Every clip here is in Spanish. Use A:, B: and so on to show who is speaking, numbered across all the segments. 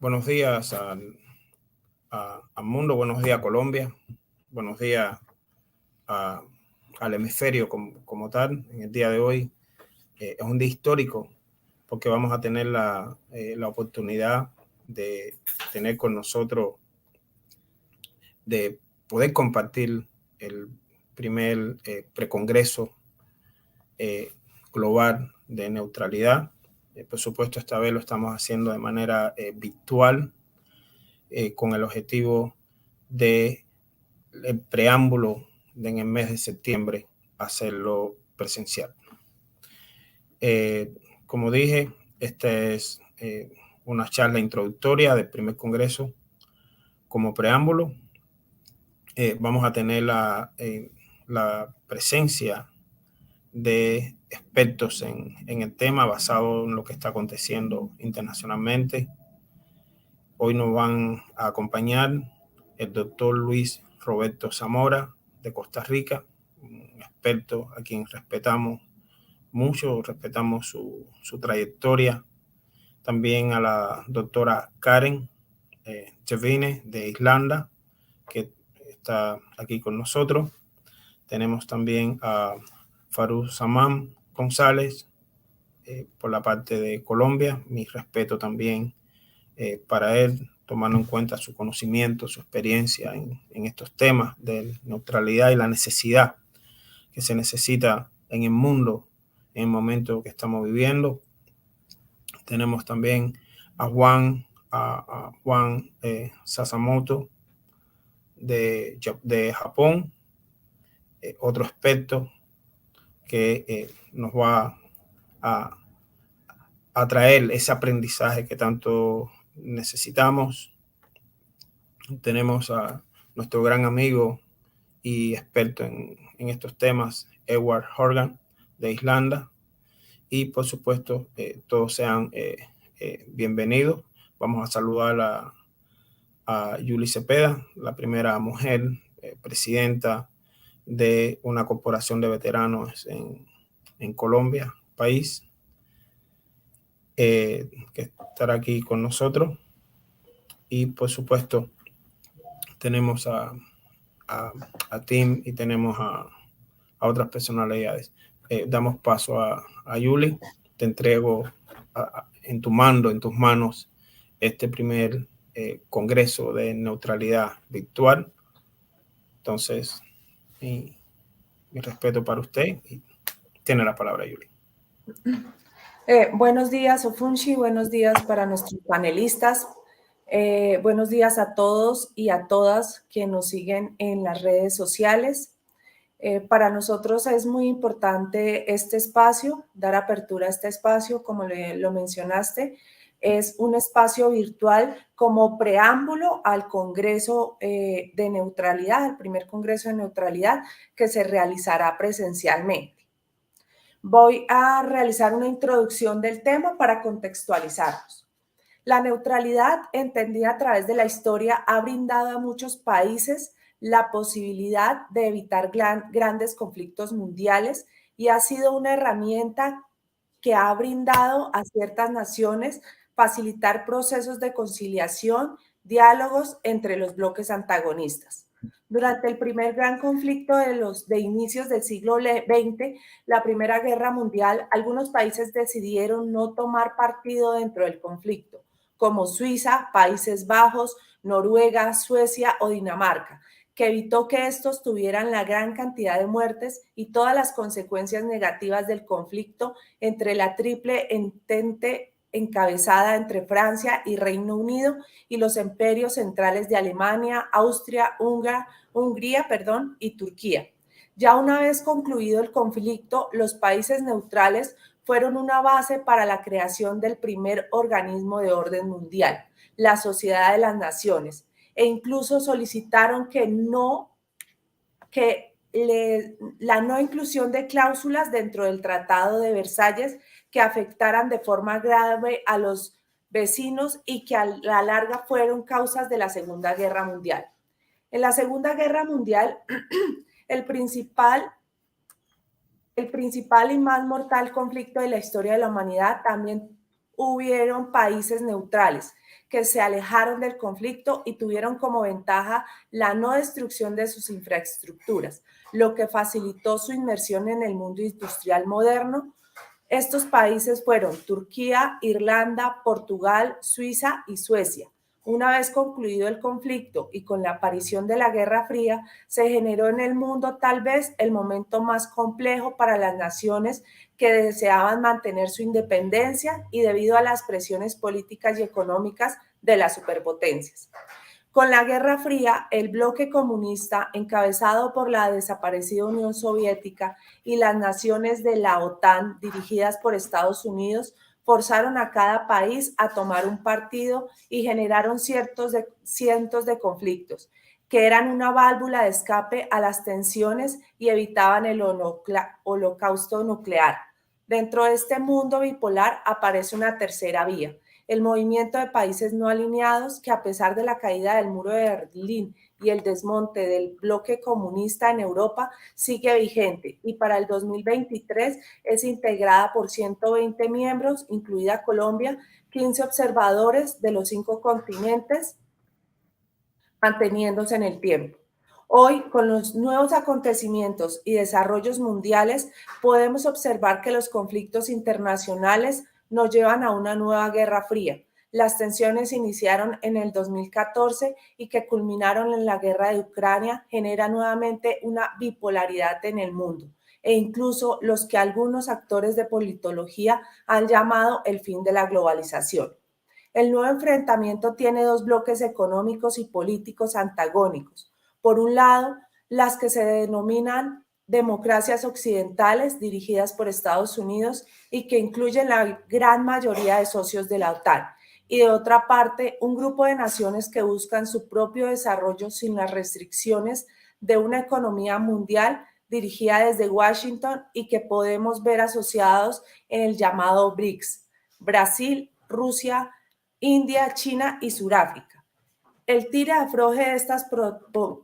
A: Buenos días al mundo, buenos días a Colombia, buenos días al hemisferio como tal. En el día de hoy es un día histórico porque vamos a tener la oportunidad de tener con nosotros, de poder compartir el primer precongreso global de neutralidad. Por supuesto, esta vez lo estamos haciendo de manera virtual, con el objetivo de el preámbulo en el mes de septiembre hacerlo presencial. Como dije, esta es una charla introductoria del primer congreso. Como preámbulo, vamos a tener la presencia de expertos en el tema basado en lo que está aconteciendo internacionalmente. Hoy nos van a acompañar el doctor Luis Roberto Zamora de Costa Rica, un experto a quien respetamos mucho, respetamos su trayectoria. También a la doctora Karen Jevine de Irlanda, que está aquí con nosotros. Tenemos también a Farú Samán González por la parte de Colombia. Mi respeto también para él, tomando en cuenta su conocimiento, su experiencia en estos temas de neutralidad y la necesidad que se necesita en el mundo en el momento que estamos viviendo. Tenemos también a Juan Sasamoto de Japón, otro experto que nos va a traer ese aprendizaje que tanto necesitamos. Tenemos a nuestro gran amigo y experto en estos temas, Edward Horgan de Irlanda. Y por supuesto, todos sean bienvenidos. Vamos a saludar a Yuli Cepeda, la primera mujer presidenta de una corporación de veteranos en Colombia, país, que estará aquí con nosotros. Y por supuesto, tenemos a Tim y tenemos a otras personalidades. Damos paso a Yuli. Te entrego en tus manos, este primer congreso de neutralidad virtual. Entonces, mi respeto para usted y tiene la palabra, Yuli.
B: Buenos días, Ofunshi, buenos días para nuestros panelistas. Buenos días a todos y a todas que nos siguen en las redes sociales. Para nosotros es muy importante este espacio, dar apertura a este espacio, como lo mencionaste. Es un espacio virtual como preámbulo al Congreso de Neutralidad, el primer Congreso de Neutralidad que se realizará presencialmente. Voy a realizar una introducción del tema para contextualizarnos. La neutralidad, entendida a través de la historia, ha brindado a muchos países la posibilidad de evitar grandes conflictos mundiales y ha sido una herramienta que ha brindado a ciertas naciones facilitar procesos de conciliación, diálogos entre los bloques antagonistas. Durante el primer gran conflicto de inicios del siglo XX, la Primera Guerra Mundial, algunos países decidieron no tomar partido dentro del conflicto, como Suiza, Países Bajos, Noruega, Suecia o Dinamarca, que evitó que estos tuvieran la gran cantidad de muertes y todas las consecuencias negativas del conflicto entre la Triple Entente encabezada entre Francia y Reino Unido y los imperios centrales de Alemania, Austria, Hungría, y Turquía. Ya una vez concluido el conflicto, los países neutrales fueron una base para la creación del primer organismo de orden mundial, la Sociedad de las Naciones, e incluso solicitaron la no inclusión de cláusulas dentro del Tratado de Versalles que afectaran de forma grave a los vecinos y que a la larga fueron causas de la Segunda Guerra Mundial. En la Segunda Guerra Mundial, el principal y más mortal conflicto de la historia de la humanidad, también hubieron países neutrales que se alejaron del conflicto y tuvieron como ventaja la no destrucción de sus infraestructuras, lo que facilitó su inmersión en el mundo industrial moderno. Estos países fueron Turquía, Irlanda, Portugal, Suiza y Suecia. Una vez concluido el conflicto y con la aparición de la Guerra Fría, se generó en el mundo tal vez el momento más complejo para las naciones que deseaban mantener su independencia y debido a las presiones políticas y económicas de las superpotencias. Con la Guerra Fría, el bloque comunista, encabezado por la desaparecida Unión Soviética y las naciones de la OTAN, dirigidas por Estados Unidos, forzaron a cada país a tomar un partido y generaron cientos de conflictos, que eran una válvula de escape a las tensiones y evitaban el holocausto nuclear. Dentro de este mundo bipolar aparece una tercera vía, el movimiento de países no alineados que, a pesar de la caída del muro de Berlín y el desmonte del bloque comunista en Europa, sigue vigente y para el 2023 es integrada por 120 miembros, incluida Colombia, 15 observadores de los 5 continentes, manteniéndose en el tiempo. Hoy, con los nuevos acontecimientos y desarrollos mundiales, podemos observar que los conflictos internacionales nos llevan a una nueva guerra fría. Las tensiones iniciaron en el 2014 y que culminaron en la guerra de Ucrania generan nuevamente una bipolaridad en el mundo e incluso los que algunos actores de politología han llamado el fin de la globalización. El nuevo enfrentamiento tiene 2 bloques económicos y políticos antagónicos. Por un lado, las que se denominan democracias occidentales dirigidas por Estados Unidos y que incluyen la gran mayoría de socios de la OTAN. Y de otra parte, un grupo de naciones que buscan su propio desarrollo sin las restricciones de una economía mundial dirigida desde Washington y que podemos ver asociados en el llamado BRICS: Brasil, Rusia, India, China y Sudáfrica. El tira-afloje de estas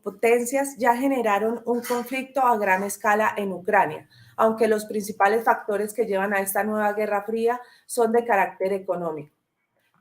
B: potencias ya generaron un conflicto a gran escala en Ucrania, aunque los principales factores que llevan a esta nueva guerra fría son de carácter económico.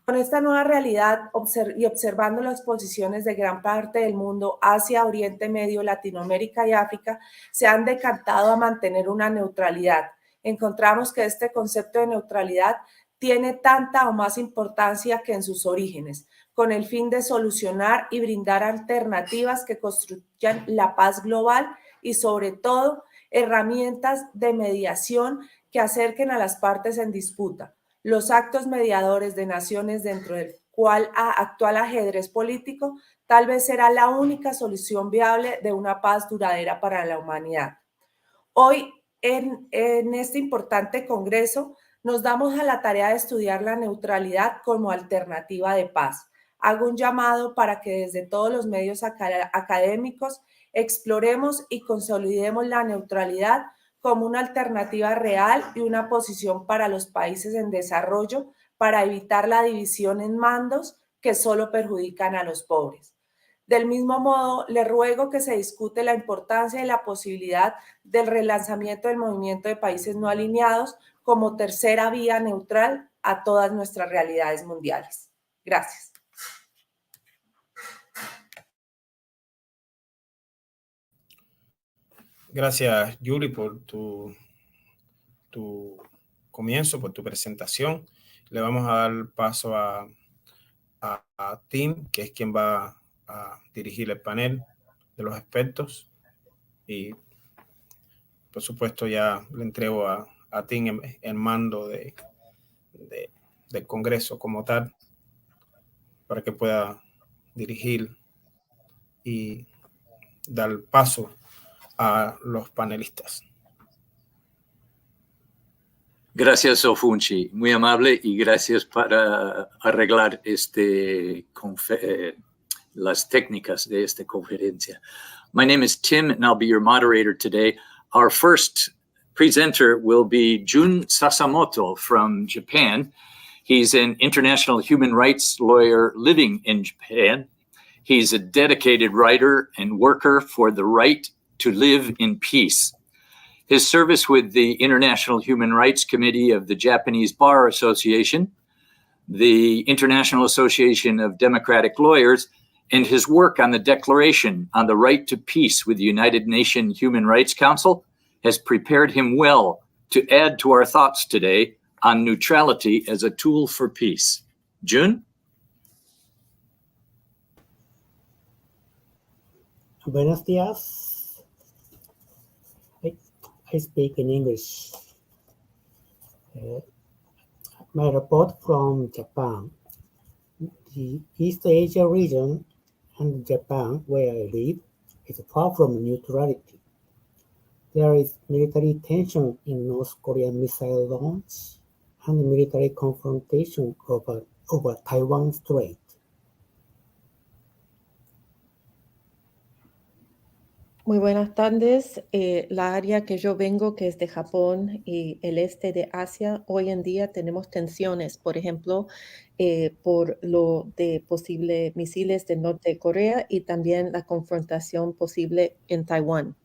B: Con esta nueva realidad y observando las posiciones de gran parte del mundo, Asia, Oriente Medio, Latinoamérica y África, se han decantado a mantener una neutralidad. Encontramos que este concepto de neutralidad tiene tanta o más importancia que en sus orígenes, con el fin de solucionar y brindar alternativas que construyan la paz global y, sobre todo, herramientas de mediación que acerquen a las partes en disputa. Los actos mediadores de naciones dentro del actual ajedrez político tal vez será la única solución viable de una paz duradera para la humanidad. Hoy, en este importante congreso, nos damos a la tarea de estudiar la neutralidad como alternativa de paz. Hago un llamado para que desde todos los medios académicos exploremos y consolidemos la neutralidad como una alternativa real y una posición para los países en desarrollo para evitar la división en mandos que solo perjudican a los pobres. Del mismo modo, le ruego que se discute la importancia y la posibilidad del relanzamiento del movimiento de países no alineados como tercera vía neutral a todas nuestras realidades mundiales. Gracias.
A: Gracias, Yuri, por tu comienzo, por tu presentación. Le vamos a dar paso a Tim, que es quien va a dirigir el panel de los expertos. Y, por supuesto, ya le entrego a Tim el mando del Congreso como tal, para que pueda dirigir y dar paso a los panelistas.
C: Gracias, Ofunchi, muy amable, y gracias para arreglar las técnicas de esta conferencia. My name is Tim, and I'll be your moderator today. Our first presenter will be Jun Sasamoto from Japan. He's an international human rights lawyer living in Japan. He's a dedicated writer and worker for the right to live in peace. His service with the International Human Rights Committee of the Japanese Bar Association, the International Association of Democratic Lawyers, and his work on the Declaration on the Right to Peace with the United Nations Human Rights Council has prepared him well to add to our thoughts today on neutrality as a tool for peace. Jun?
D: Buenos días. I speak in English. My report from Japan. The East Asia region and Japan, where I live, is far from neutrality. There is military tension in North Korean missile launch and military confrontation over Taiwan Strait.
E: Muy buenas tardes. La área que yo vengo, que es de Japón y el este de Asia, hoy en día tenemos tensiones, por ejemplo, por lo de posibles misiles del norte de Corea y también la confrontación posible en Taiwán.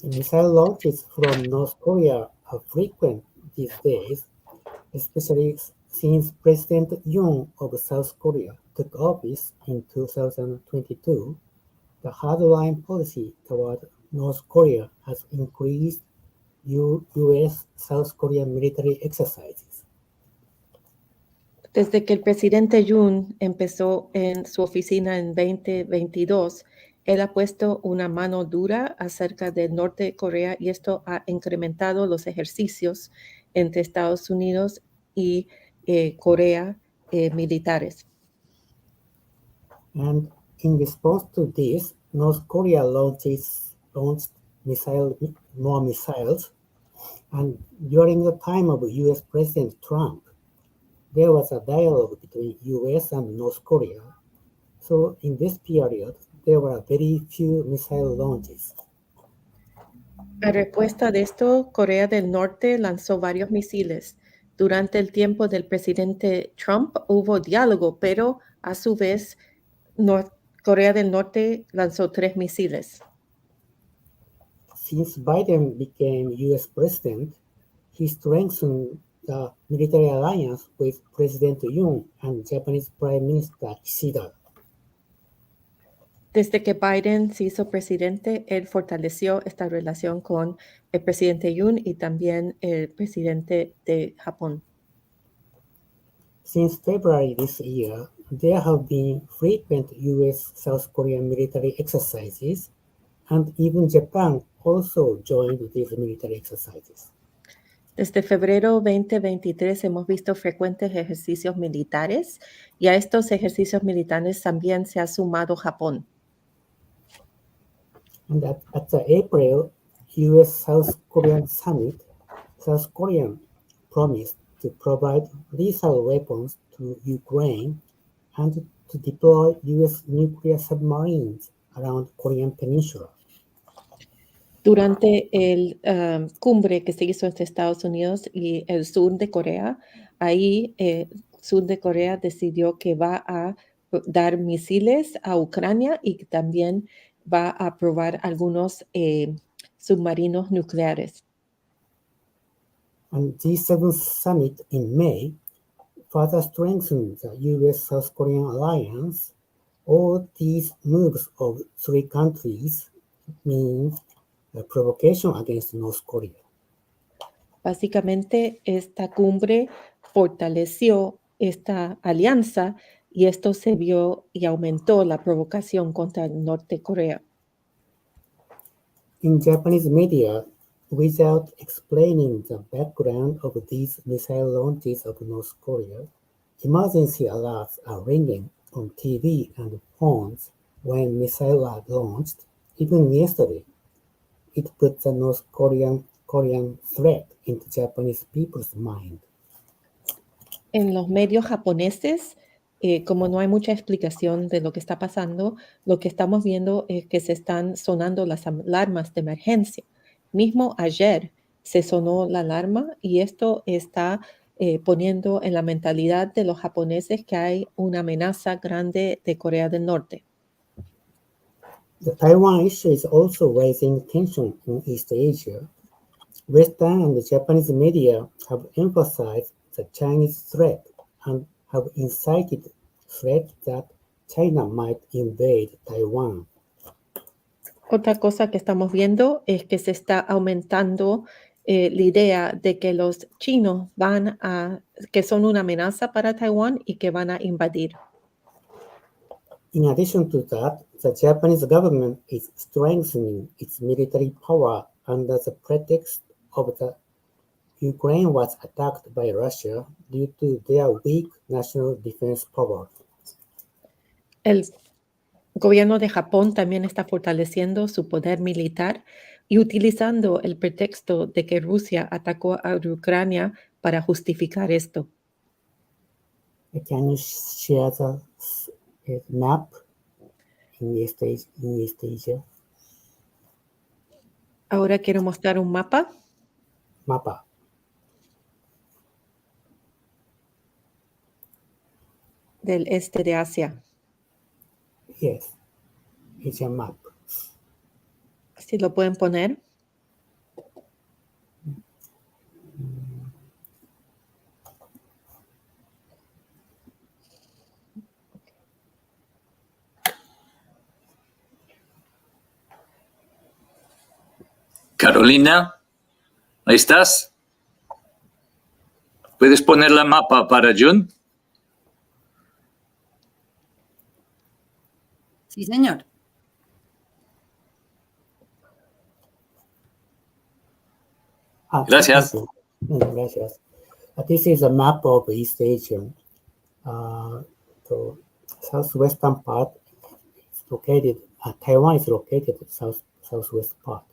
D: Missile launches from North Korea are frequent these days, especially since President Yoon of South Korea took office in 2022. The hardline policy toward North Korea has increased U.S.-South Korean military exercises.
E: Desde que el presidente Yoon empezó en su oficina en 2022, él ha puesto una mano dura acerca del norte de Corea y esto ha incrementado los ejercicios entre Estados Unidos y Corea militares.
D: And in response to this, North Korea launched more missiles, and during the time of U.S. President Trump, there was a dialogue between U.S. and North Korea. So in this period, there were very few missile launches.
E: A respuesta de esto, Corea del Norte lanzó varios misiles. Durante el tiempo del presidente Trump hubo diálogo, pero a su vez Corea del Norte lanzó 3 misiles.
D: Since Biden became U.S. president, he strengthened the military alliance with President Yoon and Japanese Prime Minister Kishida.
E: Desde que Biden se hizo presidente, él fortaleció esta relación con el presidente Yoon y también el presidente de Japón.
D: Since February this year, there have been frequent U.S.-South Korean military exercises, and even Japan also joined these military exercises.
E: Desde febrero 2023 hemos visto frecuentes ejercicios militares y a estos ejercicios militares también se ha sumado Japón.
D: And at the April U.S.-South Korean summit, South Korea promised to provide lethal weapons to Ukraine and to deploy U.S. nuclear submarines around Korean Peninsula.
E: Durante el cumbre que se hizo entre Estados Unidos y el sur de Corea, ahí sur de Corea decidió que va a dar misiles a Ucrania y que también va a probar algunos submarinos nucleares.
D: And G7 summit in May further strengthened the U.S.-South Korean alliance. All these moves of 3 countries mean a provocation against North Korea.
E: Básicamente, esta cumbre fortaleció esta alianza y esto se vio y aumentó la provocación contra el norte de Corea.
D: In Japanese media, without explaining the background of these missile launches of North Korea, emergency alerts are ringing on TV and phones when missiles are launched. Even yesterday, it put the North Korean threat into Japanese people's mind.
E: En los medios japoneses, como no hay mucha explicación de lo que está pasando, lo que estamos viendo es que se están sonando las alarmas de emergencia. Mismo ayer se sonó la alarma y esto está poniendo en la mentalidad de los japoneses que hay una amenaza grande de Corea del Norte.
D: The Taiwan issue is also raising tension in East Asia. Western and Japanese media have emphasized the Chinese threat and have incited threat that China might invade Taiwan.
E: Otra cosa que estamos viendo es que se está aumentando la idea de que los chinos que son una amenaza para Taiwán y que van a invadir.
D: In addition to that, the Japanese government is strengthening its military power under the pretext of the Ukraine was attacked by Russia due to their weak national defense power.
E: El gobierno de Japón también está fortaleciendo su poder militar y utilizando el pretexto de que Rusia atacó a Ucrania para justificar esto.
D: Can you share the map in East Asia?
E: Ahora quiero mostrar un mapa
D: Mapa.
E: del este de Asia.
D: Yes, Asian map.
E: Si lo pueden poner.
C: Carolina, ¿ahí estás? ¿Puedes poner la mapa para Jun?
F: Sí, señor.
C: Gracias.
D: Gracias. This is a map of East Asia. The southwestern part is located, Taiwan is located southwest part.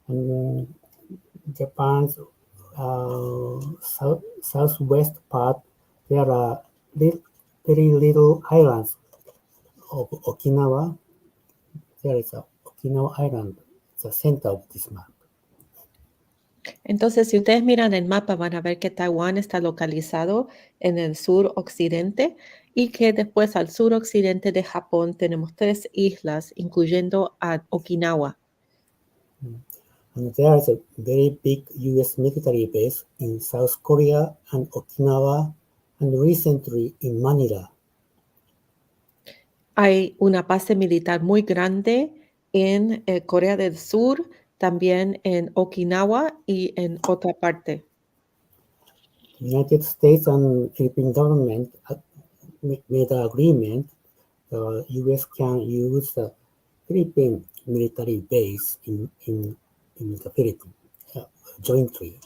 D: And Japan's southwest part, there are very little islands of Okinawa. There is a Okinawa Island, the center of this map.
E: Entonces, si ustedes miran el mapa, van a ver que Taiwán está localizado en el sur occidente y que después al sur occidente de Japón tenemos 3 islas, incluyendo a Okinawa.
D: And there is a very big US military base in South Korea and Okinawa, and recently in Manila.
E: Hay una base militar muy grande en Corea del Sur, también en Okinawa y en otra parte.
D: The United States and Philippine government made an agreement. The US can use the Philippine military base in the Philippines jointly.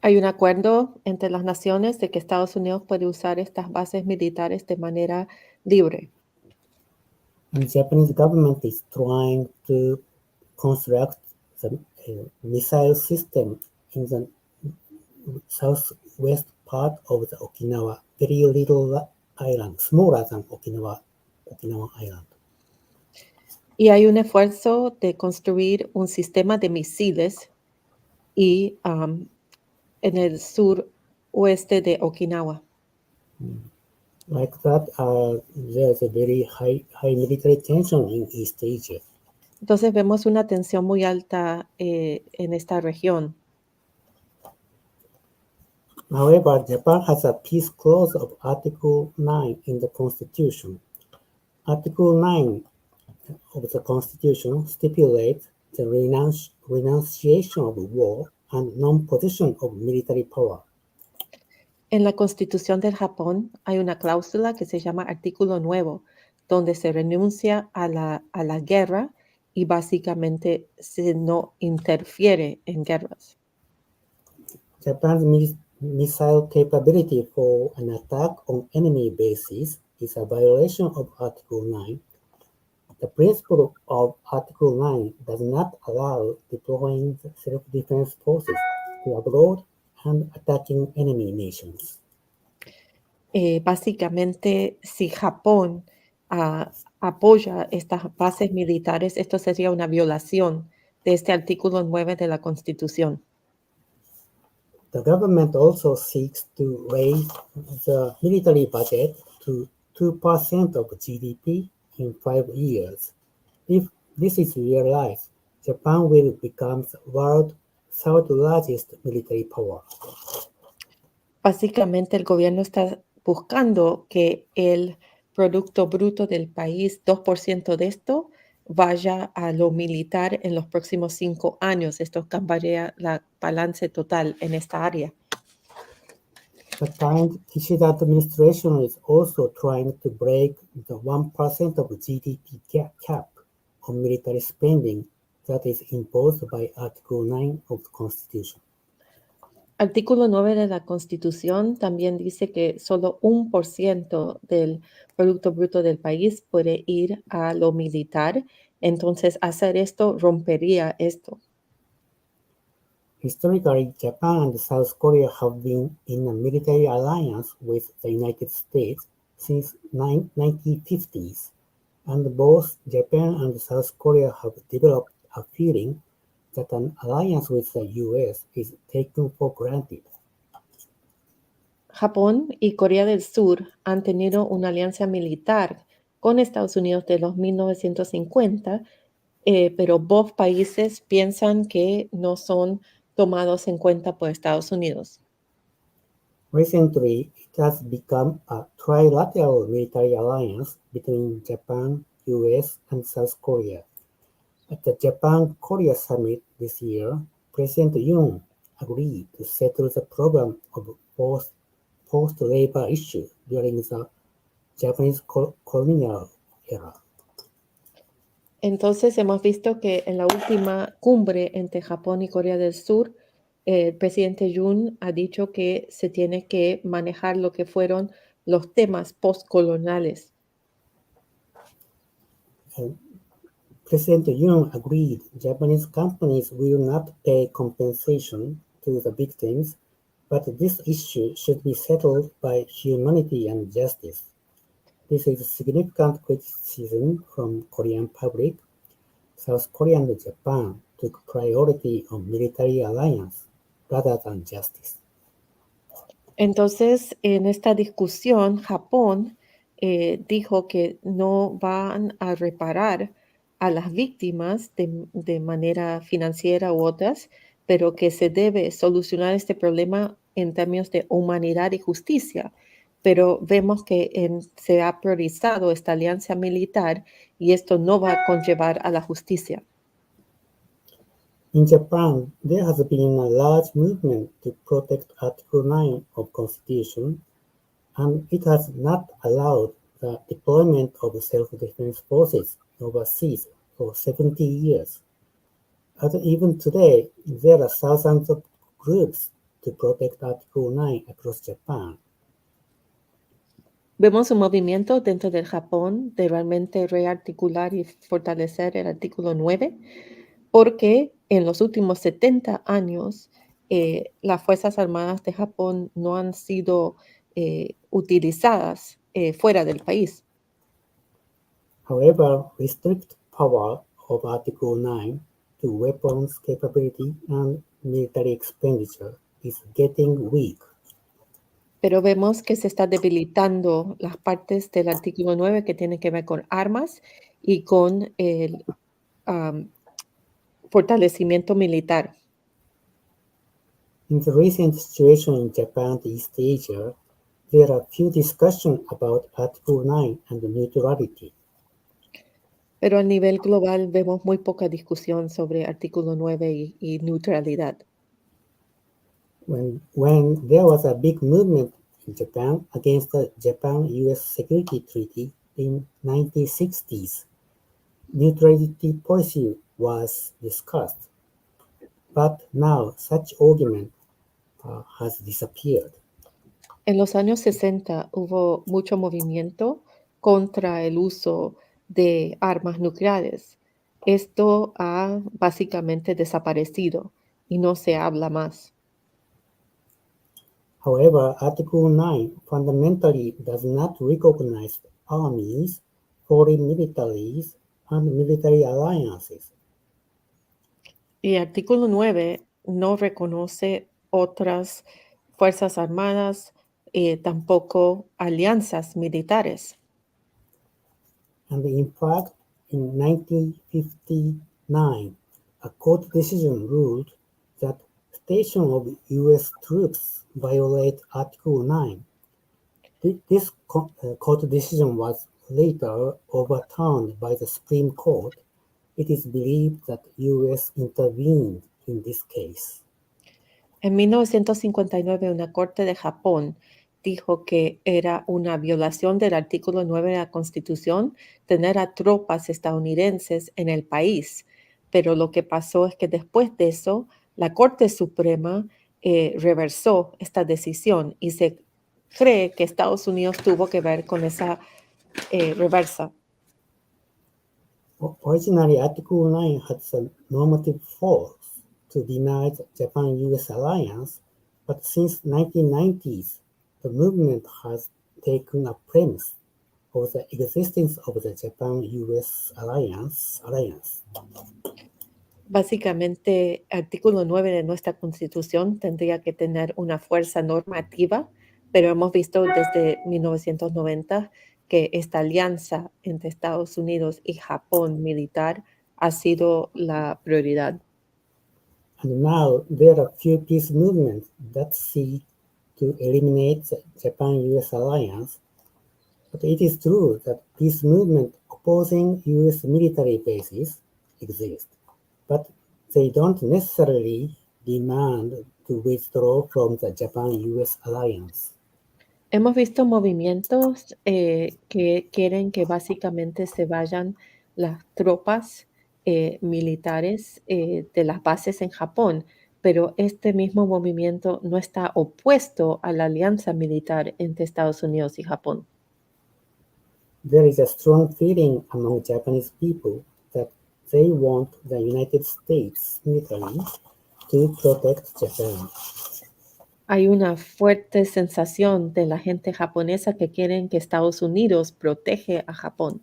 E: Hay un acuerdo entre las naciones de que Estados Unidos puede usar estas bases militares de manera libre.
D: And the Japanese government is trying to construct the missile system in the southwest part of the Okinawa, very little island, smaller than Okinawa Island.
E: Y hay un esfuerzo de construir un sistema de misiles y en el suroeste de Okinawa.
D: Like that, there's a very high military tension in East Asia.
E: Entonces vemos una tensión muy alta en esta región.
D: However, Japan has a peace clause of Article 9 in the Constitution. Article 9 of the Constitution stipulates the renunciation of war and non-possession of military power.
E: En la Constitución del Japón hay una cláusula que se llama Artículo 9, donde se renuncia a la guerra y básicamente se no interfiere en guerras.
D: Japan's missile capability for an attack on enemy bases is a violation of Article 9. The principle of Article 9 does not allow deploying self-defense forces to abroad and attacking enemy nations.
E: Básicamente, si Japón apoya estas bases militares, esto sería una violación de este artículo 9 de la Constitución.
D: The government also seeks to raise the military budget to 2% of GDP in 5 years. If this is realized, Japan will become the world's third largest military power.
E: Básicamente el gobierno está buscando que el Producto Bruto del país, 2% de esto, vaya a lo militar en los próximos 5 años. Esto cambiaría la balance total en esta área.
D: The current Kishida administration is also trying to break the 1% of GDP cap on military spending that is imposed by Article 9 of the Constitution.
E: Artículo 9 de la Constitución también dice que solo 1% del Producto Bruto del país puede ir a lo militar. Entonces, hacer esto rompería esto.
D: Historically, Japan and South Korea have been in a military alliance with the United States since 1950s, and both Japan and South Korea have developed a feeling that an alliance with the US is taken for granted.
E: Japón y Corea del Sur han tenido una alianza militar con Estados Unidos de los 1950, pero ambos países piensan que no son tomados en cuenta por Estados Unidos.
D: Recently, it has become a trilateral military alliance between Japan, US, and South Korea. At the Japan-Korea summit this year, President Yoon agreed to settle the problem of post-labor issues during the Japanese colonial era.
E: Entonces hemos visto que en la última cumbre entre Japón y Corea del Sur, el presidente Yoon ha dicho que se tiene que manejar lo que fueron los temas postcoloniales.
D: President Yoon agreed Japanese companies will not pay compensation to the victims, but this issue should be settled by humanity and justice. This is significant criticism from Korean public. South Korea and Japan took priority on military alliance rather than justice.
E: Entonces, en esta discusión, Japón dijo que no van a reparar a las víctimas de manera financiera u otras, pero que se debe solucionar este problema en términos de humanidad y justicia. Pero vemos que se ha priorizado esta alianza militar y esto no va a conllevar a la justicia.
D: In Japan, there has been a large movement to protect Article 9 of Constitution, and it has not allowed the deployment of self-defense forces overseas for 70 years. And even today, there are thousands of groups to protect Article 9 across Japan.
E: Vemos un movimiento dentro del Japón de realmente rearticular y fortalecer el artículo 9, porque en los últimos 70 años las Fuerzas Armadas de Japón no han sido utilizadas fuera del país.
D: However, restrict power of Article 9 to weapons capability and military expenditure is getting weak.
E: Pero vemos que se está debilitando las partes del artículo 9 que tienen que ver con armas y con el fortalecimiento militar.
D: In the recent situation in Japan and East Asia, there are few discussions about Article 9 and neutrality.
E: Pero a nivel global vemos muy poca discusión sobre artículo 9 y neutralidad.
D: When there was a big movement in Japan against the Japan-US Security Treaty in 1960s, neutrality policy was discussed, but now such argument has disappeared.
E: En los años 60 hubo mucho movimiento contra el uso de armas nucleares. Esto ha básicamente desaparecido y no se habla más.
D: However, Article 9 fundamentally does not recognize armies, foreign militaries, and military alliances.
E: Y el artículo 9 no reconoce otras fuerzas armadas, tampoco alianzas militares.
D: And in fact, in 1959, a court decision ruled that station of US troops violate Article 9. This court decision was later overturned by the Supreme Court. It is believed that U.S. intervened in this case.
E: En 1959, una corte de Japón dijo que era una violación del artículo 9 de la Constitución tener a tropas estadounidenses en el país. Pero lo que pasó es que después de eso, la Corte Suprema reversó esta decisión y se cree que Estados Unidos tuvo que ver con esa reversa.
D: Originally, Article 9 had the normative force to deny the Japan-U.S. alliance, but since 1990s, the movement has taken a premise of the existence of the Japan-U.S. alliance.
E: Básicamente, artículo 9 de nuestra Constitución tendría que tener una fuerza normativa, pero hemos visto desde 1990 que esta alianza entre Estados Unidos y Japón militar ha sido la prioridad.
D: And now there are few peace movements that seek to eliminate the Japan-U.S. alliance, but it is true that peace movements opposing U.S. military bases exist, but they don't necessarily demand to withdraw from the Japan-U.S. alliance.
E: Hemos visto movimientos que quieren que básicamente se vayan las tropas militares de las bases en Japón, pero este mismo movimiento no está opuesto a la alianza militar entre Estados Unidos y Japón.
D: There is a strong feeling among Japanese people that they want the United States military to protect Japan.
E: Hay una fuerte sensación de la gente japonesa que quieren que Estados Unidos protege a Japón.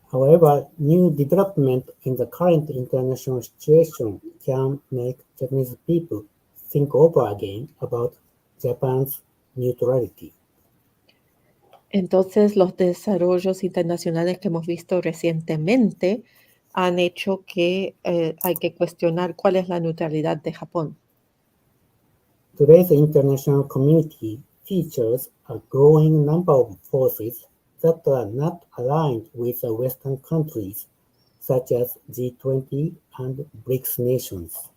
D: However, new development in the current international situation can make Japanese people think over again about Japan's neutrality.
E: Entonces, los desarrollos internacionales que hemos visto recientemente han hecho que hay que cuestionar cuál es la neutralidad de Japón.
D: Today's international community features a growing number of forces that are not aligned with the Western countries, such as G20 and BRICS nations.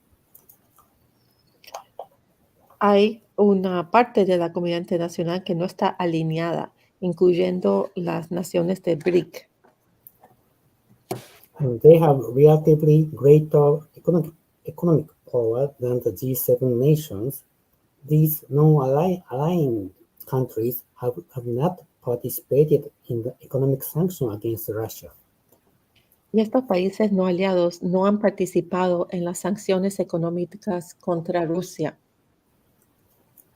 E: Hay una parte de la comunidad internacional que no está alineada, incluyendo las naciones de BRIC.
D: And they have relatively greater economic power than the G7 nations. These non-aligned countries have not participated in the economic sanction against Russia.
E: Y estos países no aliados no han participado en las sanciones económicas contra Rusia.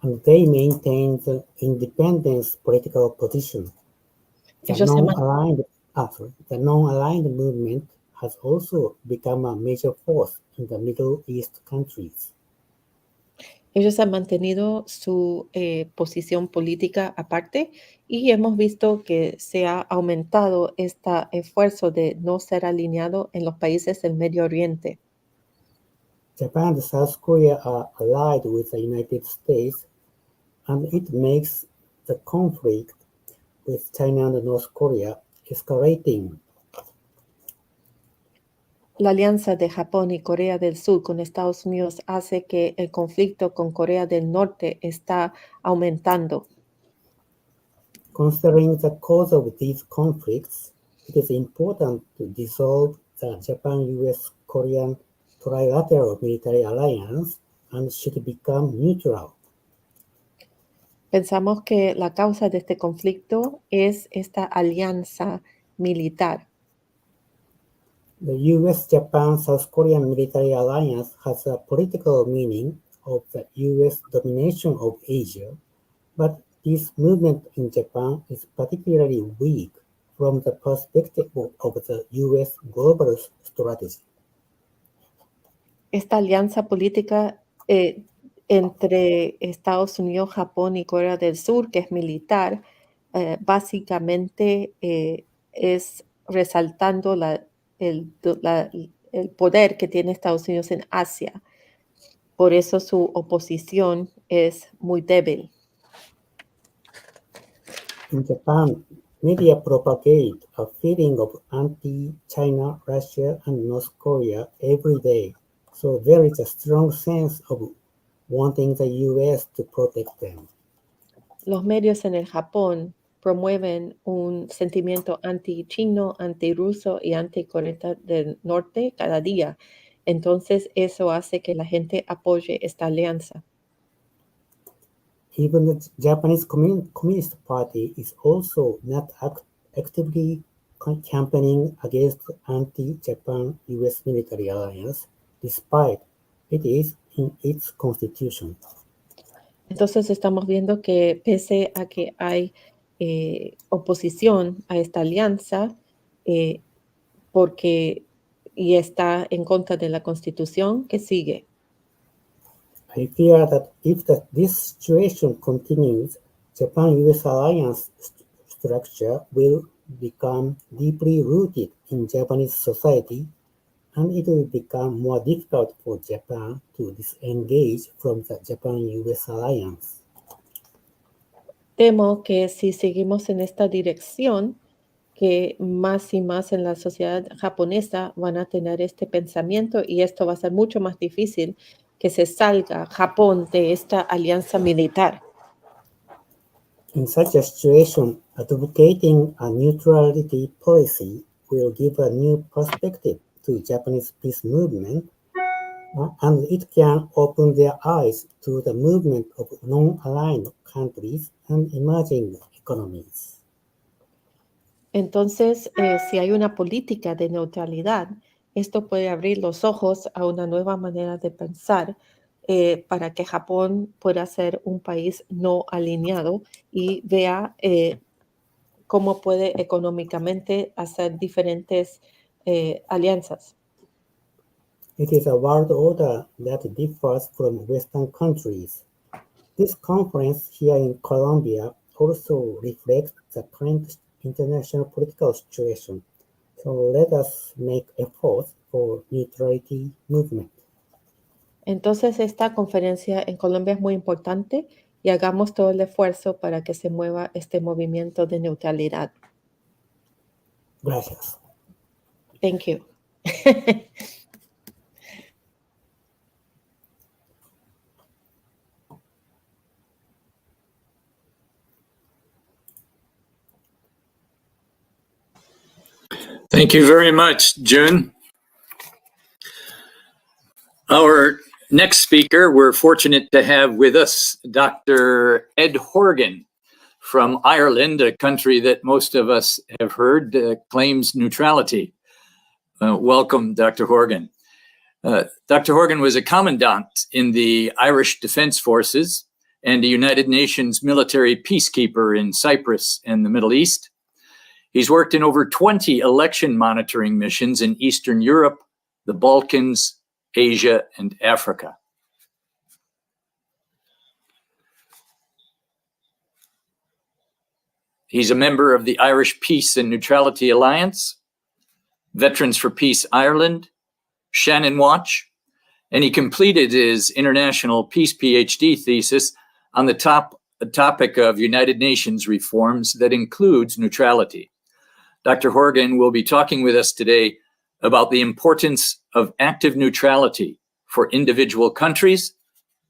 D: And they maintain the independent political position. The non-aligned movement has also become a major force in the Middle East countries.
E: Ellos han mantenido su posición política aparte y hemos visto que se ha aumentado este esfuerzo de no ser alineado en los países del Medio Oriente.
D: Japan and South Korea are allied with the United States, and it makes the conflict with China and North Korea escalating.
E: La alianza de Japón y Corea del Sur con Estados Unidos hace que el conflicto con Corea del Norte está aumentando.
D: Considering the cause of these conflicts, it is important to dissolve the Japan-US-Korean trilateral military alliance and should become neutral.
E: Pensamos que la causa de este conflicto es esta alianza militar.
D: The US-Japan-South Korean military alliance has a political meaning of the US domination of Asia, but this movement in Japan is particularly weak from the perspective of the US global strategy.
E: Esta alianza política entre Estados Unidos, Japón y Corea del Sur, que es militar, básicamente es resaltando el poder que tiene Estados Unidos en Asia. Por eso su oposición es muy débil.
D: In Japan, media propagate a feeling of anti-China, Russia, and North Korea every day. So there is a strong sense of wanting the US to protect them.
E: Los medios en el Japón promueven un sentimiento anti-chino, anti-ruso y anti-Corea del Norte cada día. Entonces, eso hace que la gente apoye esta alianza.
D: Even the Japanese Communist Party is also not actively campaigning against anti-Japan US military alliance, despite it is in its constitution.
E: Entonces, estamos viendo que pese a que hay oposición a esta alianza, y está en contra de la Constitución que sigue.
D: I fear that if this situation continues, Japan-US alliance structure will become deeply rooted in Japanese society, and it will become more difficult for Japan to disengage from the Japan-US alliance.
E: Temo que si seguimos en esta dirección, que más y más en la sociedad japonesa van a tener este pensamiento y esto va a ser mucho más difícil que se salga Japón de esta alianza militar.
D: In such a situation, advocating a neutrality policy will give a new perspective to Japanese peace movement, and it can open their eyes to the movement of non-aligned countries and emerging economies.
E: Entonces, si hay una política de neutralidad, esto puede abrir los ojos a una nueva manera de pensar para que Japón pueda ser un país no alineado y vea cómo puede económicamente hacer diferentes alianzas.
D: It is a world order that differs from Western countries. This conference here in Colombia also reflects the current international political situation. So let us make efforts for neutrality movement.
E: Entonces, esta conferencia en Colombia es muy importante y hagamos todo el esfuerzo para que se mueva este movimiento de neutralidad.
D: Gracias.
E: Thank you.
C: Thank you very much, June. Our next speaker, we're fortunate to have with us Dr. Ed Horgan from Ireland, a country that most of us have heard claims neutrality. Welcome, Dr. Horgan. Dr. Horgan was a commandant in the Irish Defence Forces and a United Nations military peacekeeper in Cyprus and the Middle East. He's worked in over 20 election monitoring missions in Eastern Europe, the Balkans, Asia, and Africa. He's a member of the Irish Peace and Neutrality Alliance, Veterans for Peace Ireland, Shannon Watch, and he completed his International Peace PhD thesis on the topic of United Nations reforms that includes neutrality. Dr. Horgan will be talking with us today about the importance of active neutrality for individual countries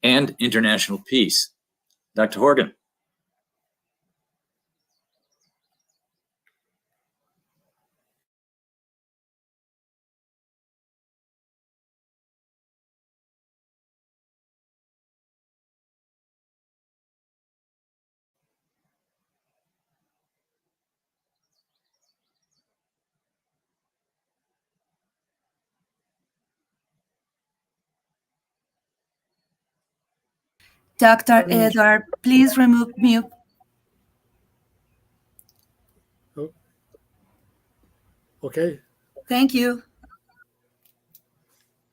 C: and international peace. Dr. Horgan.
F: Dr. Edward, please remove mute.
G: Oh. Okay.
F: Thank you.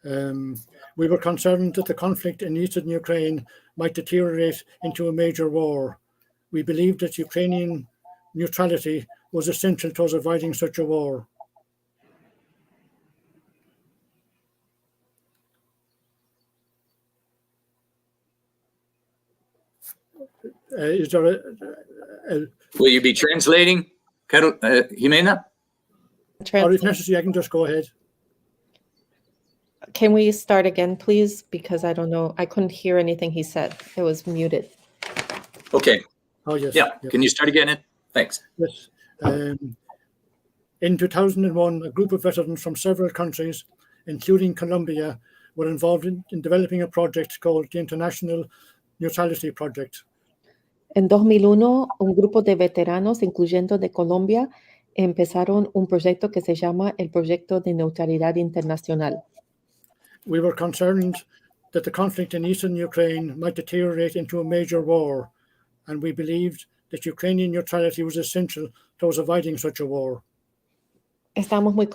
G: We were concerned that the conflict in eastern Ukraine might deteriorate into a major war. We believed that Ukrainian neutrality was essential towards avoiding such a war. Is there
C: Will you be translating, Jimena?
G: or if necessary, I can just go ahead.
E: Can we start again, please? Because I don't know. I couldn't hear anything he said. It was muted.
C: Okay.
G: Oh, yes.
C: Yeah.
G: Yes.
C: Can you start again? Thanks.
G: Yes. In 2001, a group of veterans from several countries, including Colombia, were involved in developing a project called the International Neutrality Project.
E: En 2001, un grupo de veteranos, incluyendo de Colombia, empezaron un proyecto que se llama el Proyecto de Neutralidad Internacional.
G: We were concerned that the conflict in eastern Ukraine might deteriorate into a major war, and we believed that Ukrainian neutrality was essential towards avoiding such a war.
E: Estamos muy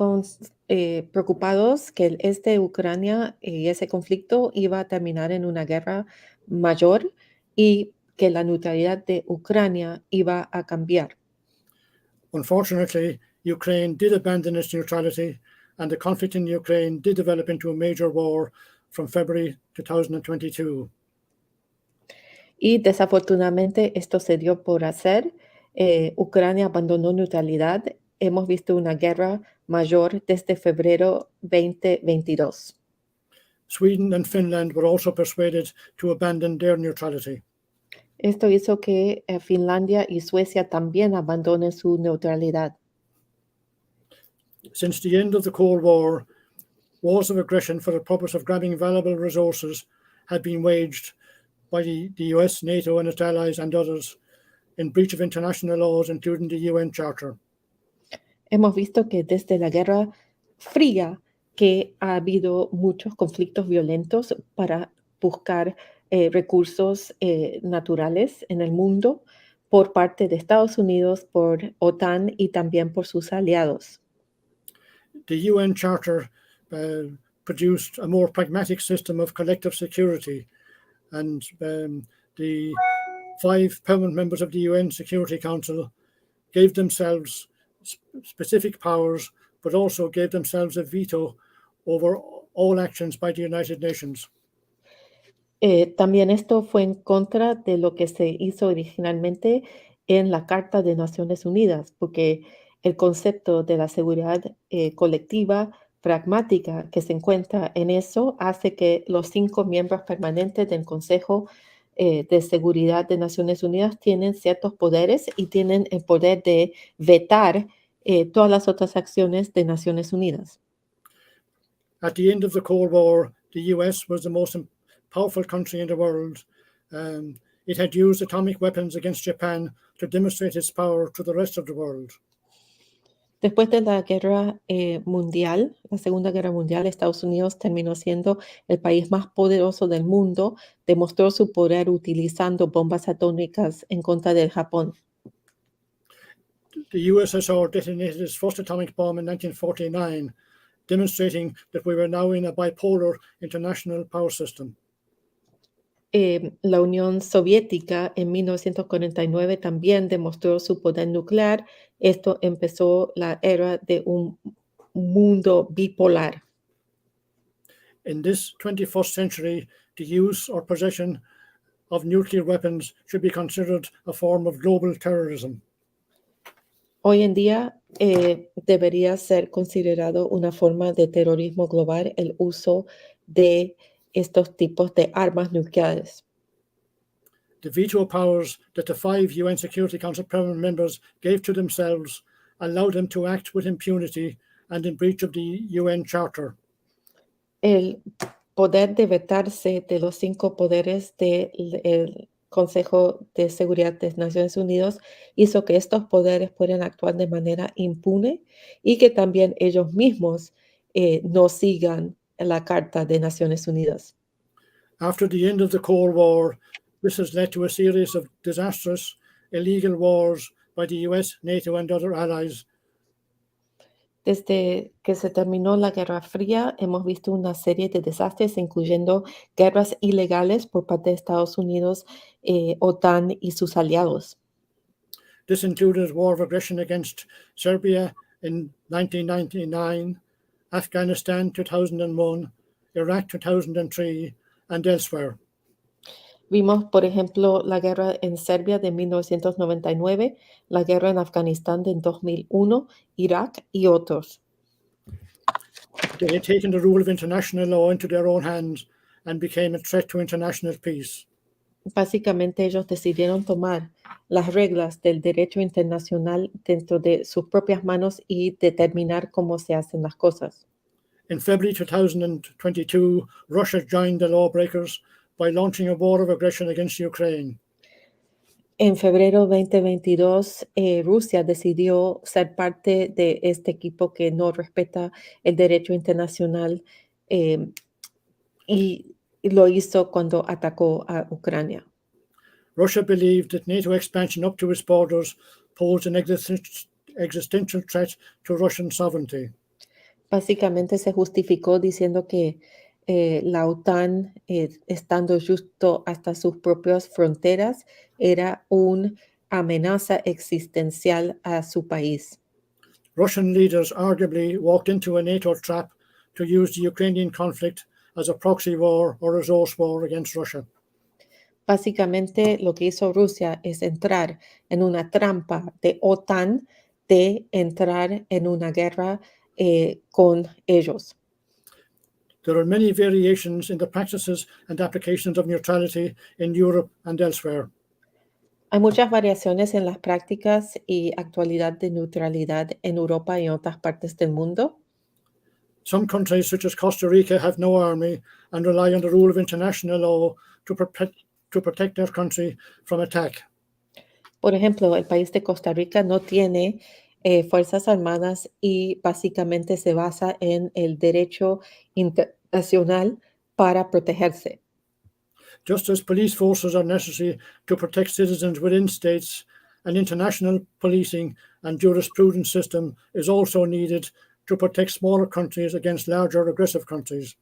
E: preocupados que el este de Ucrania y ese conflicto iba a terminar en una guerra mayor y que la neutralidad de Ucrania iba a cambiar.
G: Unfortunately, Ukraine did abandon its neutrality, and the conflict in Ukraine did develop into a major war from February 2022.
E: Y desafortunadamente esto se dio por hacer. Ucrania abandonó neutralidad. Hemos visto una guerra mayor desde febrero 2022.
G: Sweden and Finland were also persuaded to abandon their neutrality.
E: Esto hizo que Finlandia y Suecia también abandonen su neutralidad.
G: Since the end of the Cold War, wars of aggression for the purpose of grabbing valuable resources had been waged by the US, NATO, and its allies and others in breach of international laws, including the UN Charter.
E: Hemos visto que desde la Guerra Fría que ha habido muchos conflictos violentos para buscar recursos naturales en el mundo por parte de Estados Unidos, por OTAN y también por sus aliados.
G: The UN Charter produced a more pragmatic system of collective security, and the 5 permanent members of the UN Security Council gave themselves specific powers, but also gave themselves a veto over all actions by the United Nations.
E: También esto fue en contra de lo que se hizo originalmente en la Carta de Naciones Unidas, porque el concepto de la seguridad colectiva pragmática que se encuentra en eso hace que los 5 miembros permanentes del Consejo de Seguridad de Naciones Unidas tienen ciertos poderes y tienen el poder de vetar todas las otras acciones de Naciones Unidas.
G: At the end of the Cold War, the US was the most powerful country in the world. It had used atomic weapons against Japan to demonstrate its power to the rest of the world.
E: Después de la guerra mundial, la Segunda Guerra Mundial, Estados Unidos terminó siendo el país más poderoso del mundo, demostró su poder utilizando bombas atómicas en contra del Japón.
G: The USSR detonated its first atomic bomb in 1949, demonstrating that we were now in a bipolar international power system.
E: La Unión Soviética en 1949 también demostró su poder nuclear. Esto empezó la era de un mundo bipolar.
G: In this 21st century, the use or possession of nuclear weapons should be considered a form of global terrorism.
E: Hoy en día debería ser considerado una forma de terrorismo global el uso de estos tipos de armas nucleares.
G: The veto powers that the 5 UN Security Council permanent members gave to themselves allowed them to act with impunity and in breach of the UN Charter.
E: El poder de vetarse de los 5 poderes del Consejo de Seguridad de Naciones Unidas hizo que estos poderes puedan actuar de manera impune y que también ellos mismos no sigan la Carta de Naciones Unidas.
G: After the end of the Cold War, this has led to a series of disastrous, illegal wars by the US, NATO, and other allies.
E: Desde que se terminó la Guerra Fría, hemos visto una serie de desastres, incluyendo guerras ilegales por parte de Estados Unidos, OTAN y sus aliados.
G: This included war of aggression against Serbia in 1999, Afghanistan 2001, Iraq 2003, and elsewhere.
E: Vimos, por ejemplo, la guerra en Serbia de 1999, la guerra en Afganistán de 2001, Irak y otros.
G: They had taken the rule of international law into their own hands and became a threat to international peace.
E: Básicamente ellos decidieron tomar las reglas del derecho internacional dentro de sus propias manos y determinar cómo se hacen las cosas.
G: In February 2022, Russia joined the lawbreakers by launching a war of aggression against Ukraine.
E: En febrero 2022, Rusia decidió ser parte de este equipo que no respeta el derecho internacional y lo hizo cuando atacó a Ucrania.
G: Russia believed that NATO expansion up to its borders posed an existential threat to Russian sovereignty.
E: Básicamente se justificó diciendo que la OTAN, estando justo hasta sus propias fronteras, era una amenaza existencial a su país.
G: Russian leaders arguably walked into a NATO trap to use the Ukrainian conflict as a proxy war or resource war against Russia.
E: Básicamente lo que hizo Rusia es entrar en una trampa de OTAN de entrar en una guerra con ellos.
G: There are many variations in the practices and applications of neutrality in Europe and elsewhere.
E: Hay muchas variaciones en las prácticas y actualidad de neutralidad en Europa y en otras partes del mundo.
G: Some countries, such as Costa Rica, have no army and rely on the rule of international law to protect their country from attack.
E: Por ejemplo, el país de Costa Rica no tiene fuerzas armadas y básicamente se basa en el derecho internacional para protegerse.
G: Just as police forces are necessary to protect citizens within states, an international policing and jurisprudence system is also needed to protect smaller countries against larger aggressive countries.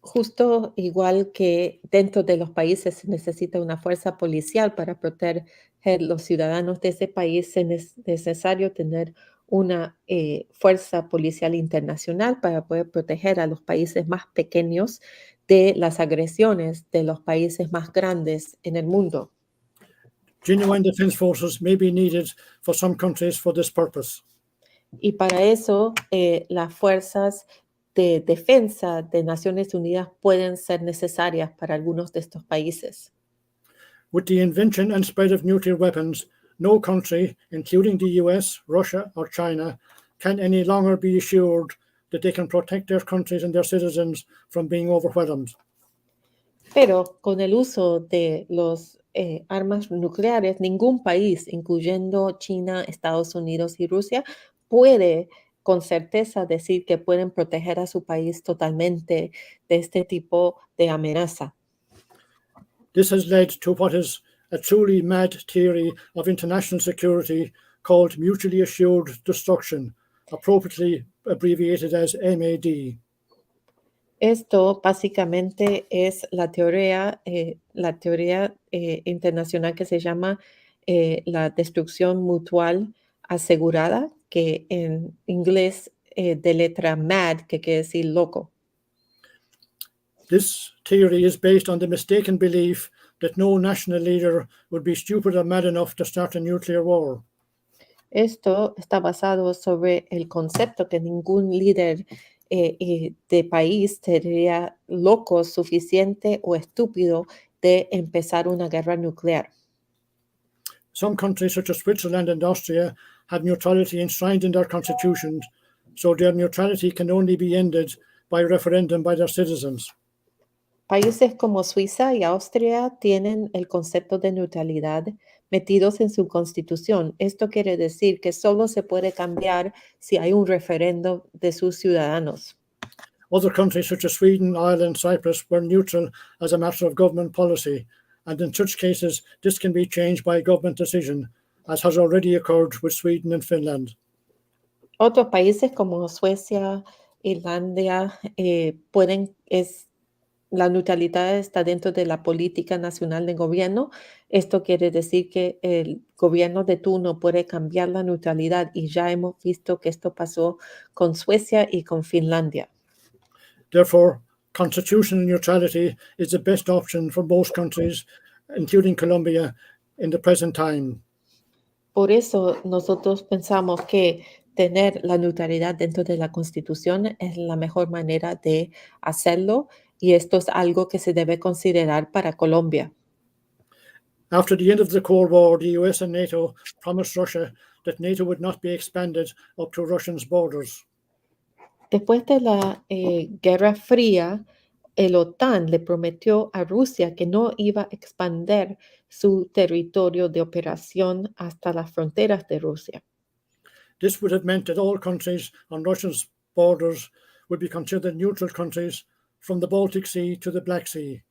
E: Justo igual que dentro de los países se necesita una fuerza policial para proteger los ciudadanos de ese país, es necesario tener una fuerza policial internacional para poder proteger a los países más pequeños de las agresiones de los países más grandes en el mundo.
G: Genuine defense forces may be needed for some countries for this purpose.
E: Y para eso las fuerzas de defensa de Naciones Unidas pueden ser necesarias para algunos de estos países.
G: With the invention and spread of nuclear weapons, no country, including the US, Russia, or China, can any longer be assured that they can protect their countries and their citizens from being overwhelmed.
E: Pero con el uso de los armas nucleares, ningún país, incluyendo China, Estados Unidos y Rusia, puede con certeza decir que pueden proteger a su país totalmente de este tipo de amenaza.
G: This has led to what is a truly mad theory of international security called mutually assured destruction, appropriately abbreviated as MAD.
E: Esto básicamente es la teoría internacional que se llama la destrucción mutual asegurada, que en inglés de letra MAD, que quiere decir loco.
G: This theory is based on the mistaken belief that no national leader would be stupid or mad enough to start a nuclear war.
E: Esto está basado sobre el concepto que ningún líder de país sería loco suficiente o estúpido de empezar una guerra nuclear.
G: Some countries, such as Switzerland and Austria, have neutrality enshrined in their constitutions, so their neutrality can only be ended by referendum by their citizens.
E: Países como Suiza y Austria tienen el concepto de neutralidad metidos en su constitución. Esto quiere decir que solo se puede cambiar si hay un referendo de sus ciudadanos.
G: Other countries, such as Sweden, Ireland, Cyprus, were neutral as a matter of government policy, and in such cases, this can be changed by government decision, as has already occurred with Sweden and Finland.
E: Otros países como Suecia, Irlanda, la neutralidad está dentro de la política nacional de gobierno. Esto quiere decir que el gobierno de turno puede cambiar la neutralidad y ya hemos visto que esto pasó con Suecia y con Finlandia.
G: Therefore, constitutional neutrality is the best option for most countries, including Colombia, in the present time.
E: Por eso nosotros pensamos que tener la neutralidad dentro de la Constitución es la mejor manera de hacerlo, y esto es algo que se debe considerar para Colombia.
G: After the end of the Cold War, the US and NATO promised Russia that NATO would not be expanded up to Russia's borders.
E: Después de la Guerra Fría, el OTAN le prometió a Rusia que no iba a expandir su territorio de operación hasta las fronteras de Rusia.
G: This would have meant that all countries on Russia's borders would be considered neutral countries from the Baltic Sea to the Black Sea.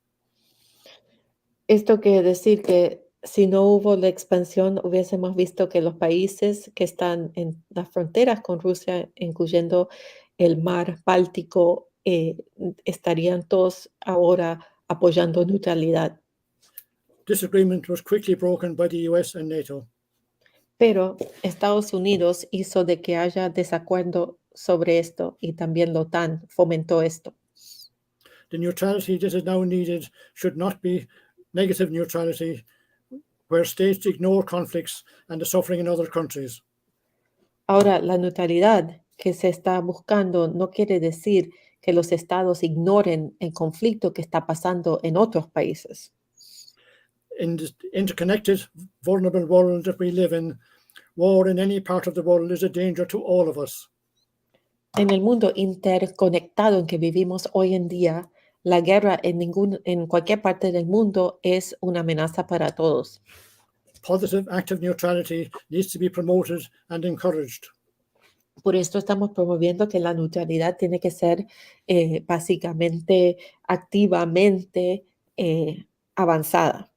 E: Esto quiere decir que si no hubo la expansión, hubiésemos visto que los países que están en las fronteras con Rusia, incluyendo el mar Báltico, estarían todos ahora apoyando neutralidad.
G: This agreement was quickly broken by the US and NATO.
E: Pero Estados Unidos hizo de que haya desacuerdo sobre esto, y también la OTAN fomentó esto.
G: The neutrality that is now needed should not be negative neutrality, where states ignore conflicts and the suffering in other countries.
E: Ahora, la neutralidad que se está buscando no quiere decir que los estados ignoren el conflicto que está pasando en otros países.
G: In the interconnected, vulnerable world that we live in, war in any part of the world is a danger to all of us.
E: En el mundo interconectado en que vivimos hoy en día, la guerra en cualquier parte del mundo es una amenaza para todos.
G: Positive, active neutrality needs to be promoted and encouraged.
E: Por esto estamos promoviendo que la neutralidad tiene que ser básicamente, activamente avanzada.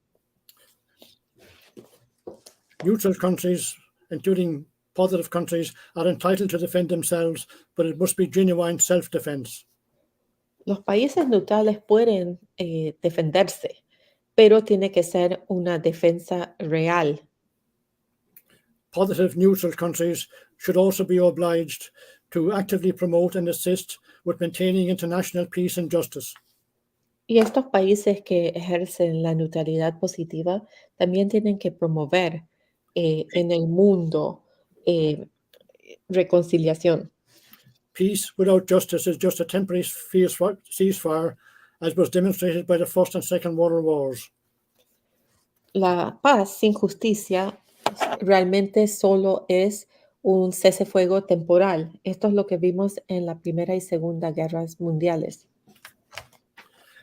G: Neutral countries, including positive countries, are entitled to defend themselves, but it must be genuine self-defense.
E: Los países neutrales pueden defenderse, pero tiene que ser una defensa real.
G: Positive neutral countries should also be obliged to actively promote and assist with maintaining international peace and justice.
E: Y estos países que ejercen la neutralidad positiva también tienen que promover en el mundo reconciliación.
G: Peace without justice is just a temporary ceasefire, as was demonstrated by the First and Second World Wars.
E: La paz sin justicia realmente solo es un cese-fuego temporal. Esto es lo que vimos en la Primera y Segunda Guerras Mundiales.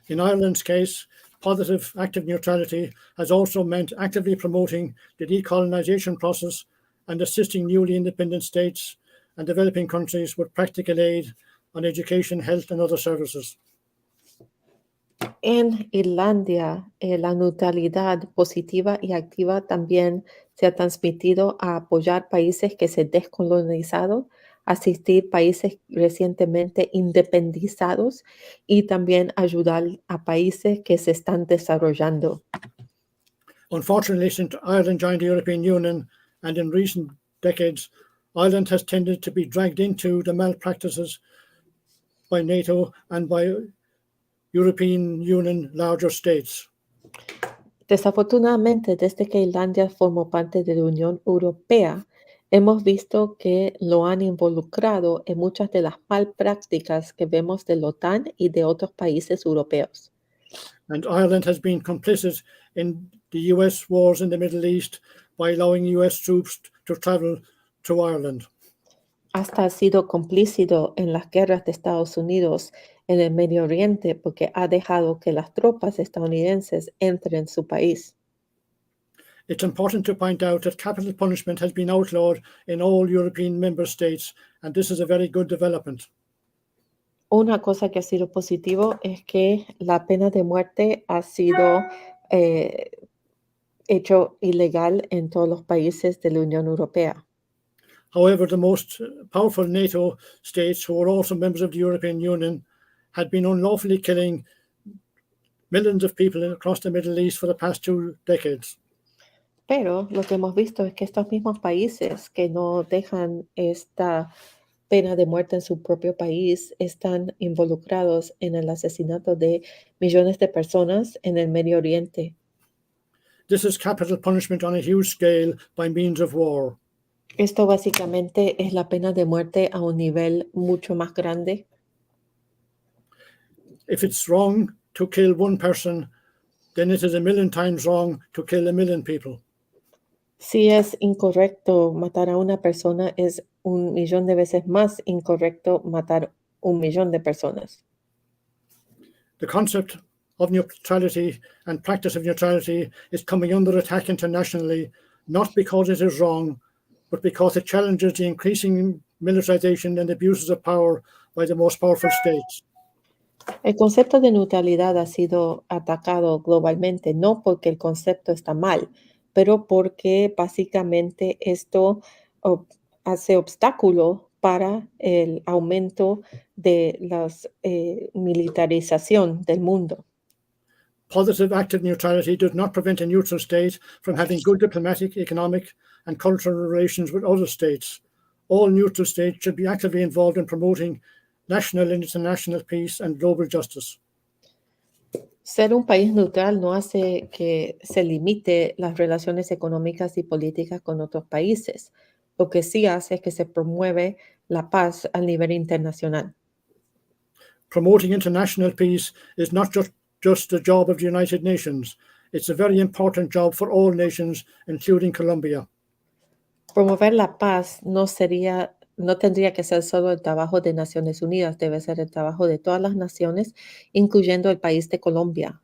G: In Ireland's case, positive active neutrality has also meant actively promoting the decolonization process and assisting newly independent states and developing countries with practical aid on education, health, and other services.
E: En Irlanda, la neutralidad positiva y activa también se ha transmitido a apoyar países que se descolonizaron, asistir países recientemente independizados y también ayudar a países que se están desarrollando.
G: Unfortunately, since Ireland joined the European Union and in recent decades, Ireland has tended to be dragged into the malpractices by NATO and by European Union larger states.
E: Desafortunadamente, desde que Irlanda formó parte de la Unión Europea, hemos visto que lo han involucrado en muchas de las malprácticas que vemos de la OTAN y de otros países europeos.
G: And Ireland has been complicit in the US wars in the Middle East by allowing US troops to travel to Ireland.
E: Hasta ha sido complícito en las guerras de Estados Unidos en el Medio Oriente porque ha dejado que las tropas estadounidenses entren en su país.
G: It's important to point out that capital punishment has been outlawed in all European member states, and this is a very good development.
E: Una cosa que ha sido positivo es que la pena de muerte ha sido hecho ilegal en todos los países de la Unión Europea.
G: However, the most powerful NATO states, who are also members of the European Union, had been unlawfully killing millions of people across the Middle East for the past 2 decades.
E: Pero lo que hemos visto es que estos mismos países que no dejan esta pena de muerte en su propio país están involucrados en el asesinato de millones de personas en el Medio Oriente.
G: This is capital punishment on a huge scale by means of war.
E: Esto básicamente es la pena de muerte a un nivel mucho más grande.
G: If it's wrong to kill one person, then it is a million times wrong to kill a million people.
E: Si es incorrecto matar a una persona, es 1.000.000 de veces más incorrecto matar 1.000.000 de personas.
G: The concept of neutrality and practice of neutrality is coming under attack internationally, not because it is wrong, but because it challenges the increasing militarization and abuses of power by the most powerful states.
E: El concepto de neutralidad ha sido atacado globalmente, no porque el concepto está mal, pero porque básicamente esto hace obstáculo para el aumento de la militarización del mundo.
G: Positive active neutrality does not prevent a neutral state from having good diplomatic, economic, and cultural relations with other states. All neutral states should be actively involved in promoting national and international peace and global justice.
E: Ser un país neutral no hace que se limite las relaciones económicas y políticas con otros países. Lo que sí hace es que se promueve la paz a nivel internacional.
G: Promoting international peace is not just the job of the United Nations. It's a very important job for all nations, including Colombia.
E: Promover la paz no tendría que ser solo el trabajo de Naciones Unidas, debe ser el trabajo de todas las naciones, incluyendo el país de Colombia.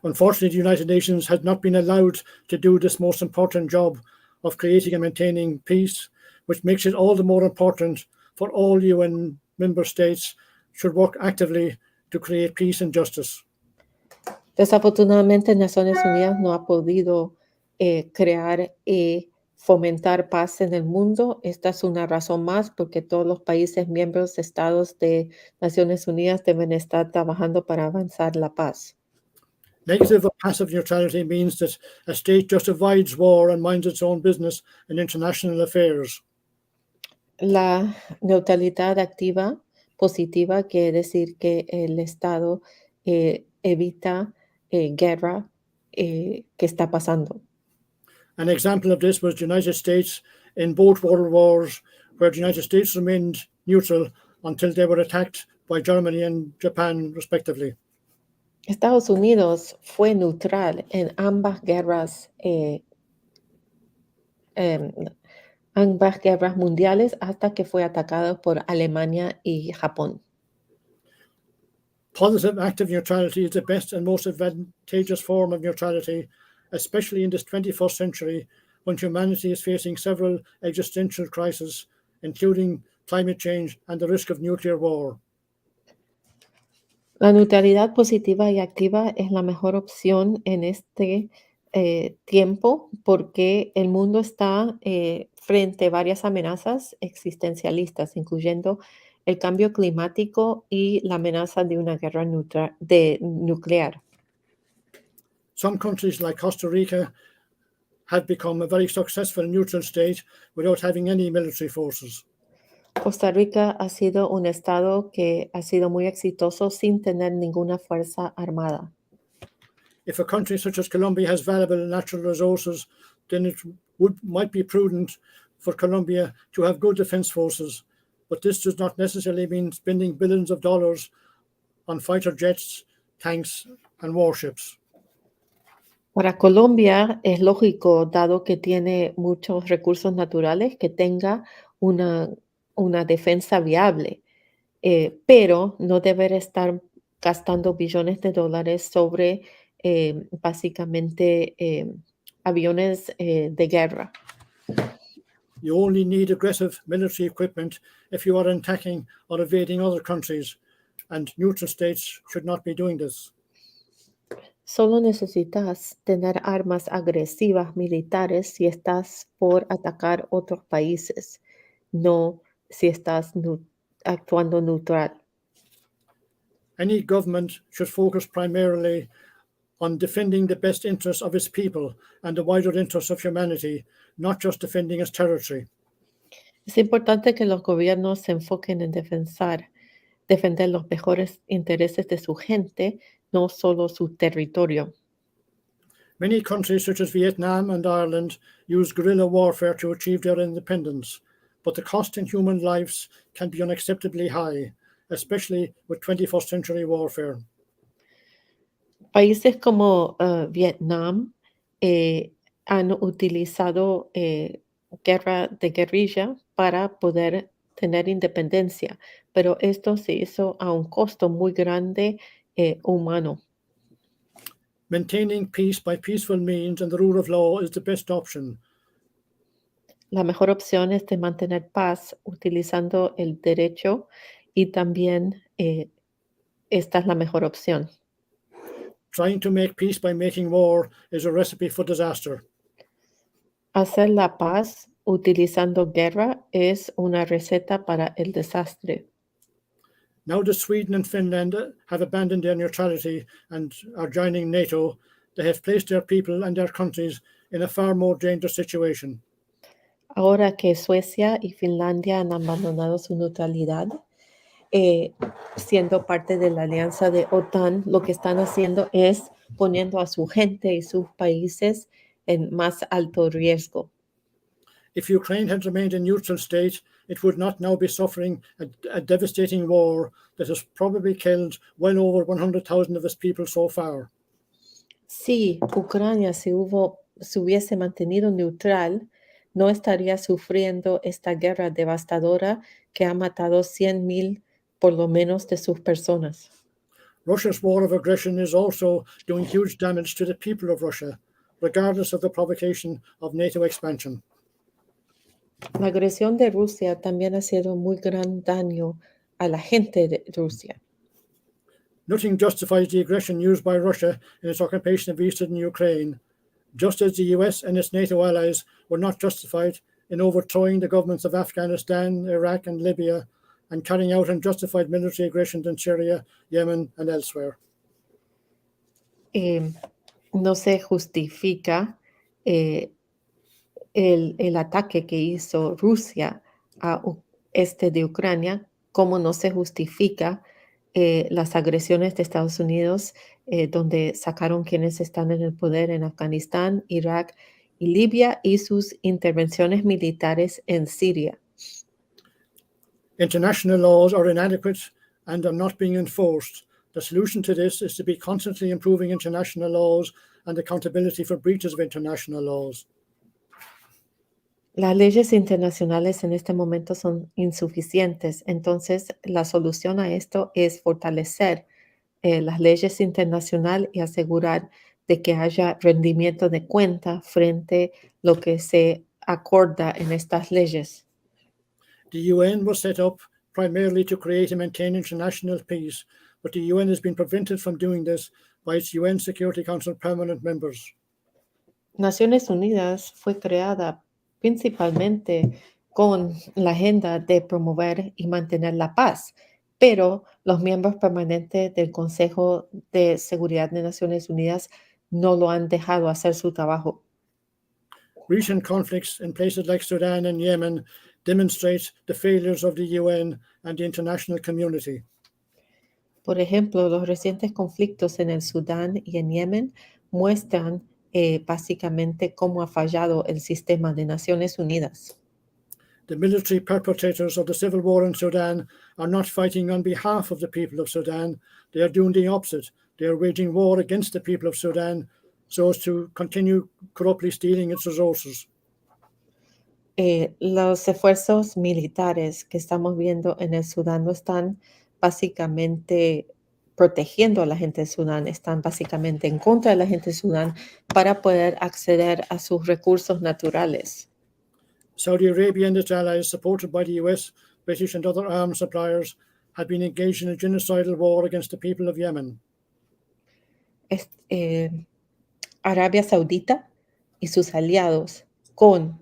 G: Unfortunately, the United Nations has not been allowed to do this most important job of creating and maintaining peace, which makes it all the more important for all UN member states should work actively to create peace and justice.
E: Desafortunadamente, Naciones Unidas no ha podido crear y fomentar paz en el mundo. Esta es una razón más porque todos los países miembros, estados de Naciones Unidas deben estar trabajando para avanzar la paz.
G: Negative or passive neutrality means that a state just avoids war and minds its own business in international affairs.
E: La neutralidad activa, positiva, quiere decir que el Estado evita guerra que está pasando.
G: An example of this was the United States in both world wars, where the United States remained neutral until they were attacked by Germany and Japan, respectively.
E: Estados Unidos fue neutral en ambas guerras mundiales hasta que fue atacado por Alemania y Japón.
G: Positive active neutrality is the best and most advantageous form of neutrality, especially in this 21st century when humanity is facing several existential crises, including climate change and the risk of nuclear war.
E: La neutralidad positiva y activa es la mejor opción en este tiempo porque el mundo está frente a varias amenazas existencialistas, incluyendo el cambio climático y la amenaza de una guerra nuclear.
G: Some countries like Costa Rica have become a very successful neutral state without having any military forces.
E: Costa Rica ha sido un estado que ha sido muy exitoso sin tener ninguna fuerza armada.
G: If a country such as Colombia has valuable natural resources, then it might be prudent for Colombia to have good defense forces, but this does not necessarily mean spending billions of dollars on fighter jets, tanks, and warships.
E: Para Colombia es lógico, dado que tiene muchos recursos naturales, que tenga una defensa viable, pero no deber estar gastando billones de dólares sobre básicamente aviones de guerra.
G: You only need aggressive military equipment if you are attacking or invading other countries, and neutral states should not be doing this.
E: Solo necesitas tener armas agresivas militares si estás por atacar otros países, no si estás actuando neutral.
G: Any government should focus primarily on defending the best interests of its people and the wider interests of humanity, not just defending its territory.
E: Es importante que los gobiernos se enfoquen en defender los mejores intereses de su gente, no solo su territorio.
G: Many countries such as Vietnam and Ireland use guerrilla warfare to achieve their independence, but the cost in human lives can be unacceptably high, especially with 21st century warfare.
E: Países como Vietnam han utilizado guerra de guerrilla para poder tener independencia, pero esto se hizo a un costo muy grande humano.
G: Maintaining peace by peaceful means and the rule of law is the best option.
E: La mejor opción es de mantener paz utilizando el derecho y también esta es la mejor opción.
G: Trying to make peace by making war is a recipe for disaster.
E: Hacer la paz utilizando guerra es una receta para el desastre.
G: Now that Sweden and Finland have abandoned their neutrality and are joining NATO, they have placed their people and their countries in a far more dangerous situation.
E: Ahora que Suecia y Finlandia han abandonado su neutralidad, siendo parte de la alianza de OTAN, lo que están haciendo es poniendo a su gente y sus países en más alto riesgo.
G: If Ukraine had remained a neutral state, it would not now be suffering a devastating war that has probably killed well over 100,000 of its people so far.
E: Si Ucrania se hubiese mantenido neutral, no estaría sufriendo esta guerra devastadora que ha matado 100,000 por lo menos de sus personas.
G: Russia's war of aggression is also doing huge damage to the people of Russia, regardless of the provocation of NATO expansion.
E: La agresión de Rusia también ha sido muy gran daño a la gente de Rusia.
G: Nothing justifies the aggression used by Russia in its occupation of eastern Ukraine, just as the US and its NATO allies were not justified in overthrowing the governments of Afghanistan, Iraq, and Libya, and carrying out unjustified military aggressions in Syria, Yemen, and elsewhere.
E: No se justifica el ataque que hizo Rusia a este de Ucrania, como no se justifica las agresiones de Estados Unidos, donde sacaron quienes están en el poder en Afganistán, Irak y Libia, y sus intervenciones militares en Siria.
G: International laws are inadequate and are not being enforced. The solution to this is to be constantly improving international laws and accountability for breaches of international laws.
E: Las leyes internacionales en este momento son insuficientes, entonces la solución a esto es fortalecer las leyes internacionales y asegurar de que haya rendimiento de cuenta frente a lo que se acorda en estas leyes.
G: The UN was set up primarily to create and maintain international peace, but the UN has been prevented from doing this by its UN Security Council permanent members.
E: Naciones Unidas fue creada principalmente con la agenda de promover y mantener la paz, pero los miembros permanentes del Consejo de Seguridad de Naciones Unidas no lo han dejado hacer su trabajo.
G: Recent conflicts in places like Sudan and Yemen demonstrate the failures of the UN and the international community.
E: Por ejemplo, los recientes conflictos en el Sudán y en Yemen muestran básicamente cómo ha fallado el sistema de Naciones Unidas.
G: The military perpetrators of the civil war in Sudan are not fighting on behalf of the people of Sudan. They are doing the opposite. They are waging war against the people of Sudan so as to continue corruptly stealing its resources.
E: Los esfuerzos militares que estamos viendo en el Sudán no están básicamente protegiendo a la gente de Sudán, están básicamente en contra de la gente de Sudán para poder acceder a sus recursos naturales.
G: Saudi Arabia and its allies, supported by the US, British and other arms suppliers, have been engaged in a genocidal war against the people of Yemen.
E: Arabia Saudita y sus aliados con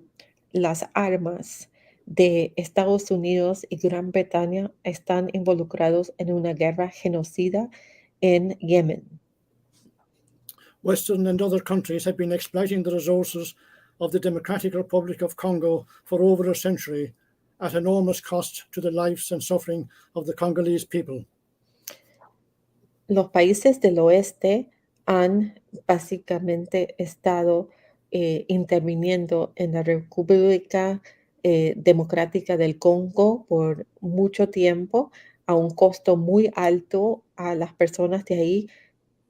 E: las armas de Estados Unidos y Gran Bretaña están involucrados en una guerra genocida en Yemen.
G: Western and other countries have been exploiting the resources of the Democratic Republic of Congo for over a century, at enormous cost to the lives and suffering of the Congolese people.
E: Los países del oeste han básicamente estado interviniendo en la República Democrática del Congo por mucho tiempo, a un costo muy alto a las personas de ahí,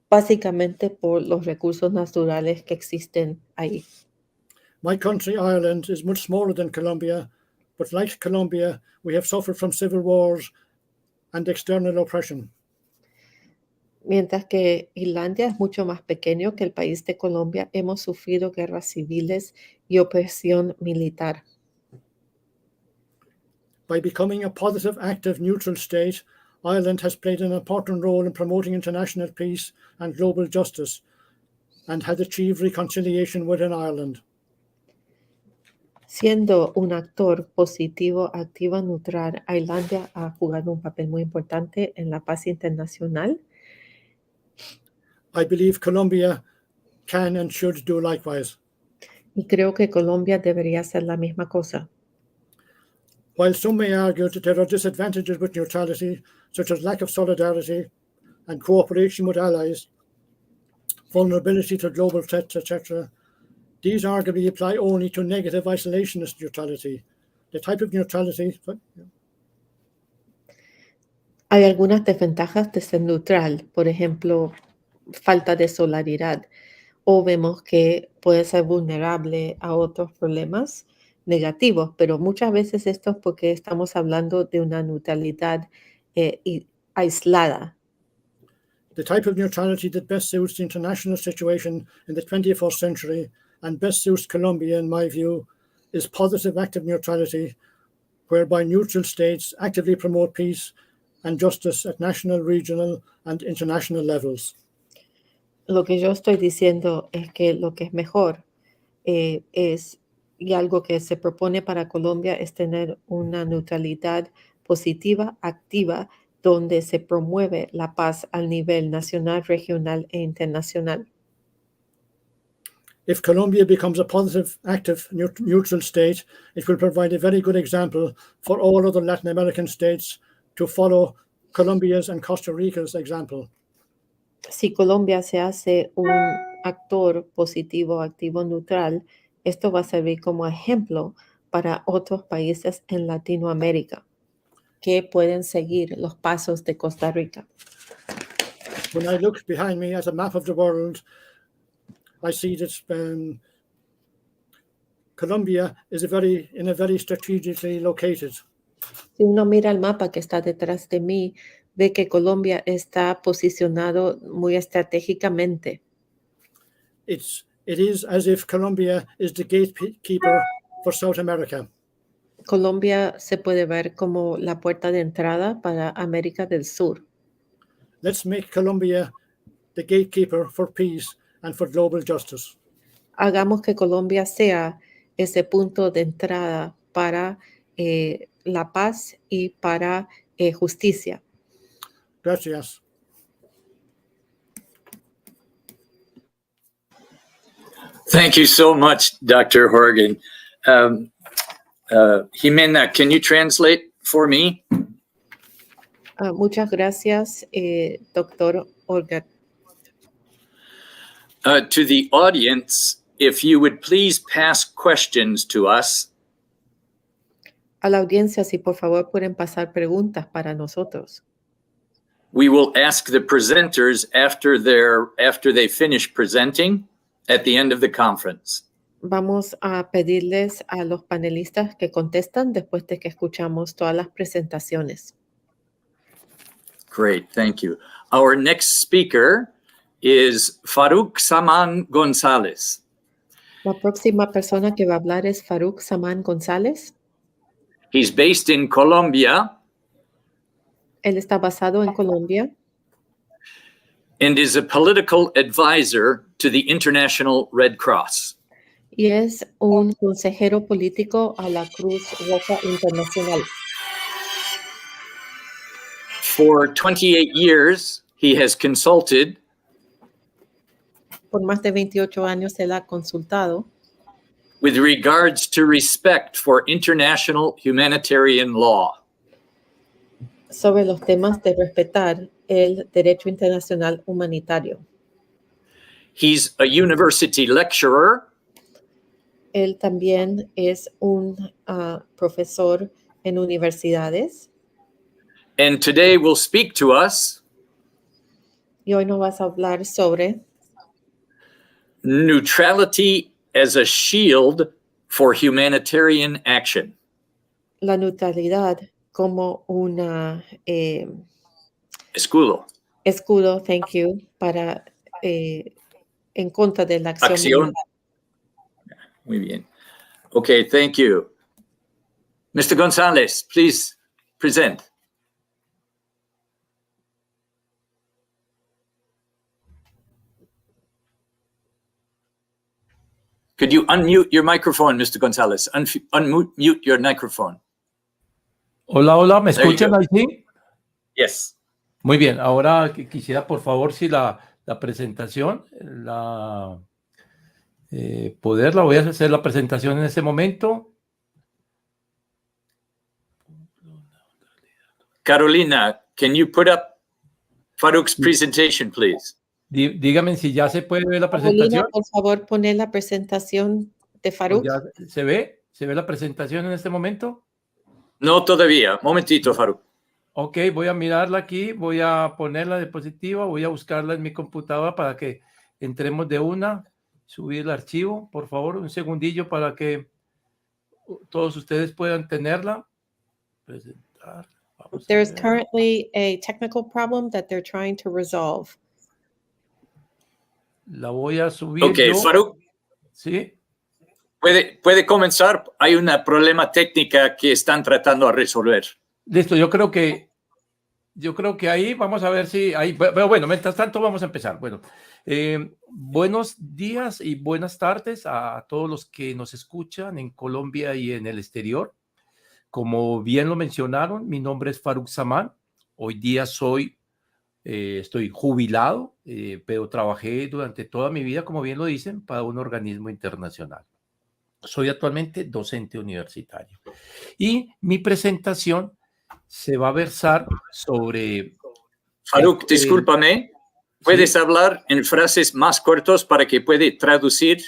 E: básicamente por los recursos naturales que existen ahí.
G: My country, Ireland, is much smaller than Colombia, but like Colombia, we have suffered from civil wars and external oppression.
E: Mientras que Irlanda es mucho más pequeño que el país de Colombia, hemos sufrido guerras civiles y opresión militar.
G: By becoming a positive, active, neutral state, Ireland has played an important role in promoting international peace and global justice, and has achieved reconciliation within Ireland.
E: Siendo un actor positivo, activo, neutral, Irlanda ha jugado un papel muy importante en la paz internacional.
G: I believe Colombia can and should do likewise.
E: Y creo que Colombia debería hacer la misma cosa.
G: While some may argue that there are disadvantages with neutrality, such as lack of solidarity and cooperation with allies, vulnerability to global threats, etc., these arguably apply only to negative isolationist neutrality. The type of neutrality...
E: Hay algunas desventajas de ser neutral, por ejemplo, falta de solidaridad, o vemos que puede ser vulnerable a otros problemas negativos, pero muchas veces esto es porque estamos hablando de una neutralidad aislada.
G: The type of neutrality that best suits the international situation in the 21st century and best suits Colombia, in my view, is positive active neutrality, whereby neutral states actively promote peace and justice at national, regional, and international levels.
E: Lo que yo estoy diciendo es que lo que es mejor y algo que se propone para Colombia es tener una neutralidad positiva, activa, donde se promueve la paz al nivel nacional, regional e internacional.
G: If Colombia becomes a positive, active, neutral state, it will provide a very good example for all other Latin American states to follow Colombia's and Costa Rica's example.
E: Si Colombia se hace un actor positivo, activo, neutral, esto va a servir como ejemplo para otros países en Latinoamérica que pueden seguir los pasos de Costa Rica.
G: When I look behind me at a map of the world, I see that Colombia is in a very strategically located.
E: Si uno mira el mapa que está detrás de mí, ve que Colombia está posicionado muy estratégicamente.
G: It is as if Colombia is the gatekeeper for South America.
E: Colombia se puede ver como la puerta de entrada para América del Sur.
G: Let's make Colombia the gatekeeper for peace and for global justice.
E: Hagamos que Colombia sea ese punto de entrada para la paz y para justicia.
G: Gracias.
C: Thank you so much, Dr. Horgan. Jimena, can you translate for me?
E: Muchas gracias, Dr. Horgan.
C: To the audience, if you would please pass questions to us.
E: A la audiencia, si por favor pueden pasar preguntas para nosotros.
C: We will ask the presenters after they finish presenting at the end of the conference.
E: Vamos a pedirles a los panelistas que contestan después de que escuchamos todas las presentaciones.
C: Great, thank you. Our next speaker is Farouk Saman González.
E: La próxima persona que va a hablar es Farouk Saman González.
C: He's based in Colombia.
E: Él está basado en Colombia.
C: And is a political advisor to the International Red Cross.
E: Y es un consejero político a la Cruz Roja Internacional.
C: For 28 years, he has consulted
E: Por más de 28 años él ha consultado
C: with regards to respect for international humanitarian law.
E: Sobre los temas de respetar el derecho internacional humanitario.
C: He's a university lecturer
E: Él también es un profesor en universidades.
C: and today will speak to us
E: Y hoy nos vas a hablar sobre
C: neutrality as a shield for humanitarian action.
E: la neutralidad como una
C: Escudo.
E: escudo, thank you, para en contra de la acción.
C: Acción. Muy bien. Okay, thank you. Mr. Gonzalez, please present. Could you unmute your microphone, Mr. Gonzalez? Unmute your microphone.
H: Hola, hola, ¿me
C: There you
H: escuchan
C: go.
H: ahí? Sí.
C: Yes.
H: Muy bien, ahora quisiera por favor si la presentación, voy a hacer la presentación en este momento.
C: Carolina, can you put up Farouk's presentation, please?
H: Dígame si ya se puede ver la
E: Carolina,
H: presentación.
E: por favor, poner la presentación de Farouk.
H: ¿Ya se ve? ¿Se ve la presentación en este momento?
C: No todavía. Momentito, Farouk.
H: Ok, voy a mirarla aquí, voy a poner la diapositiva, voy a buscarla en mi computadora para que entremos de una, subir el archivo, por favor, un segundillo para que todos ustedes puedan tenerla. Presentar.
E: There's currently a technical problem that they're trying to resolve.
H: La voy a subir
C: Ok,
H: yo.
C: Farouk,
H: Sí.
C: puede comenzar. Hay una problema técnica que están tratando de resolver.
H: Listo, yo creo que ahí vamos a ver si ahí, pero bueno, mientras tanto vamos a empezar. Bueno, buenos días y buenas tardes a todos los que nos escuchan en Colombia y en el exterior. Como bien lo mencionaron, mi nombre es Farouk Saman. Hoy día estoy jubilado, pero trabajé durante toda mi vida, como bien lo dicen, para un organismo internacional. Soy actualmente docente universitario. Y mi presentación se va a versar sobre...
C: Farouk, discúlpame. ¿Puedes hablar en frases más cortas para que pueda traducir?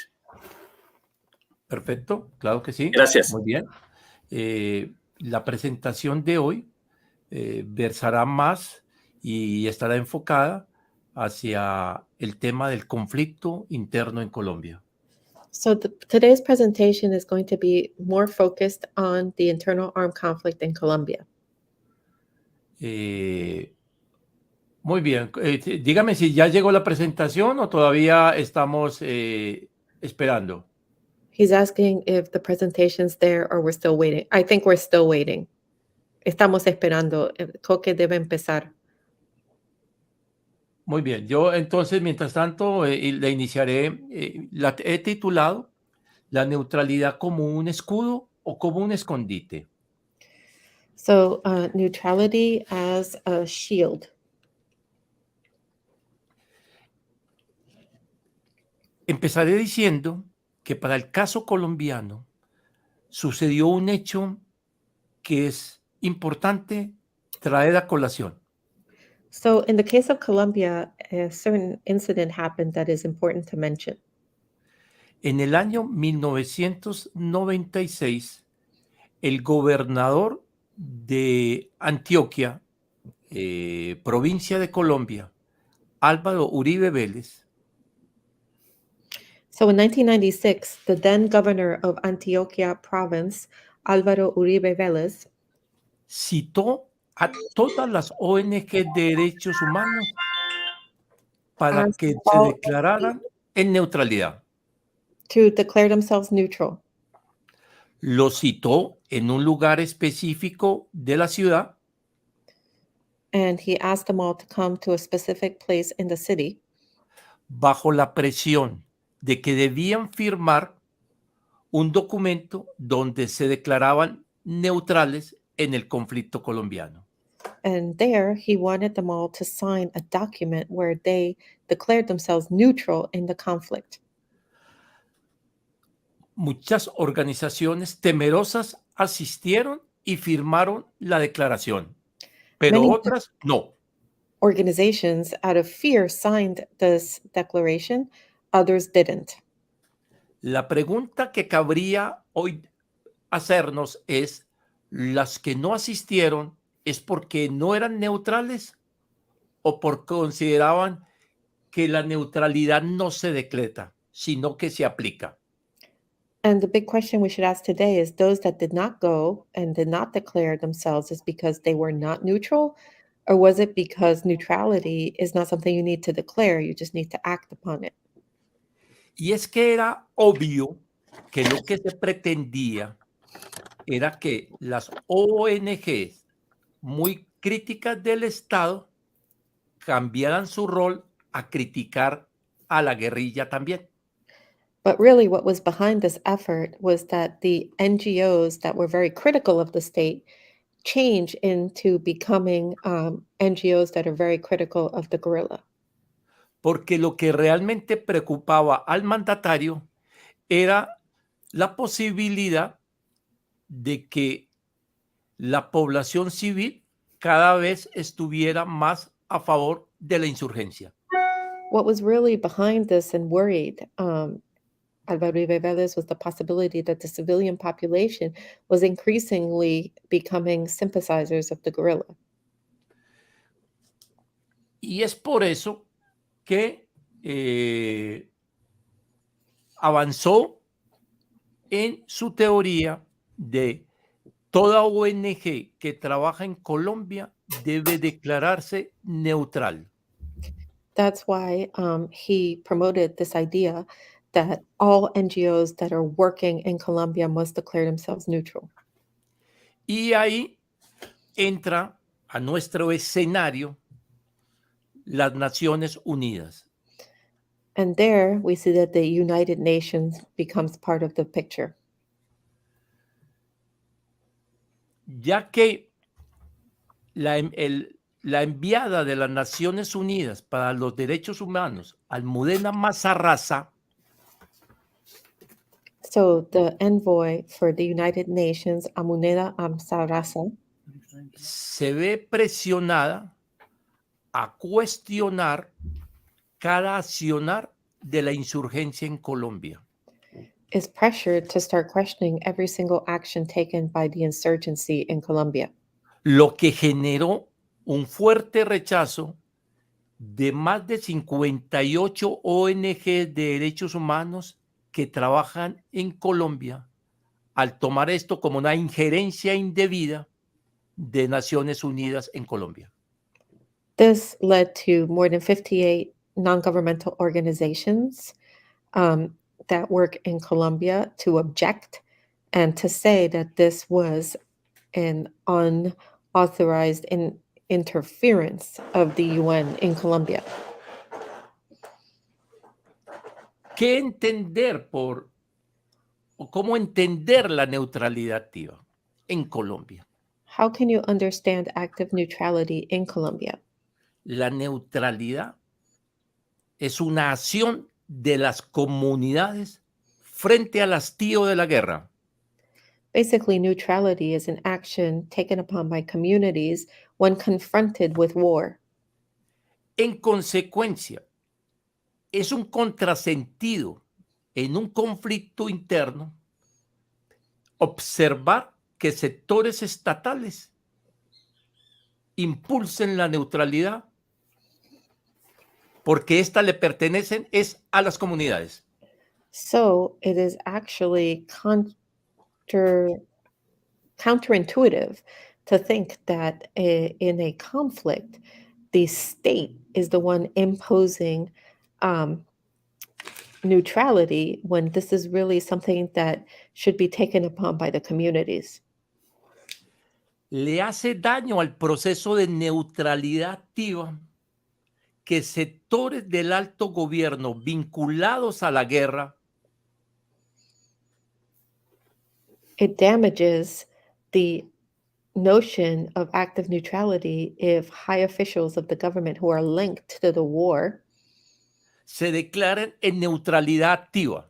H: Perfecto, claro que sí.
C: Gracias.
H: Muy bien. La presentación de hoy versará más y estará enfocada hacia el tema del conflicto interno en Colombia.
E: So today's presentation is going to be more focused on the internal armed conflict in Colombia.
H: Muy bien. Dígame si ya llegó la presentación o todavía estamos esperando.
E: He's asking if the presentation's there or we're still waiting. I think we're still waiting. Estamos esperando. Creo que debe empezar.
H: Muy bien. Yo entonces, mientras tanto, le iniciaré. La he titulado La neutralidad como un escudo o como un escondite.
E: So neutrality as a shield.
H: Empezaré diciendo que para el caso colombiano sucedió un hecho que es importante traer a colación.
E: So in the case of Colombia, a certain incident happened that is important to mention.
H: En el año 1996, el gobernador de Antioquia, provincia de Colombia, Álvaro Uribe Vélez,
E: So in 1996, the then governor of Antioquia province, Álvaro Uribe Vélez,
H: citó a todas las ONG de derechos humanos para que se declararan en neutralidad.
E: to declare themselves neutral.
H: Lo citó en un lugar específico de la ciudad
E: And he asked them all to come to a specific place in the city
H: bajo la presión de que debían firmar un documento donde se declaraban neutrales en el conflicto colombiano.
E: and there he wanted them all to sign a document where they declared themselves neutral in the conflict.
H: muchas organizaciones temerosas asistieron y firmaron la declaración, pero
E: Many
H: otras no.
E: organizations, out of fear, signed this declaration, others didn't.
H: La pregunta que cabría hoy hacernos es, ¿las que no asistieron es porque no eran neutrales o porque consideraban que la neutralidad no se decreta, sino que se aplica?
E: And the big question we should ask today is those that did not go and did not declare themselves is because they were not neutral, or was it because neutrality is not something you need to declare, you just need to act upon it?
H: Y es que era obvio que lo que se pretendía era que las ONGs muy críticas del Estado cambiaran su rol a criticar a la guerrilla también.
E: But really, what was behind this effort was that the NGOs that were very critical of the state change into becoming NGOs that are very critical of the guerrilla.
H: Porque lo que realmente preocupaba al mandatario era la posibilidad de que la población civil cada vez estuviera más a favor de la insurgencia.
E: What was really behind this and worried Alvaro Vélez was the possibility that the civilian population was increasingly becoming sympathizers of the guerrilla.
H: Y es por eso que avanzó en su teoría de toda ONG que trabaja en Colombia debe declararse neutral.
E: That's why he promoted this idea that all NGOs that are working in Colombia must declare themselves neutral.
H: Y ahí entra a nuestro escenario las Naciones Unidas.
E: And there we see that the United Nations becomes part of the picture.
H: Ya que la enviada de las Naciones Unidas para los Derechos Humanos, Almudena Mazarraza,
E: So the envoy for the United Nations, Amuneda Amsarasa,
H: se ve presionada a cuestionar cada accionar de la insurgencia en Colombia.
E: is pressured to start questioning every single action taken by the insurgency in Colombia.
H: Lo que generó un fuerte rechazo de más de 58 ONG de derechos humanos que trabajan en Colombia al tomar esto como una injerencia indebida de Naciones Unidas en Colombia.
E: This led to more than 58 non-governmental organizations that work in Colombia to object and to say that this was an unauthorized interference of the UN in Colombia.
H: ¿Qué entender o cómo entender la neutralidad activa en Colombia?
E: How can you understand active neutrality in Colombia?
H: La neutralidad es una acción de las comunidades frente al hastío de la guerra.
E: Basically, neutrality is an action taken upon by communities when confronted with war.
H: En consecuencia, es un contrasentido en un conflicto interno observar que sectores estatales impulsen la neutralidad porque ésta le pertenecen es a las comunidades.
E: So it is actually counterintuitive to think that in a conflict, the state is the one imposing neutrality when this is really something that should be taken upon by the communities.
H: Le hace daño al proceso de neutralidad activa que sectores del alto gobierno vinculados a la guerra
E: It damages the notion of active neutrality if high officials of the government who are linked to the war
H: se declaren en neutralidad activa.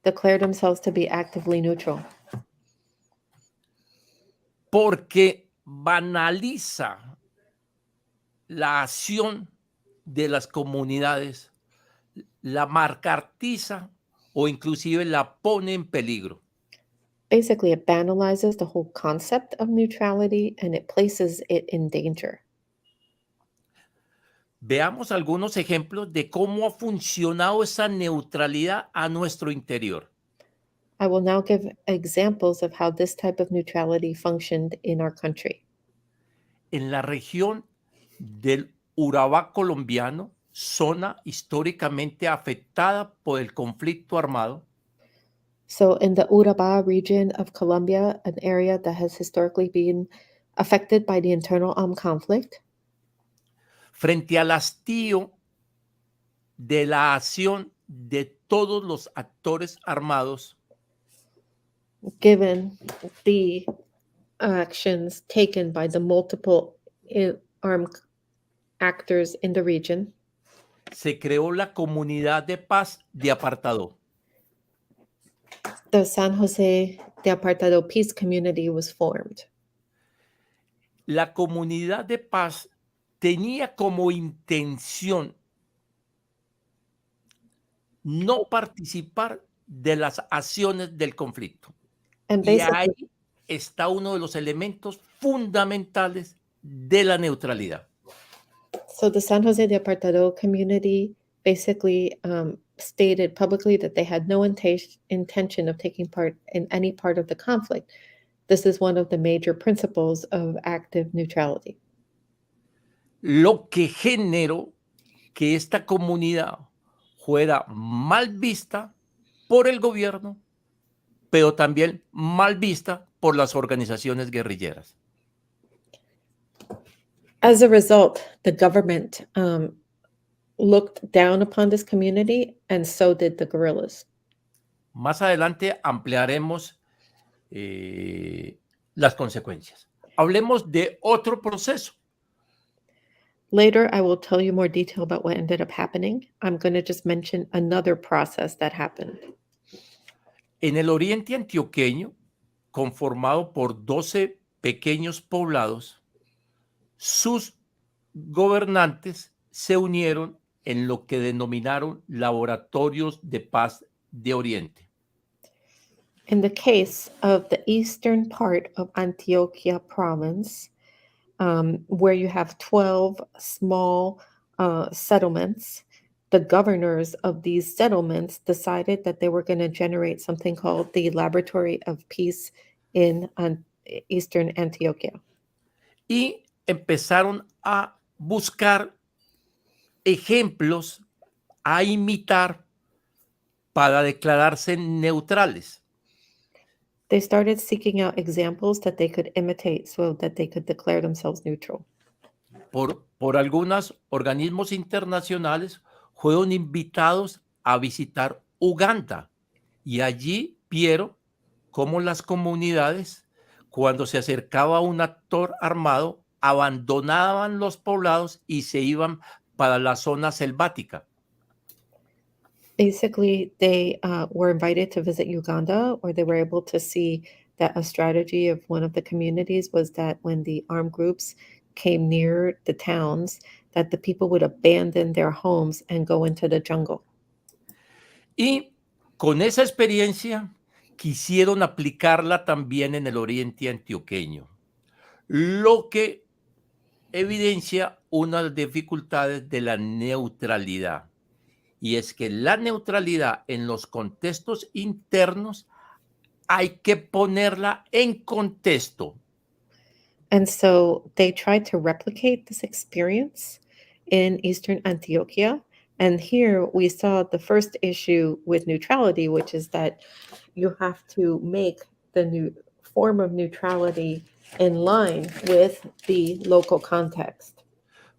E: declare themselves to be actively neutral?
H: Porque banaliza la acción de las comunidades, la marcartiza o inclusive la pone en peligro.
E: Basically, it banalizes the whole concept of neutrality and it places it in danger.
H: Veamos algunos ejemplos de cómo ha funcionado esa neutralidad a nuestro interior.
E: I will now give examples of how this type of neutrality functioned in our country.
H: En la región del Urabá colombiano, zona históricamente afectada por el conflicto armado,
E: So, in the Urabá region of Colombia, an area that has historically been affected by the internal armed conflict,
H: frente al hastío de la acción de todos los actores armados,
E: given the actions taken by the multiple armed actors in the region,
H: se creó la comunidad de paz de Apartadó.
E: the San Jose de Apartado Peace Community was formed.
H: La comunidad de paz tenía como intención no participar de las acciones del conflicto.
E: And
H: Y
E: basically,
H: ahí está uno de los elementos fundamentales de la neutralidad.
E: so the San Jose de Apartado community basically stated publicly that they had no intention of taking part in any part of the conflict. This is one of the major principles of active neutrality.
H: Lo que generó que esta comunidad fuera mal vista por el gobierno, pero también mal vista por las organizaciones guerrilleras.
E: As a result, the government looked down upon this community, and so did the guerrillas.
H: Más adelante ampliaremos las consecuencias. Hablemos de otro proceso.
E: Later, I will tell you more detail about what ended up happening. I'm going to just mention another process that happened.
H: En el oriente antioqueño, conformado por 12 pequeños poblados, sus gobernantes se unieron en lo que denominaron laboratorios de paz de Oriente.
E: In the case of the eastern part of Antioquia province, where you have 12 small settlements, the governors of these settlements decided that they were going to generate something called the Laboratory of Peace in Eastern Antioquia.
H: Y empezaron a buscar ejemplos a imitar para declararse neutrales.
E: They started seeking out examples that they could imitate so that they could declare themselves neutral.
H: Por algunos organismos internacionales fueron invitados a visitar Uganda y allí vieron cómo las comunidades, cuando se acercaba un actor armado, abandonaban los poblados y se iban para la zona selvática.
E: Basically, they were invited to visit Uganda, where they were able to see that a strategy of one of the communities was that when the armed groups came near the towns, that the people would abandon their homes and go into the jungle.
H: Y con esa experiencia quisieron aplicarla también en el oriente antioqueño, lo que evidencia una de las dificultades de la neutralidad. Y es que la neutralidad en los contextos internos hay que ponerla en contexto.
E: And so they tried to replicate this experience in Eastern Antioquia. And here we saw the first issue with neutrality, which is that you have to make the new form of neutrality in line with the local context.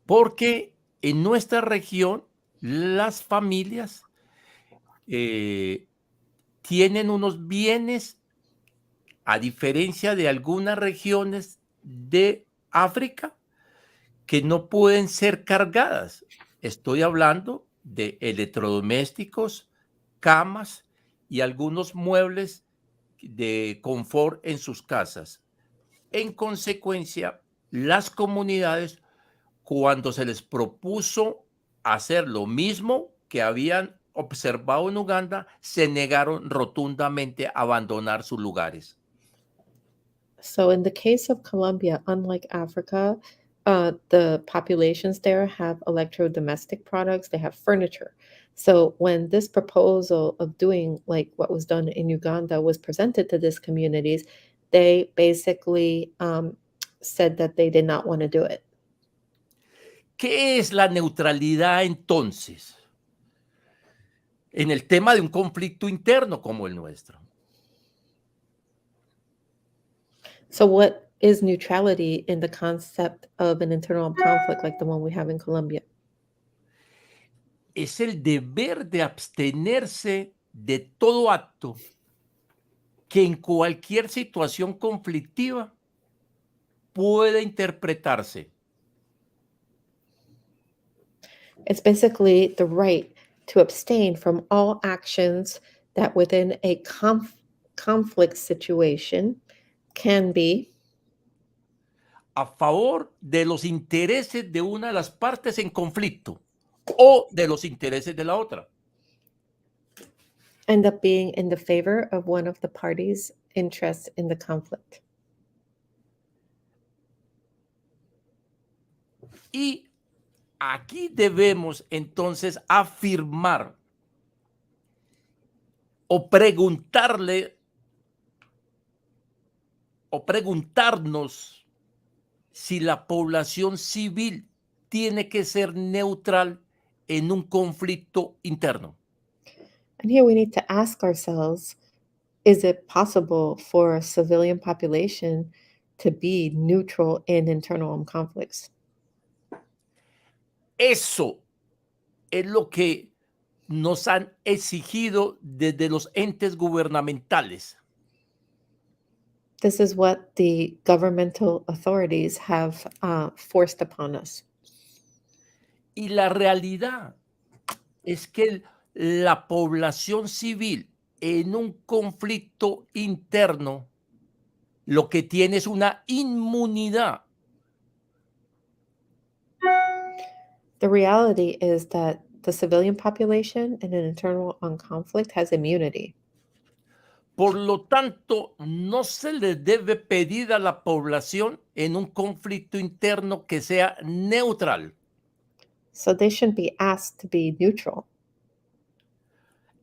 H: Porque en nuestra región las familias tienen unos bienes, a diferencia de algunas regiones de África, que no pueden ser cargadas. Estoy hablando de electrodomésticos, camas y algunos muebles de confort en sus casas. En consecuencia, las comunidades, cuando se les propuso hacer lo mismo que habían observado en Uganda, se negaron rotundamente a abandonar sus lugares.
E: So in the case of Colombia, unlike Africa, the populations there have electrodomestic products, they have furniture. So when this proposal of doing like what was done in Uganda was presented to these communities, they basically said that they did not want to do it.
H: ¿Qué es la neutralidad entonces en el tema de un conflicto interno como el nuestro?
E: So what is neutrality in the concept of an internal conflict like the one we have in Colombia?
H: Es el deber de abstenerse de todo acto que en cualquier situación conflictiva pueda interpretarse
E: It's basically the right to abstain from all actions that within a conflict situation can be
H: a favor de los intereses de una de las partes en conflicto o de los intereses de la otra.
E: end up being in the favor of one of the parties' interests in the conflict.
H: Y aquí debemos entonces afirmar o preguntarle o preguntarnos si la población civil tiene que ser neutral en un conflicto interno.
E: And here we need to ask ourselves, is it possible for a civilian population to be neutral in internal armed conflicts?
H: Eso es lo que nos han exigido desde los entes gubernamentales.
E: This is what the governmental authorities have forced upon us.
H: Y la realidad es que la población civil en un conflicto interno lo que tiene es una inmunidad.
E: The reality is that the civilian population in an internal armed conflict has immunity.
H: Por lo tanto, no se le debe pedir a la población en un conflicto interno que sea neutral.
E: So they shouldn't be asked to be neutral.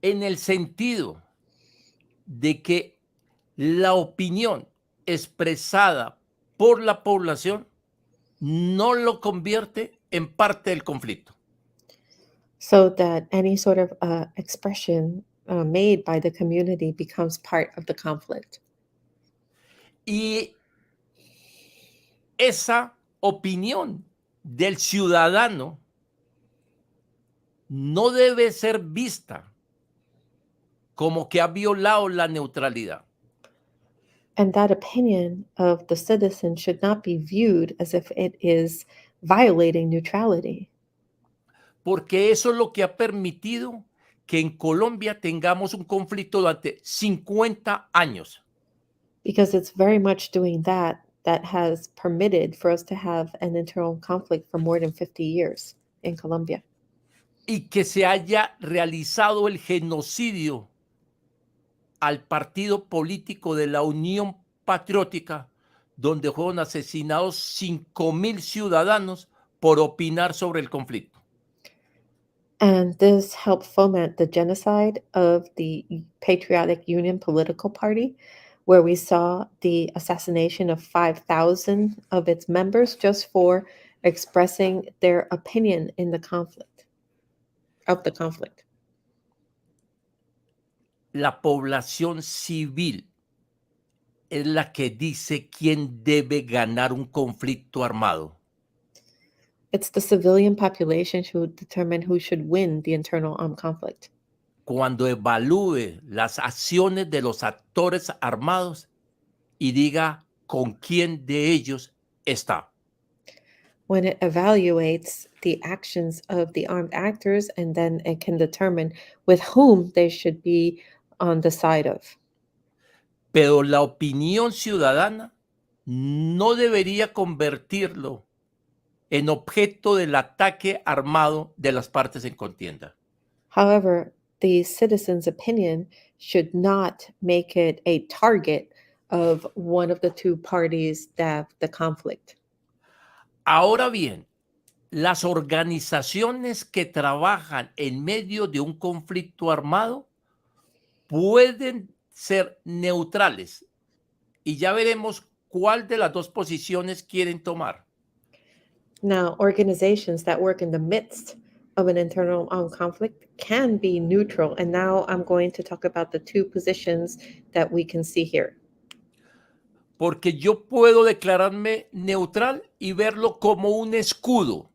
H: En el sentido de que la opinión expresada por la población no lo convierte en parte del conflicto.
E: So that any sort of expression made by the community becomes part of the conflict.
H: Y esa opinión del ciudadano no debe ser vista como que ha violado la neutralidad.
E: And that opinion of the citizen should not be viewed as if it is violating neutrality.
H: Porque eso es lo que ha permitido que en Colombia tengamos un conflicto durante 50 años.
E: Because it's very much doing that has permitted for us to have an internal conflict for more than 50 years in Colombia.
H: Y que se haya realizado el genocidio al partido político de la Unión Patriótica, donde fueron asesinados 5,000 ciudadanos por opinar sobre el conflicto.
E: And this helped foment the genocide of the Patriotic Union political party, where we saw the assassination of 5,000 of its members just for expressing their opinion in the conflict.
H: La población civil es la que dice quién debe ganar un conflicto armado.
E: It's the civilian population who determine who should win the internal armed conflict.
H: Cuando evalúe las acciones de los actores armados y diga con quién de ellos está.
E: When it evaluates the actions of the armed actors, and then it can determine with whom they should be on the side of.
H: Pero la opinión ciudadana no debería convertirlo en objeto del ataque armado de las partes en contienda.
E: However, the citizen's opinion should not make it a target of one of the two parties that the conflict.
H: Ahora bien, las organizaciones que trabajan en medio de un conflicto armado pueden ser neutrales y ya veremos cuál de las dos posiciones quieren tomar.
E: Now, organizations that work in the midst of an internal armed conflict can be neutral. And now I'm going to talk about the two positions that we can see here.
H: Porque yo puedo declararme neutral y verlo como un escudo,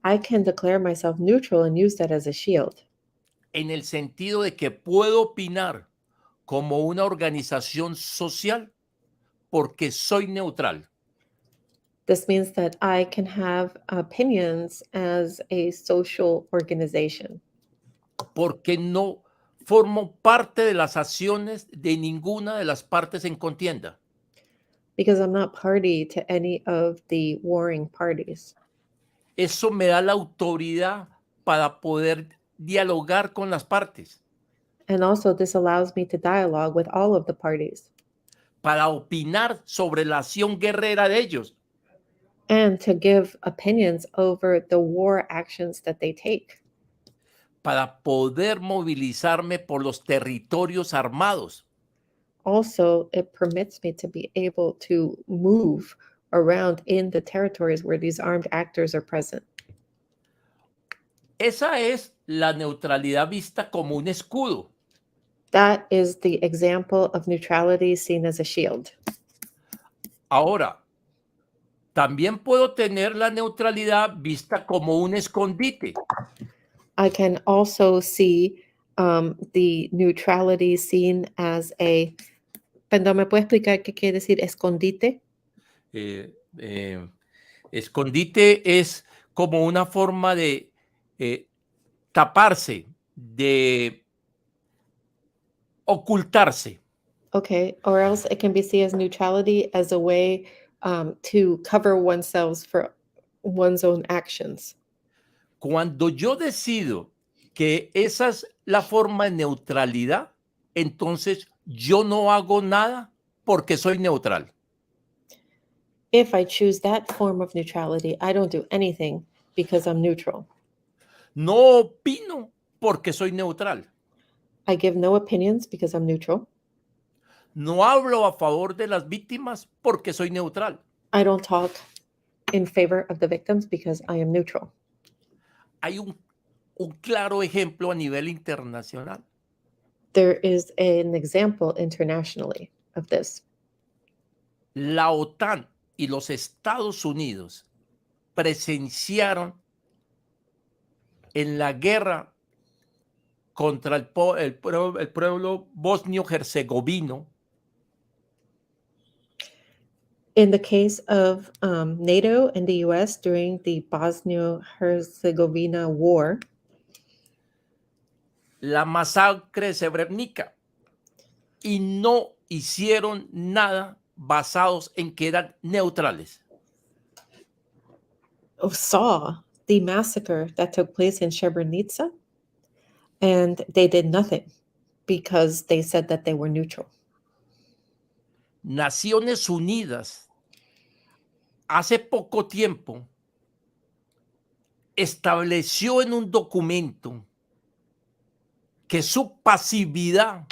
E: I can declare myself neutral and use that as a shield,
H: en el sentido de que puedo opinar como una organización social porque soy neutral.
E: This means that I can have opinions as a social organization
H: Porque no formo parte de las acciones de ninguna de las partes en contienda.
E: because I'm not party to any of the warring parties.
H: Eso me da la autoridad para poder dialogar con las partes,
E: And also, this allows me to dialogue with all of the parties
H: para opinar sobre la acción guerrera de ellos,
E: and to give opinions over the war actions that they take,
H: para poder movilizarme por los territorios armados,
E: also it permits me to be able to move around in the territories where these armed actors are present.
H: Esa es la neutralidad vista como un escudo.
E: That is the example of neutrality seen as a shield.
H: Ahora, también puedo tener la neutralidad vista como un escondite.
E: I can also see the neutrality seen as a... Perdón, ¿me puede explicar qué quiere decir escondite?
H: Escondite es como una forma de taparse, de ocultarse.
E: Okay, or else it can be seen as neutrality as a way to cover oneself for one's own actions.
H: Cuando yo decido que esa es la forma de neutralidad, entonces yo no hago nada porque soy neutral.
E: If I choose that form of neutrality, I don't do anything because I'm neutral.
H: No opino porque soy neutral.
E: I give no opinions because I'm neutral.
H: No hablo a favor de las víctimas porque soy neutral.
E: I don't talk in favor of the victims because I am neutral.
H: Hay un claro ejemplo a nivel internacional.
E: There is an example internationally of this.
H: La OTAN y los Estados Unidos presenciaron en la guerra contra el pueblo bosnio-herzegovino
E: In the case of NATO and the US during the Bosnia-Herzegovina war,
H: la masacre de Srebrenica, y no hicieron nada basados en que eran neutrales.
E: saw the massacre that took place in Srebrenica, and they did nothing because they said that they were neutral.
H: Naciones Unidas hace poco tiempo estableció en un documento que su pasividad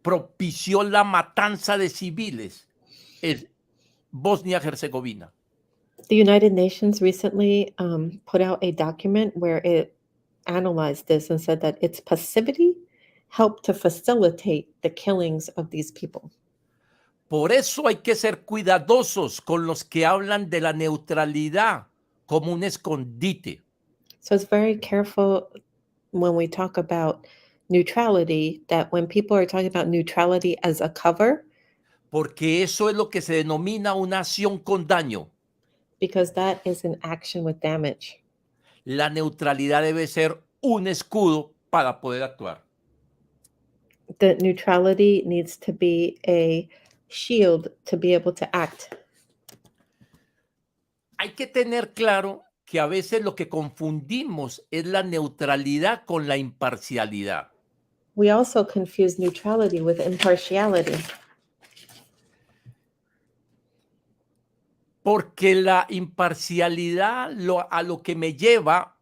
H: propició la matanza de civiles en Bosnia-Herzegovina.
E: The United Nations recently put out a document where it analyzed this and said that its passivity helped to facilitate the killings of these people.
H: Por eso hay que ser cuidadosos con los que hablan de la neutralidad como un escondite.
E: So it's very careful when we talk about neutrality, that when people are talking about neutrality as a cover,
H: porque eso es lo que se denomina una acción con daño.
E: because that is an action with damage.
H: La neutralidad debe ser un escudo para poder actuar.
E: That neutrality needs to be a shield to be able to act.
H: Hay que tener claro que a veces lo que confundimos es la neutralidad con la imparcialidad.
E: We also confuse neutrality with impartiality.
H: Porque la imparcialidad a lo que me lleva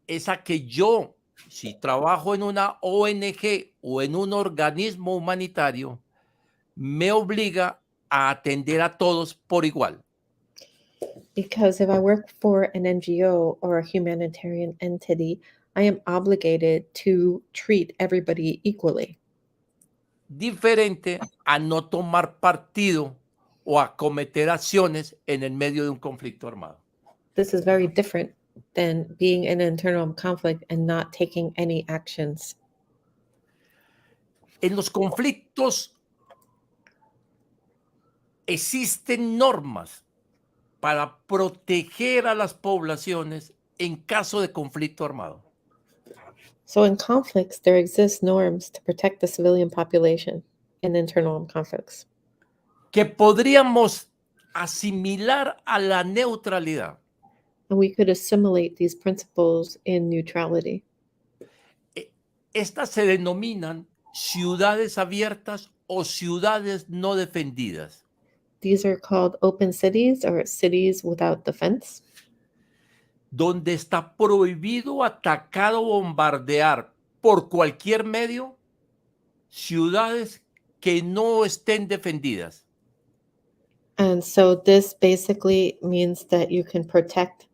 H: es a que yo, si trabajo en una ONG o en un organismo humanitario, me obliga a atender a todos por igual.
E: Because if I work for an NGO or a humanitarian entity, I am obligated to treat everybody equally.
H: Diferente a no tomar partido o a cometer acciones en el medio de un conflicto armado.
E: This is very different than being in an internal conflict and not taking any actions.
H: En los conflictos existen normas para proteger a las poblaciones en caso de conflicto armado.
E: So in conflicts, there exist norms to protect the civilian population in internal conflicts
H: Que podríamos asimilar a la neutralidad.
E: and we could assimilate these principles in neutrality.
H: Estas se denominan ciudades abiertas o ciudades no defendidas.
E: These are called open cities or cities without defense,
H: Donde está prohibido atacar o bombardear por cualquier medio ciudades que no estén defendidas.
E: and so this basically means that you can protect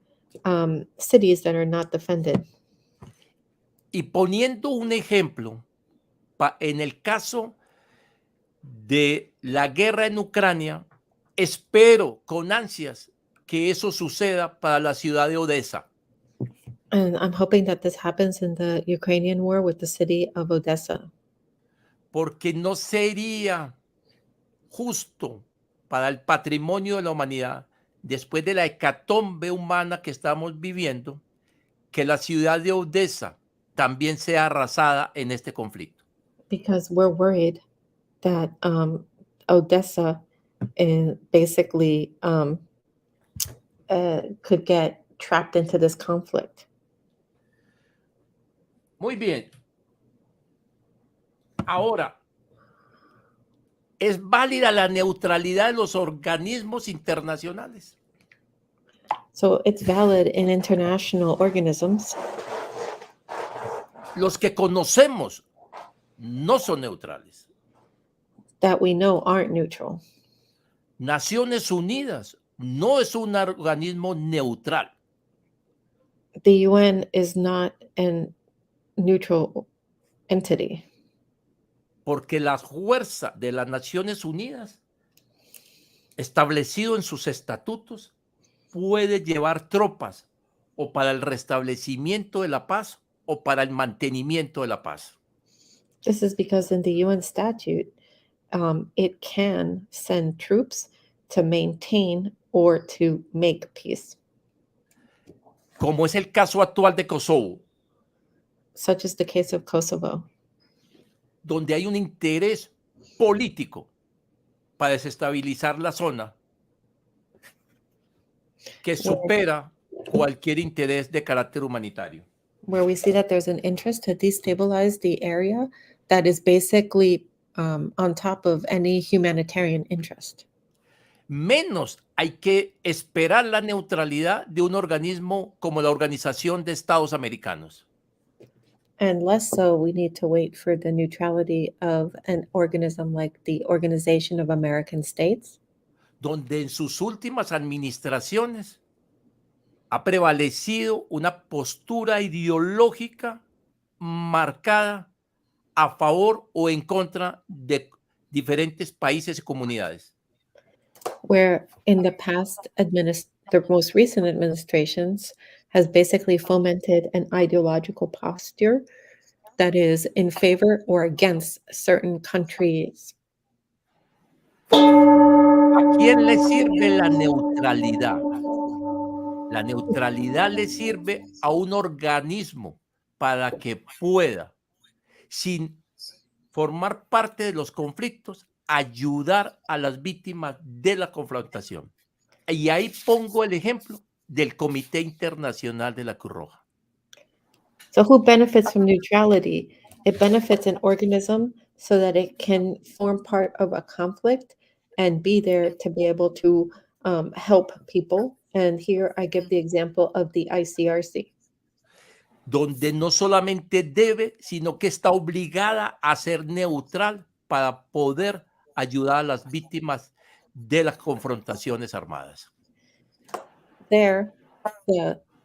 E: cities that are not defended.
H: Y poniendo un ejemplo, en el caso de la guerra en Ucrania, espero con ansias que eso suceda para la ciudad de Odessa.
E: And I'm hoping that this happens in the Ukrainian war with the city of Odessa,
H: Porque no sería justo para el patrimonio de la humanidad, después de la hecatombe humana que estamos viviendo, que la ciudad de Odessa también sea arrasada en este conflicto.
E: because we're worried that Odessa basically could get trapped into this conflict.
H: Muy bien. Ahora, ¿es válida la neutralidad de los organismos internacionales?
E: So it's valid in international organisms.
H: Los que conocemos no son neutrales.
E: That we know aren't neutral.
H: Naciones Unidas no es un organismo neutral.
E: The UN is not a neutral entity
H: Porque la fuerza de las Naciones Unidas, establecido en sus estatutos, puede llevar tropas o para el restablecimiento de la paz o para el mantenimiento de la paz.
E: This is because in the UN statute, it can send troops to maintain or to make peace,
H: Como es el caso actual de Kosovo,
E: such as the case of Kosovo,
H: donde hay un interés político para desestabilizar la zona que supera cualquier interés de carácter humanitario.
E: where we see that there's an interest to destabilize the area that is basically on top of any humanitarian interest.
H: Menos hay que esperar la neutralidad de un organismo como la Organización de Estados Americanos,
E: And less so, we need to wait for the neutrality of an organism like the Organization of American States,
H: donde en sus últimas administraciones ha prevalecido una postura ideológica marcada a favor o en contra de diferentes países y comunidades.
E: where in the past, the most recent administrations has basically fomented an ideological posture that is in favor or against certain countries.
H: ¿A quién le sirve la neutralidad? La neutralidad le sirve a un organismo para que pueda, sin formar parte de los conflictos, ayudar a las víctimas de la confrontación. Y ahí pongo el ejemplo del Comité Internacional de la Cruz Roja.
E: So who benefits from neutrality? It benefits an organism so that it can form part of a conflict and be there to be able to help people. And here I give the example of the ICRC.
H: Donde no solamente debe, sino que está obligada a ser neutral para poder ayudar a las víctimas de las confrontaciones armadas.
E: There,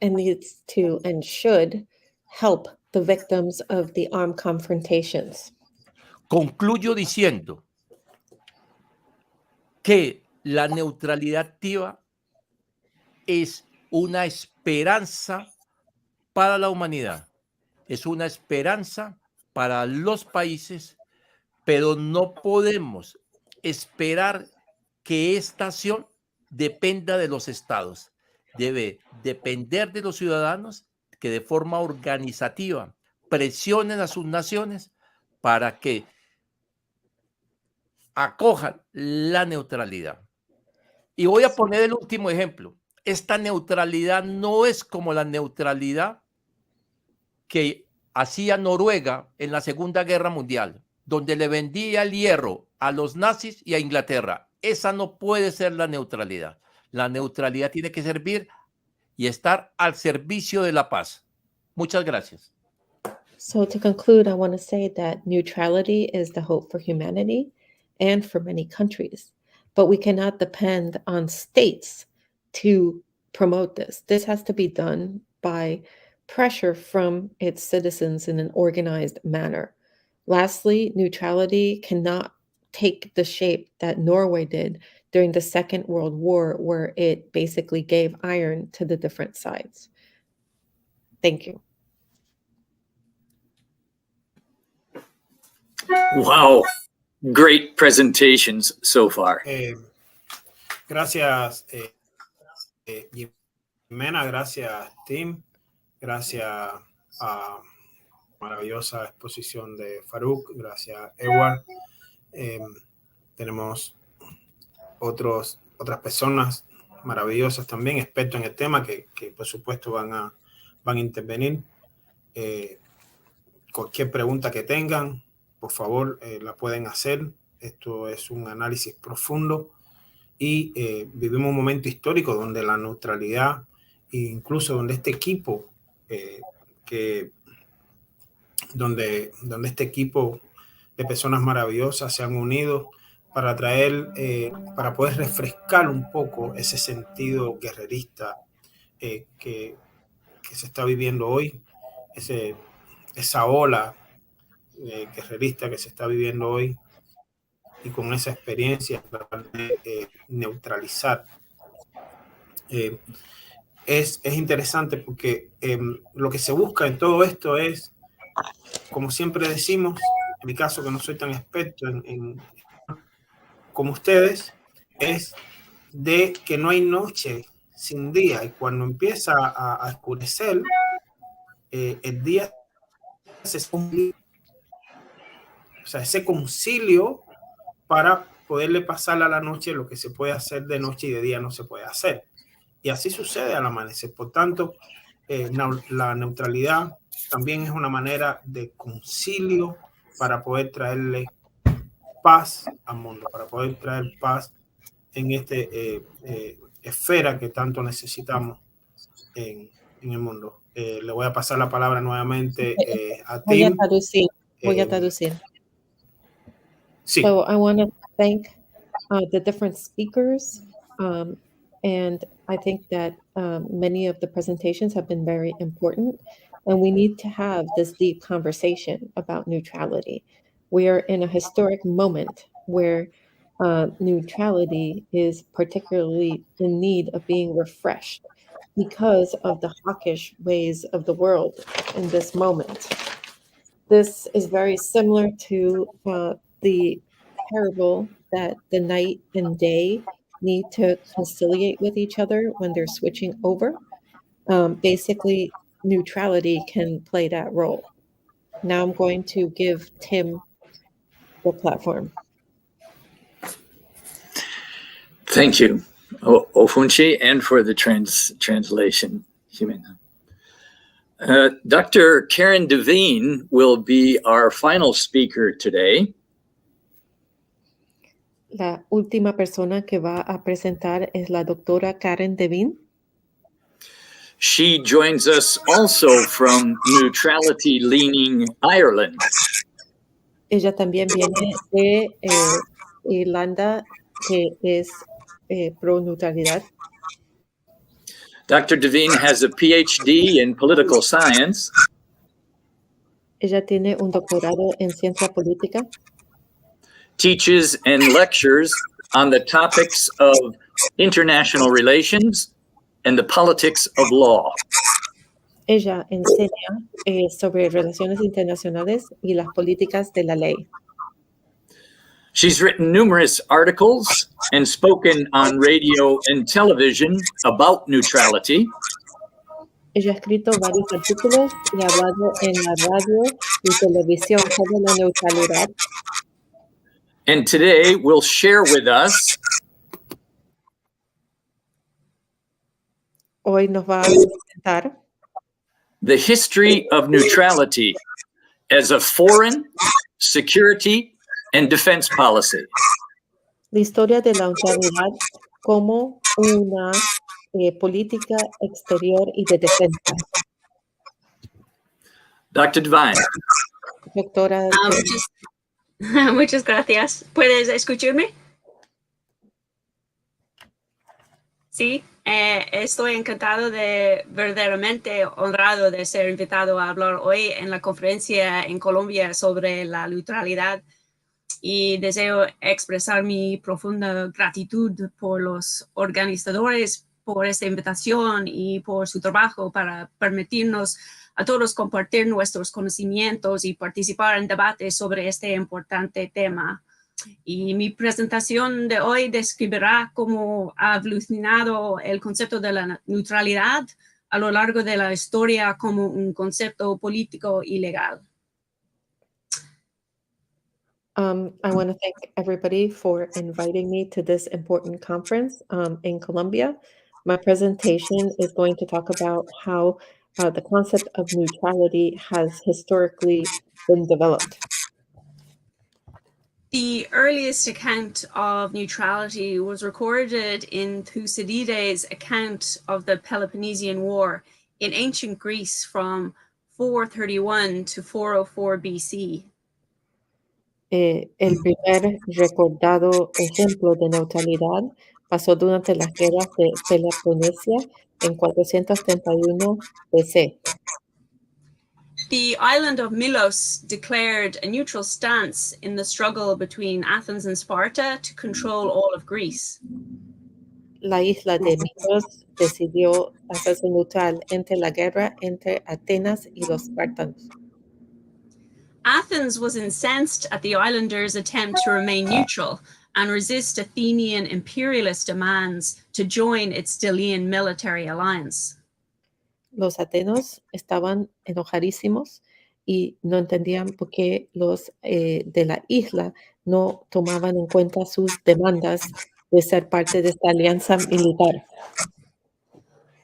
E: and needs to and should help the victims of the armed confrontations.
H: Concluyo diciendo que la neutralidad activa es una esperanza para la humanidad, es una esperanza para los países, pero no podemos esperar que esta acción dependa de los estados. Debe depender de los ciudadanos que de forma organizativa presionen a sus naciones para que acojan la neutralidad. Y voy a poner el último ejemplo. Esta neutralidad no es como la neutralidad que hacía Noruega en la Segunda Guerra Mundial, donde le vendía el hierro a los nazis y a Inglaterra. Esa no puede ser la neutralidad. La neutralidad tiene que servir y estar al servicio de la paz. Muchas gracias.
E: So to conclude, I want to say that neutrality is the hope for humanity and for many countries, but we cannot depend on states to promote this. This has to be done by pressure from its citizens in an organized manner. Lastly, neutrality cannot take the shape that Norway did during the Second World War, where it basically gave iron to the different sides. Thank you.
C: Wow, great presentations so far.
A: Gracias, Jimena, gracias, Tim, gracias a maravillosa exposición de Farouk, gracias, Edward. Tenemos otras personas maravillosas también, expertos en el tema, que por supuesto van a intervenir. Cualquier pregunta que tengan, por favor, la pueden hacer. Esto es un análisis profundo y vivimos un momento histórico donde la neutralidad, incluso donde este equipo, donde este equipo de personas maravillosas se han unido para para poder refrescar un poco ese sentido guerrerista que se está viviendo hoy, esa ola guerrerista que se está viviendo hoy, y con esa experiencia de neutralizar. Es interesante porque lo que se busca en todo esto es, como siempre decimos, en mi caso que no soy tan experto como ustedes, es de que no hay noche sin día, y cuando empieza a oscurecer, el día ese concilio para poderle pasar a la noche lo que se puede hacer de noche y de día no se puede hacer. Y así sucede al amanecer. Por tanto, la neutralidad también es una manera de concilio para poder traerle paz al mundo, para poder traer paz en esta esfera que tanto necesitamos en el mundo. Le voy a pasar la palabra nuevamente a Tim.
E: Voy a traducir.
A: Sí.
E: So I want to thank the different speakers, and I think that many of the presentations have been very important, and we need to have this deep conversation about neutrality. We are in a historic moment where neutrality is particularly in need of being refreshed because of the hawkish ways of the world in this moment. This is very similar to the parable that the night and day need to conciliate with each other when they're switching over. Basically, neutrality can play that role. Now I'm going to give Tim the platform.
C: Thank you, Ofunchi, and for the translation, Jimena. Dr. Karen Devine will be our final speaker today.
E: La última persona que va a presentar es la doctora Karen Devine.
C: She joins us also from neutrality-leaning Ireland.
E: Ella también viene de Irlanda, que es pro neutralidad.
C: Dr. Devine has a PhD in political science.
E: Ella tiene un doctorado en ciencia política.
C: Teaches and lectures on the topics of international relations and the politics of law.
E: Ella enseña sobre relaciones internacionales y las políticas de la ley.
C: She's written numerous articles and spoken on radio and television about neutrality.
E: Ella ha escrito varios artículos y ha hablado en la radio y televisión sobre la neutralidad.
C: And today will share with us
E: Hoy nos va a presentar
C: the history of neutrality as a foreign, security, and defense policy.
E: la historia de la neutralidad como una política exterior y de defensa.
C: Dr. Devine.
E: Doctora.
I: Muchas gracias. ¿Puedes escucharme? Sí, estoy encantado verdaderamente honrado de ser invitado a hablar hoy en la conferencia en Colombia sobre la neutralidad y deseo expresar mi profunda gratitud por los organizadores, por esta invitación y por su trabajo para permitirnos a todos compartir nuestros conocimientos y participar en debates sobre este importante tema. Y mi presentación de hoy describirá cómo ha evolucionado el concepto de la neutralidad a lo largo de la historia como un concepto político y legal.
E: I want to thank everybody for inviting me to this important conference in Colombia. My presentation is going to talk about how the concept of neutrality has historically been developed.
I: The earliest account of neutrality was recorded in Thucydides' account of the Peloponnesian War in ancient Greece from 431 to 404 BC.
E: El primer recordado ejemplo de neutralidad pasó durante las guerras de Peloponesia en 431 BC.
I: The island of Milos declared a neutral stance in the struggle between Athens and Sparta to control all of Greece.
E: La isla de Milos decidió hacerse neutral entre la guerra entre Atenas y los espartanos.
I: Athens was incensed at the islanders' attempt to remain neutral and resist Athenian imperialist demands to join its Delian military alliance.
E: Los atenos estaban enojadísimos y no entendían por qué los de la isla no tomaban en cuenta sus demandas de ser parte de esta alianza militar.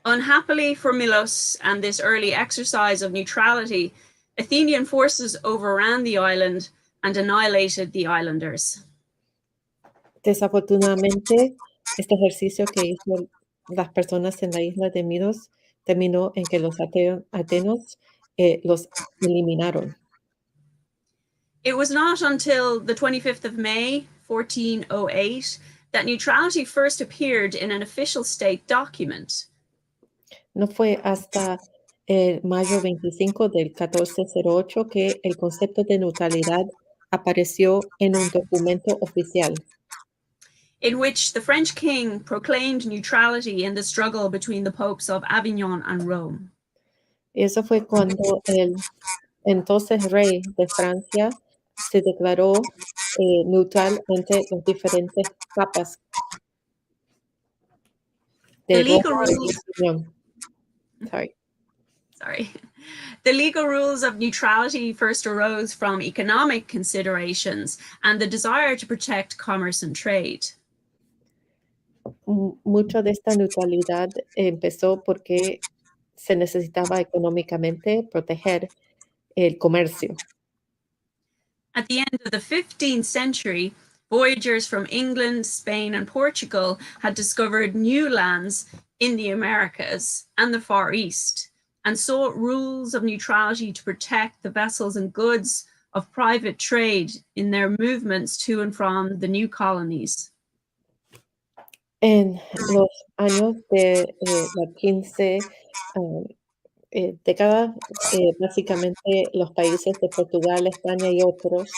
I: Unhappily for Milos and this early exercise of neutrality, Athenian forces overran the island and annihilated the islanders.
E: Desafortunadamente, este ejercicio que hizo las personas en la isla de Milos terminó en que los atenos los eliminaron.
I: It was not until the 25th of May, 1408, that neutrality first appeared in an official state document.
E: No fue hasta mayo 25 del 1408 que el concepto de neutralidad apareció en un documento oficial.
I: In which the French king proclaimed neutrality in the struggle between the popes of Avignon and Rome.
E: Eso fue cuando el entonces rey de Francia se declaró neutral entre los diferentes papas de
I: The legal
E: Roma y
I: rules.
E: Avignon. Sorry.
I: sorry. The legal rules of neutrality first arose from economic considerations and the desire to protect commerce and trade.
E: Mucho de esta neutralidad empezó porque se necesitaba económicamente proteger el comercio.
I: At the end of the 15th century, voyagers from England, Spain, and Portugal had discovered new lands in the Americas and the Far East, and sought rules of neutrality to protect the vessels and goods of private trade in their movements to and from the new colonies.
E: En los años de la 15 década, básicamente los países de Portugal, España y otros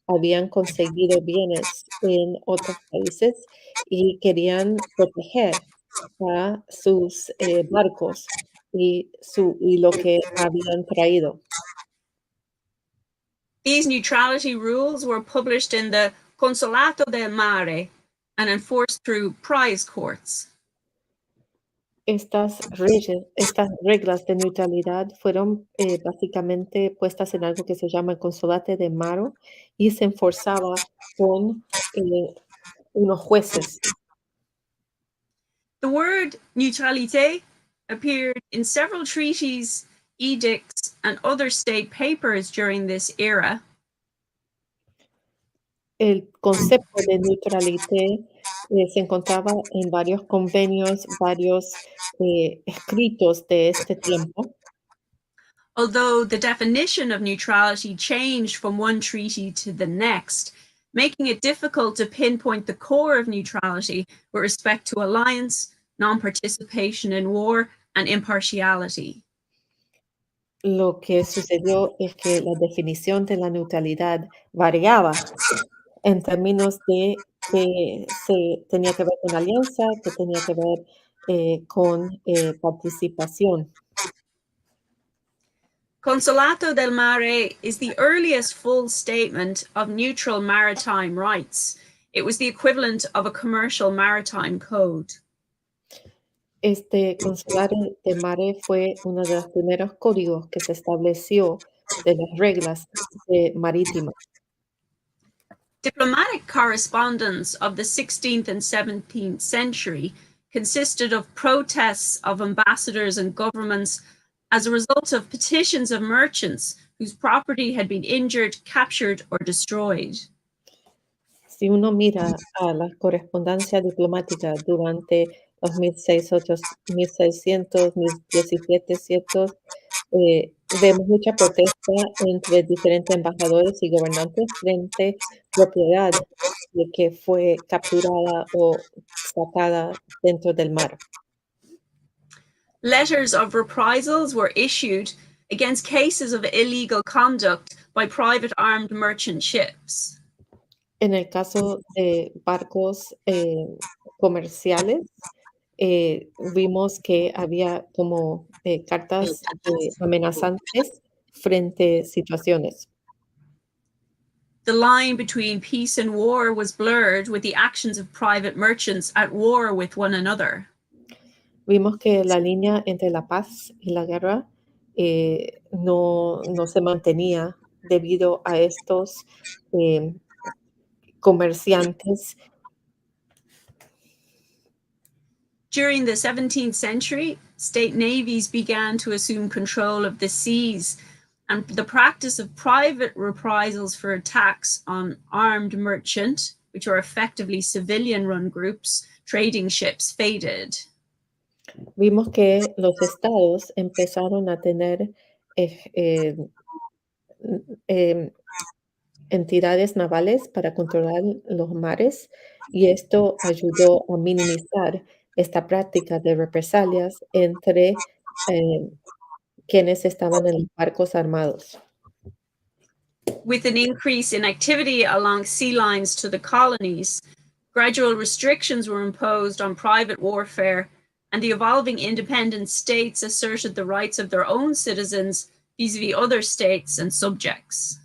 E: habían conseguido bienes en otros países y querían proteger a sus barcos y lo que habían traído.
I: These neutrality rules were published in the Consolato del Mare and enforced through prize courts.
E: Estas reglas de neutralidad fueron básicamente puestas en algo que se llama el Consolate de Maro y se enforzaba con unos jueces.
I: The word neutralité appeared in several treaties, edicts, and other state papers during this era.
E: El concepto de neutralité se encontraba en varios convenios, varios escritos de este tiempo.
I: Although the definition of neutrality changed from one treaty to the next, making it difficult to pinpoint the core of neutrality with respect to alliance, non-participation in war, and impartiality.
E: Lo que sucedió es que la definición de la neutralidad variaba en términos de que se tenía que ver con alianza, que tenía que ver con participación.
I: Consolato del Mare is the earliest full statement of neutral maritime rights. It was the equivalent of a commercial maritime code.
E: Este Consulado de Mare fue uno de los primeros códigos que se estableció de las reglas marítimas.
I: Diplomatic correspondence of the 16th and 17th century consisted of protests of ambassadors and governments as a result of petitions of merchants whose property had been injured, captured, or destroyed.
E: Si uno mira a la correspondencia diplomática durante los 1600, 1700, vemos mucha protesta entre diferentes embajadores y gobernantes frente a propiedad que fue capturada o sacada dentro del mar.
I: Letters of reprisals were issued against cases of illegal conduct by private armed merchant ships.
E: En el caso de barcos comerciales, vimos que había como cartas amenazantes frente a situaciones.
I: The line between peace and war was blurred with the actions of private merchants at war with one another.
E: Vimos que la línea entre la paz y la guerra no se mantenía debido a estos comerciantes.
I: During the 17th century, state navies began to assume control of the seas, and the practice of private reprisals for attacks on armed merchant, which are effectively civilian-run groups, trading ships, faded.
E: Vimos que los estados empezaron a tener entidades navales para controlar los mares y esto ayudó a minimizar esta práctica de represalias entre quienes estaban en los barcos armados.
I: With an increase in activity along sea lines to the colonies, gradual restrictions were imposed on private warfare, and the evolving independent states asserted the rights of their own citizens vis-a-vis other states and subjects.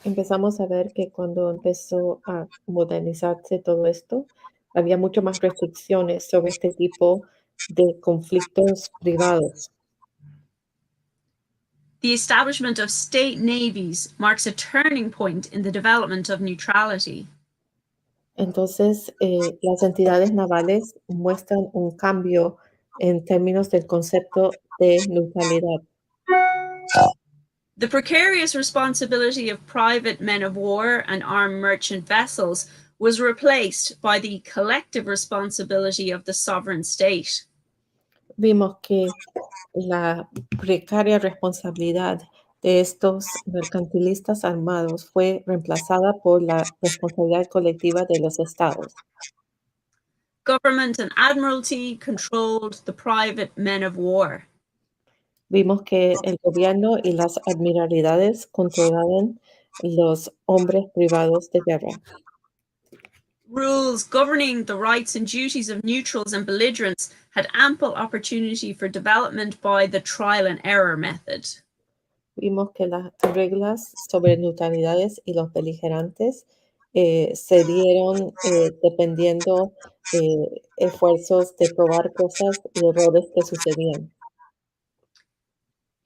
E: Empezamos a ver que cuando empezó a modernizarse todo esto, había mucho más restricciones sobre este tipo de conflictos privados.
I: The establishment of state navies marks a turning point in the development of neutrality.
E: Entonces, las entidades navales muestran un cambio en términos del concepto de neutralidad.
I: The precarious responsibility of private men of war and armed merchant vessels was replaced by the collective responsibility of the sovereign state.
E: Vimos que la precaria responsabilidad de estos mercantilistas armados fue reemplazada por la responsabilidad colectiva de los estados.
I: Government and admiralty controlled the private men of war.
E: Vimos que el gobierno y las admiralidades controlaban los hombres privados de guerra.
I: Rules governing the rights and duties of neutrals and belligerents had ample opportunity for development by the trial and error method.
E: Vimos que las reglas sobre neutralidades y los beligerantes se dieron dependiendo esfuerzos de probar cosas y errores que sucedían.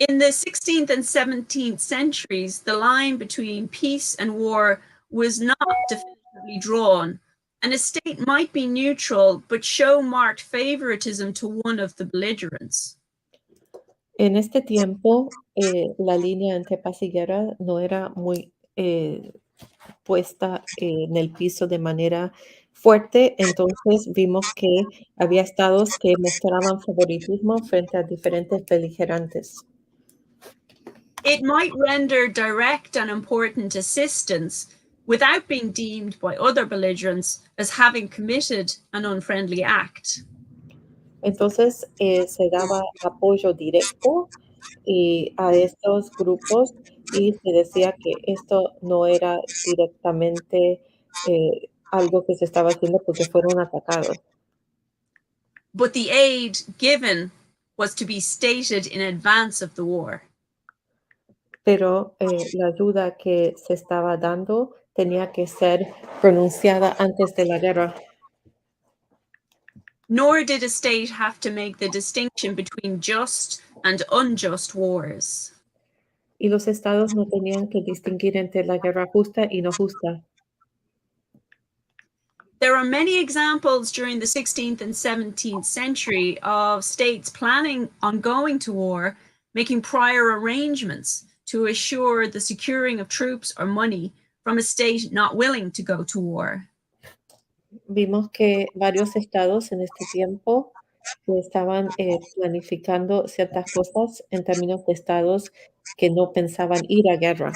I: In the 16th and 17th centuries, the line between peace and war was not definitively drawn, and a state might be neutral but show marked favoritism to one of the belligerents.
E: En este tiempo, la línea entre paz y guerra no era muy puesta en el piso de manera fuerte, entonces vimos que había estados que mostraban favoritismo frente a diferentes beligerantes.
I: It might render direct and important assistance without being deemed by other belligerents as having committed an unfriendly act.
E: Entonces se daba apoyo directo a estos grupos y se decía que esto no era directamente algo que se estaba haciendo porque fueron atacados.
I: But the aid given was to be stated in advance of the war.
E: Pero la ayuda que se estaba dando tenía que ser pronunciada antes de la guerra.
I: Nor did a state have to make the distinction between just and unjust wars.
E: Y los estados no tenían que distinguir entre la guerra justa y no justa.
I: There are many examples during the 16th and 17th century of states planning on going to war, making prior arrangements to assure the securing of troops or money from a state not willing to go to war.
E: Vimos que varios estados en este tiempo estaban planificando ciertas cosas en términos de estados que no pensaban ir a guerra.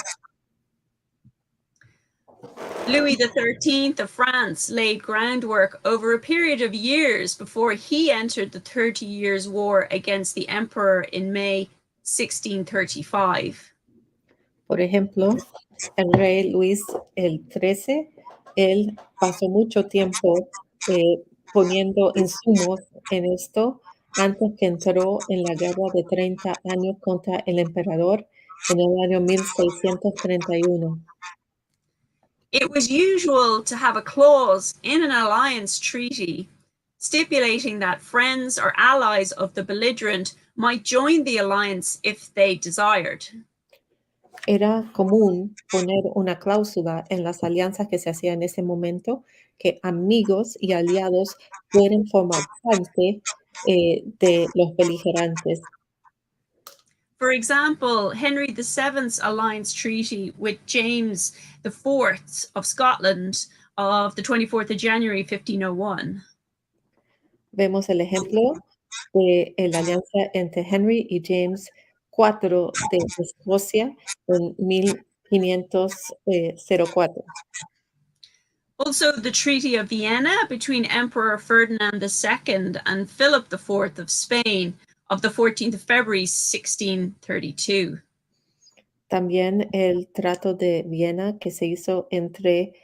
I: Louis XIII of France laid groundwork over a period of years before he entered the 30 Years' War against the Emperor in May 1635.
E: Por ejemplo, el rey Luis el XIII, él pasó mucho tiempo poniendo insumos en esto antes que entró en la guerra de 30 años contra el emperador en el año 1631.
I: It was usual to have a clause in an alliance treaty stipulating that friends or allies of the belligerent might join the alliance if they desired.
E: Era común poner una cláusula en las alianzas que se hacían en ese momento que amigos y aliados pueden formar parte de los beligerantes.
I: For example, Henry VII's alliance treaty with James IV of Scotland of the 24th of January 1501.
E: Vemos el ejemplo de la alianza entre Henry y James IV de Escocia en 1504.
I: Also, the Treaty of Vienna between Emperor Ferdinand II and Philip IV of Spain of the 14th of February 1632.
E: También el Trato de Viena que se hizo entre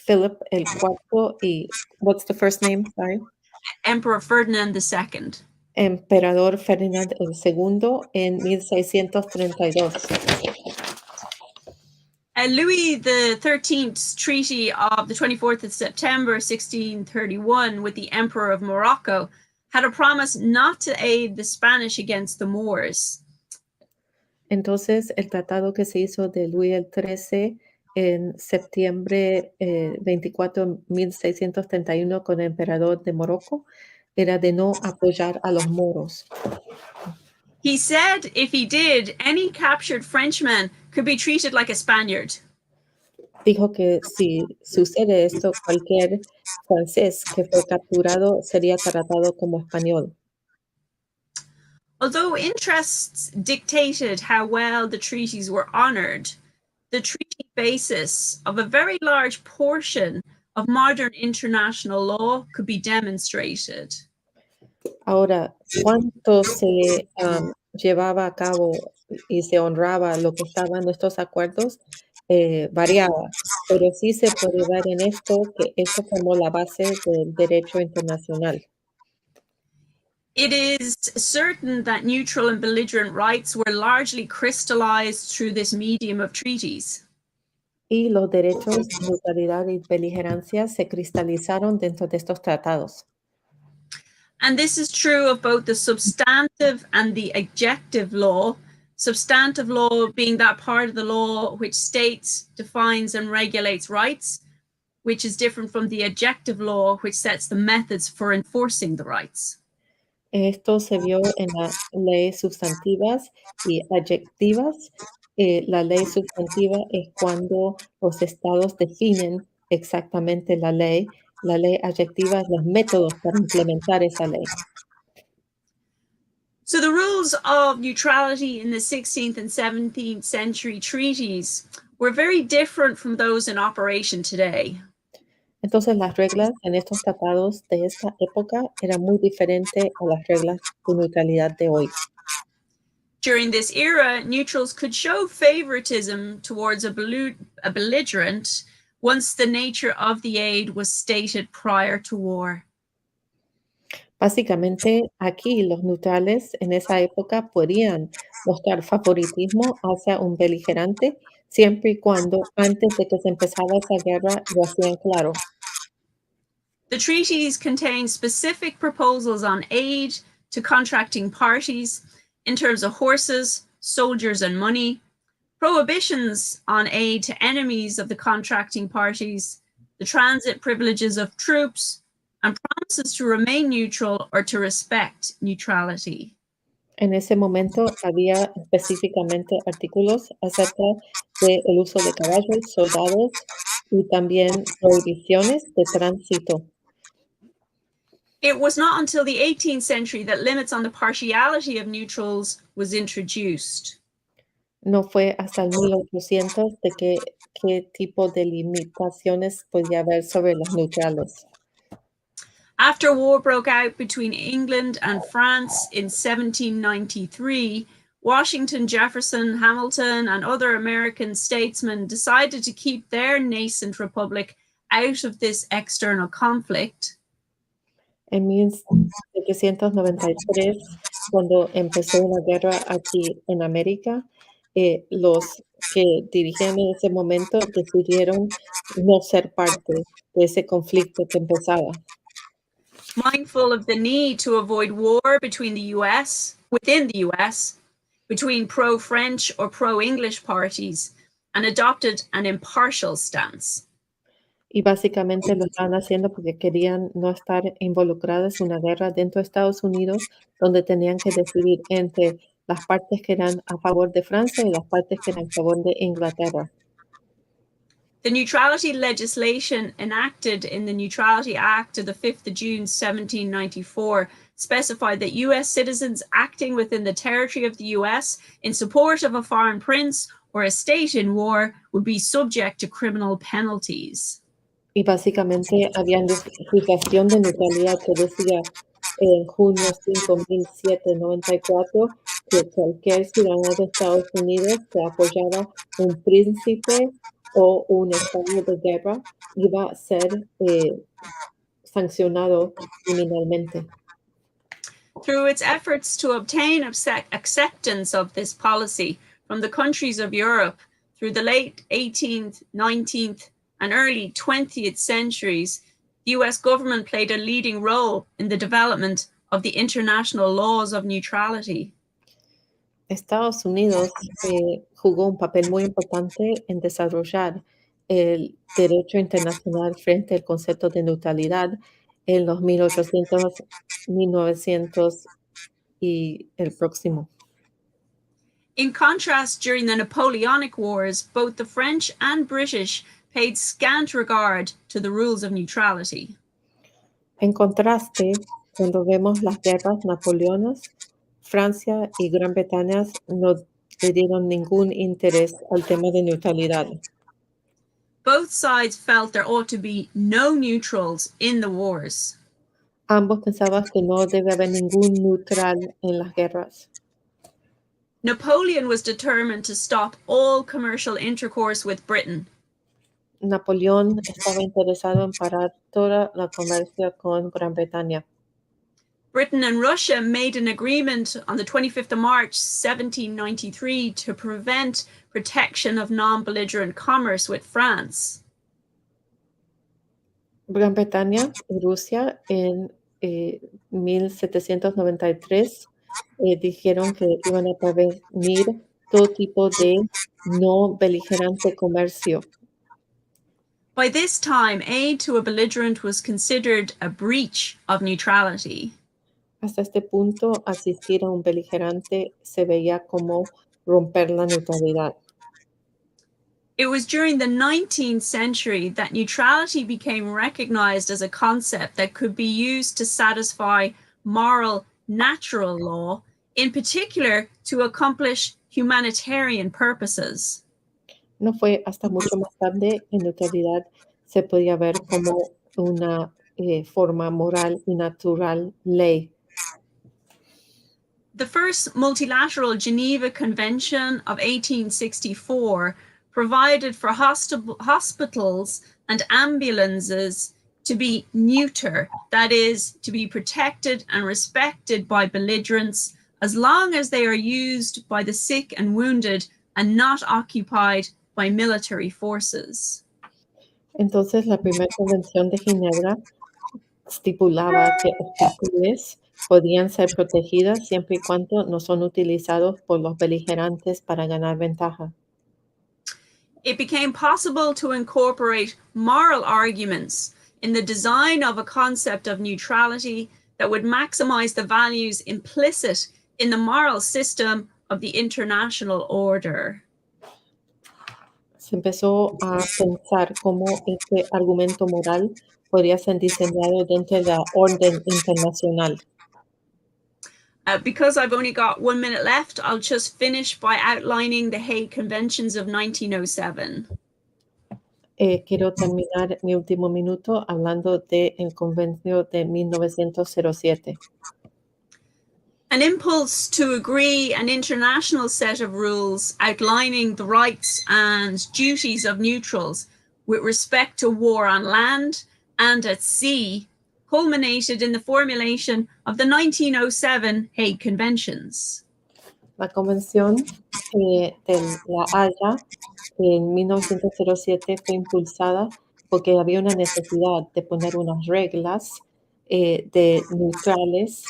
E: Philip el IV y, what's the first name? Sorry.
I: Emperor Ferdinand II.
E: Emperador Ferdinand II en 1632.
I: Louis XIII's treaty of the 24th of September 1631 with the Emperor of Morocco had a promise not to aid the Spanish against the Moors.
E: Entonces, el tratado que se hizo de Luis XIII en septiembre 24 de 1631 con el emperador de Morocco era de no apoyar a los moros.
I: He said if he did, any captured Frenchman could be treated like a Spaniard.
E: Dijo que si sucede esto, cualquier francés que fue capturado sería tratado como español.
I: Although interests dictated how well the treaties were honored, the treaty basis of a very large portion of modern international law could be demonstrated.
E: Ahora, ¿cuánto se llevaba a cabo y se honraba lo que estaba en estos acuerdos? Variaba, pero sí se puede ver en esto que esto formó la base del derecho internacional.
I: It is certain that neutral and belligerent rights were largely crystallized through this medium of treaties.
E: Y los derechos de neutralidad y beligerancia se cristalizaron dentro de estos tratados.
I: And this is true of both the substantive and the adjective law. Substantive law being that part of the law which states, defines, and regulates rights, which is different from the adjective law, which sets the methods for enforcing the rights.
E: Esto se vio en las leyes sustantivas y adjetivas. La ley sustantiva es cuando los estados definen exactamente la ley. La ley adjetiva es los métodos para implementar esa ley.
I: So the rules of neutrality in the 16th and 17th century treaties were very different from those in operation today.
E: Entonces las reglas en estos tratados de esta época eran muy diferentes a las reglas de neutralidad de hoy.
I: During this era, neutrals could show favoritism towards a belligerent once the nature of the aid was stated prior to war.
E: Básicamente, aquí los neutrales en esa época podían mostrar favoritismo hacia un beligerante siempre y cuando antes de que se empezara esa guerra lo hacían claro.
I: The treaties contain specific proposals on aid to contracting parties in terms of horses, soldiers, and money, prohibitions on aid to enemies of the contracting parties, the transit privileges of troops, and promises to remain neutral or to respect neutrality.
E: En ese momento había específicamente artículos acerca del uso de caballos, soldados y también prohibiciones de tránsito.
I: It was not until the 18th century that limits on the partiality of neutrals was introduced.
E: No fue hasta el 1800 de qué tipo de limitaciones podía haber sobre los neutrales.
I: After war broke out between England and France in 1793, Washington, Jefferson, Hamilton, and other American statesmen decided to keep their nascent republic out of this external conflict.
E: En 1793, cuando empezó la guerra aquí en América, los que dirigían en ese momento decidieron no ser parte de ese conflicto que empezaba.
I: Mindful of the need to avoid war between the US, within the US, between pro-French or pro-English parties, and adopted an impartial stance.
E: Y básicamente lo estaban haciendo porque querían no estar involucrados en una guerra dentro de Estados Unidos, donde tenían que decidir entre las partes que eran a favor de Francia y las partes que eran a favor de Inglaterra.
I: The neutrality legislation enacted in the Neutrality Act of the 5th of June 1794 specified that US citizens acting within the territory of the US in support of a foreign prince or a state in war would be subject to criminal penalties.
E: Y básicamente había legislación de neutralidad que decía en junio 5007-94 que cualquier ciudadano de Estados Unidos que apoyaba un príncipe o un estado de guerra iba a ser sancionado criminalmente.
I: Through its efforts to obtain acceptance of this policy from the countries of Europe through the late 18th, 19th, and early 20th centuries, the US government played a leading role in the development of the international laws of neutrality.
E: Estados Unidos jugó un papel muy importante en desarrollar el derecho internacional frente al concepto de neutralidad en los 1800, 1900 y el próximo.
I: In contrast, during the Napoleonic Wars, both the French and British paid scant regard to the rules of neutrality.
E: En contraste, cuando vemos las guerras napoleonas, Francia y Gran Bretaña no le dieron ningún interés al tema de neutralidad.
I: Both sides felt there ought to be no neutrals in the wars.
E: Ambos pensaban que no debe haber ningún neutral en las guerras.
I: Napoleon was determined to stop all commercial intercourse with Britain.
E: Napoleón estaba interesado en parar toda la comercio con Gran Bretaña.
I: Britain and Russia made an agreement on the 25th of March, 1793, to prevent protection of non-belligerent commerce with France.
E: Gran Bretaña y Rusia en 1793 dijeron que iban a prevenir todo tipo de no beligerante comercio.
I: By this time, aid to a belligerent was considered a breach of neutrality.
E: Hasta este punto, asistir a un beligerante se veía como romper la neutralidad.
I: It was during the 19th century that neutrality became recognized as a concept that could be used to satisfy moral, natural law, in particular to accomplish humanitarian purposes.
E: No fue hasta mucho más tarde que neutralidad se podía ver como una forma moral y natural ley.
I: The first multilateral Geneva Convention of 1864 provided for hospitals and ambulances to be neuter, that is, to be protected and respected by belligerents as long as they are used by the sick and wounded and not occupied by military forces.
E: Entonces, la primera convención de Ginebra estipulaba que hospitales podían ser protegidas siempre y cuando no son utilizados por los beligerantes para ganar ventaja.
I: It became possible to incorporate moral arguments in the design of a concept of neutrality that would maximize the values implicit in the moral system of the international order.
E: Se empezó a pensar cómo este argumento moral podría ser diseñado dentro de la orden internacional.
I: Because I've only got 1 minute left, I'll just finish by outlining the Hague Conventions of 1907.
E: Quiero terminar mi último minuto hablando del Convenio de 1907.
I: An impulse to agree an international set of rules outlining the rights and duties of neutrals with respect to war on land and at sea culminated in the formulation of the 1907 Hague Conventions.
E: La Convención de La Haya en 1907 fue impulsada porque había una necesidad de poner unas reglas de neutrales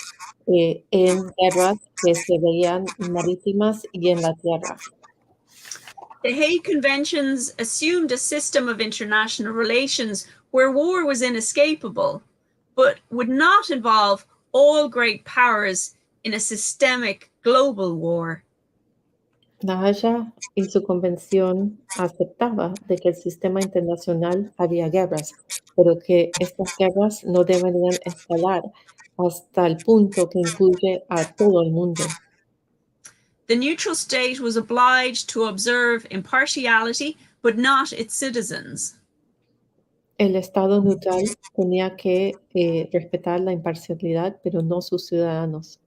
E: en guerras que se veían marítimas y en la tierra.
I: The Hague Conventions assumed a system of international relations where war was inescapable, but would not involve all great powers in a systemic global war.
E: La Haya y su convención aceptaba de que el sistema internacional había guerras, pero que estas guerras no deberían escalar hasta el punto que incluye a todo el mundo.
I: The neutral state was obliged to observe impartiality, but not its citizens.
E: El Estado neutral tenía que respetar la imparcialidad, pero no sus ciudadanos.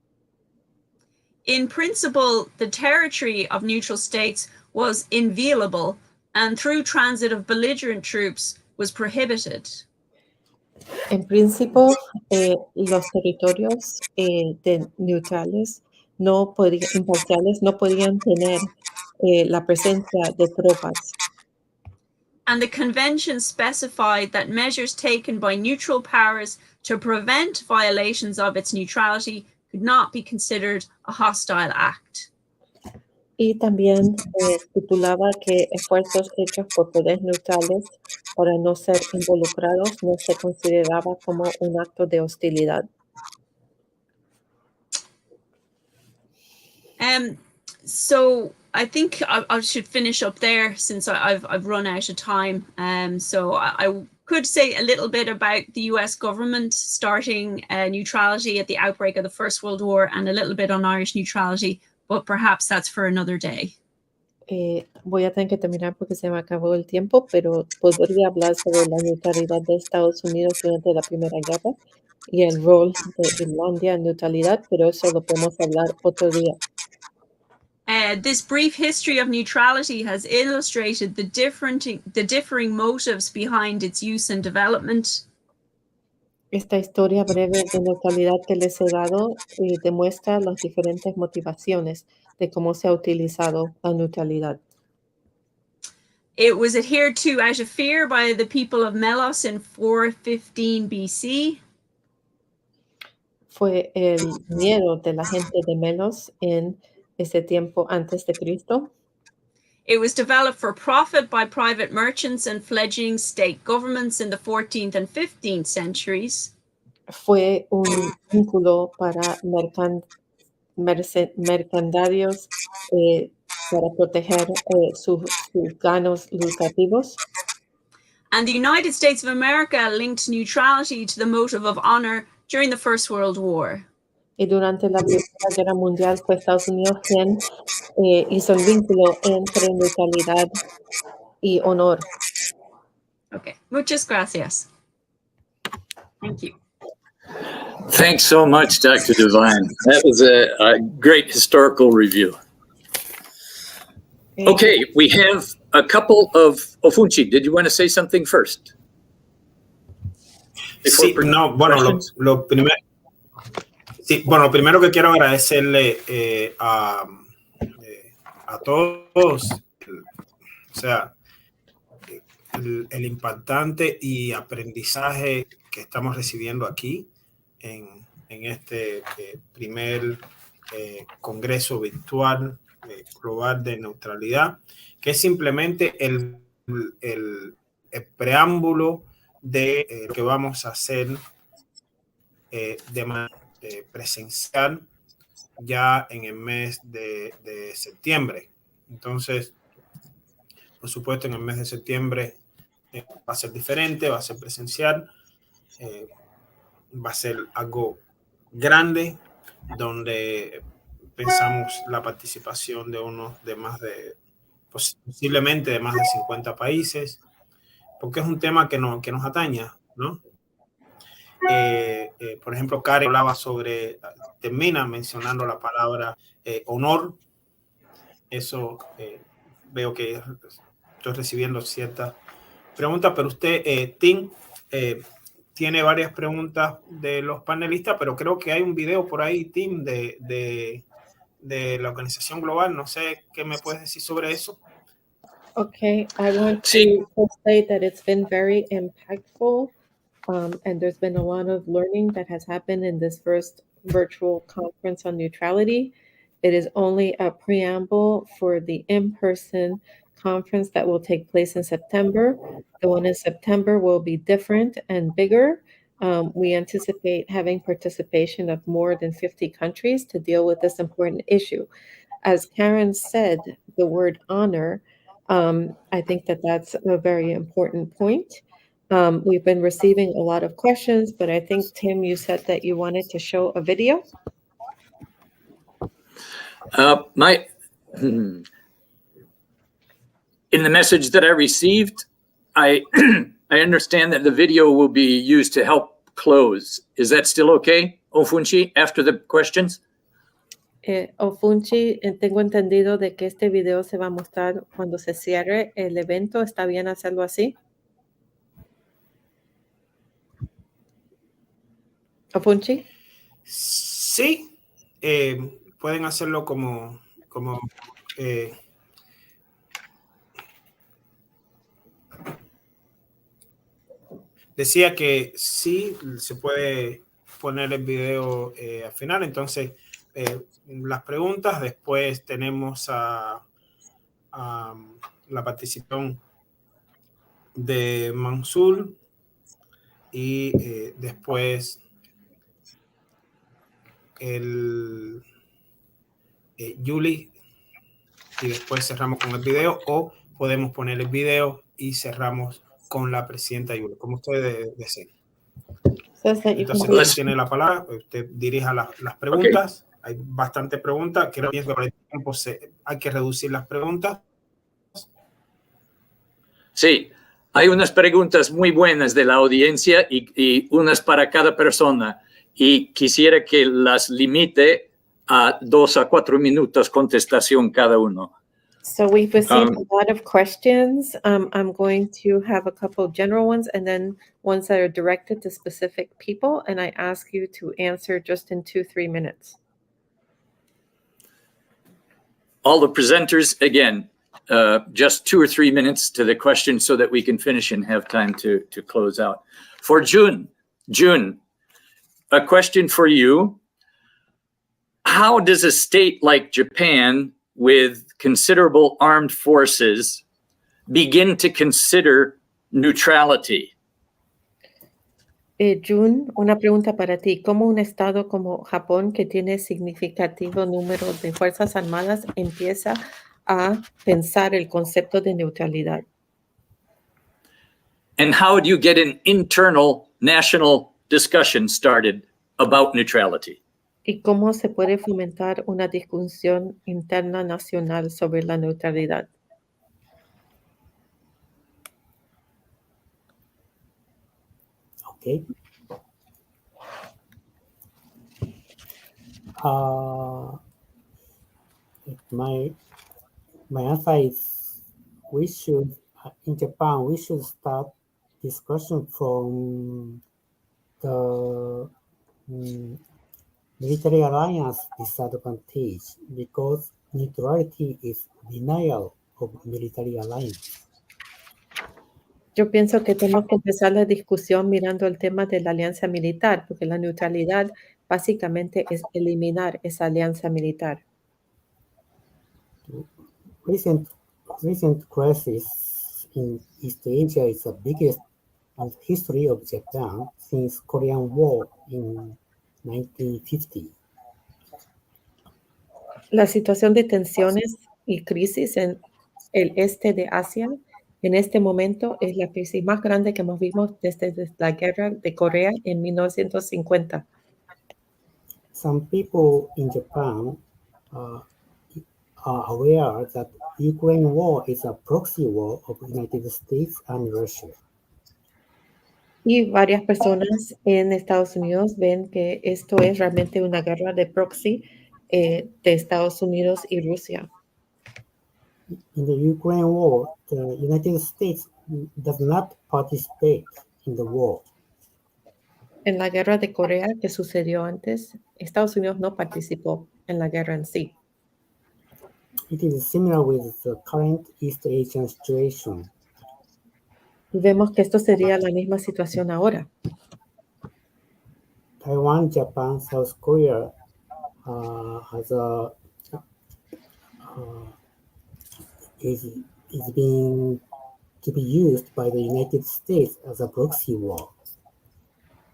I: In principle, the territory of neutral states was inviolable, and through transit of belligerent troops was prohibited.
E: En principio, los territorios de neutrales imparciales no podían tener la presencia de tropas.
I: And the convention specified that measures taken by neutral powers to prevent violations of its neutrality could not be considered a hostile act.
E: Y también estipulaba que esfuerzos hechos por poderes neutrales para no ser involucrados no se consideraba como un acto de hostilidad.
I: So I think I should finish up there since I've run out of time. So I could say a little bit about the US government starting neutrality at the outbreak of the First World War and a little bit on Irish neutrality, but perhaps that's for another day.
E: Voy a tener que terminar porque se me acabó el tiempo, pero podría hablar sobre la neutralidad de Estados Unidos durante la Primera Guerra y el rol de Irlanda en neutralidad, pero eso lo podemos hablar otro día.
I: This brief history of neutrality has illustrated the differing motives behind its use and development.
E: Esta historia breve de neutralidad que les he dado demuestra las diferentes motivaciones de cómo se ha utilizado la neutralidad.
I: It was adhered to out of fear by the people of Melos in 415 BC.
E: Fue el miedo de la gente de Melos en ese tiempo antes de Cristo.
I: It was developed for profit by private merchants and fledgling state governments in the 14th and 15th centuries.
E: Fue un vínculo para mercendarios para proteger sus ganos lucrativos.
I: And the United States of America linked neutrality to the motive of honor during the First World War.
E: Y durante la Primera Guerra Mundial fue Estados Unidos quien hizo el vínculo entre neutralidad y honor.
I: Okay, muchas gracias. Thank you.
C: Thanks so much, Dr. Devine. That was a great historical review. Okay, we have a couple of Ofunchi. Did you want to say something first?
A: Sí, no, bueno, lo primero. Sí, bueno, lo primero que quiero agradecerle a todos, o sea, el impactante y aprendizaje que estamos recibiendo aquí en este primer Congreso virtual global de neutralidad, que es simplemente el preámbulo de lo que vamos a hacer de manera presencial ya en el mes de septiembre. Entonces, por supuesto, en el mes de septiembre va a ser diferente, va a ser presencial, va a ser algo grande, donde pensamos la participación de posiblemente de más de 50 países, porque es un tema que nos atañe, ¿no? Por ejemplo, Karen hablaba termina mencionando la palabra honor. Eso veo que estoy recibiendo ciertas preguntas, pero usted, Tim, tiene varias preguntas de los panelistas, pero creo que hay un video por ahí, Tim, de la organización global. No sé qué me puedes decir sobre eso.
E: Okay, I want to say that it's been very impactful, and there's been a lot of learning that has happened in this first virtual conference on neutrality. It is only a preamble for the in-person conference that will take place in September. The one in September will be different and bigger. We anticipate having participation of more than 50 countries to deal with this important issue. As Karen said, the word honor, I think that that's a very important point. We've been receiving a lot of questions, but I think, Tim, you said that you wanted to show a video.
C: In the message that I received, I understand that the video will be used to help close. Is that still okay, Ofunchi, after the questions?
E: Ofunchi, tengo entendido de que este video se va a mostrar cuando se cierre el evento. ¿Está bien hacerlo así? Ofunchi?
A: Sí, pueden hacerlo como decía que sí se puede poner el video al final. Entonces, las preguntas. Después tenemos a la participación de Mansur y después Julie, y después cerramos con el video, o podemos poner el video y cerramos con la presidenta Julie, como ustedes deseen. Entonces, usted tiene la palabra, usted dirija las preguntas. Okay. Hay bastante preguntas, creo que por el tiempo hay que reducir las preguntas.
C: Sí, hay unas preguntas muy buenas de la audiencia y unas para cada persona, y quisiera que las limite a 2 a 4 minutos contestación cada uno.
E: So we've received a lot of questions. I'm going to have a couple of general ones and then ones that are directed to specific people, and I ask you to answer just in 2-3 minutes.
C: All the presenters, again, just 2 or 3 minutes to the question so that we can finish and have time to close out. For June, a question for you. How does a state like Japan with considerable armed forces begin to consider neutrality?
E: Jun, una pregunta para ti. ¿Cómo un estado como Japón, que tiene significativo número de fuerzas armadas, empieza a pensar el concepto de neutralidad?
C: And how do you get an internal national discussion started about neutrality?
E: ¿Y cómo se puede fomentar una discusión interna nacional sobre la neutralidad?
D: Okay. My answer is we should, in Japan, we should start discussion from the military alliance disadvantage, because neutrality is denial of military alliance.
E: Yo pienso que tenemos que empezar la discusión mirando el tema de la alianza militar, porque la neutralidad básicamente es eliminar esa alianza militar.
D: Recent crisis in East Asia is the biggest in the history of Japan since Korean War in 1950.
E: La situación de tensiones y crisis en el este de Asia en este momento es la crisis más grande que hemos visto desde la guerra de Corea en 1950.
D: Some people in Japan are aware that Ukraine war is a proxy war of the United States and Russia.
E: Y varias personas en Estados Unidos ven que esto es realmente una guerra de proxy de Estados Unidos y Rusia.
D: In the Ukraine war, the United States does not participate in the war.
E: En la guerra de Corea que sucedió antes, Estados Unidos no participó en la guerra en sí.
D: It is similar with the current East Asian situation.
E: Y vemos que esto sería la misma situación ahora.
D: Taiwan, Japan, South Korea is being to be used by the United States as a proxy war.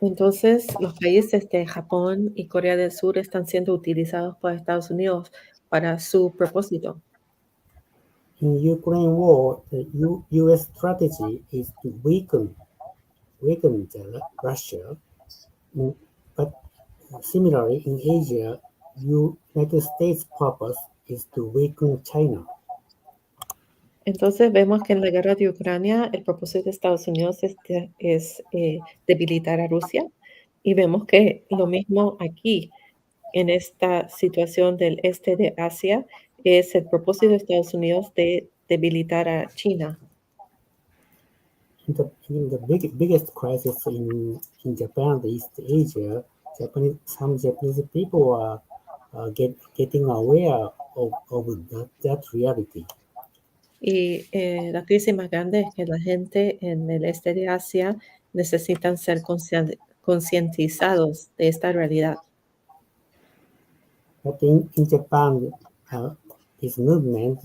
E: Entonces, los países de Japón y Corea del Sur están siendo utilizados por Estados Unidos para su propósito.
D: In Ukraine war, the U.S. strategy is to weaken Russia, but similarly in Asia, United States' purpose is to weaken China.
E: Entonces vemos que en la guerra de Ucrania el propósito de Estados Unidos es debilitar a Rusia, y vemos que lo mismo aquí en esta situación del este de Asia es el propósito de Estados Unidos de debilitar a China.
D: In the biggest crisis in Japan, the East Asia, some Japanese people are getting aware of that reality.
E: Y la crisis más grande es que la gente en el este de Asia necesitan ser concientizados de esta realidad.
D: But in Japan, this movement,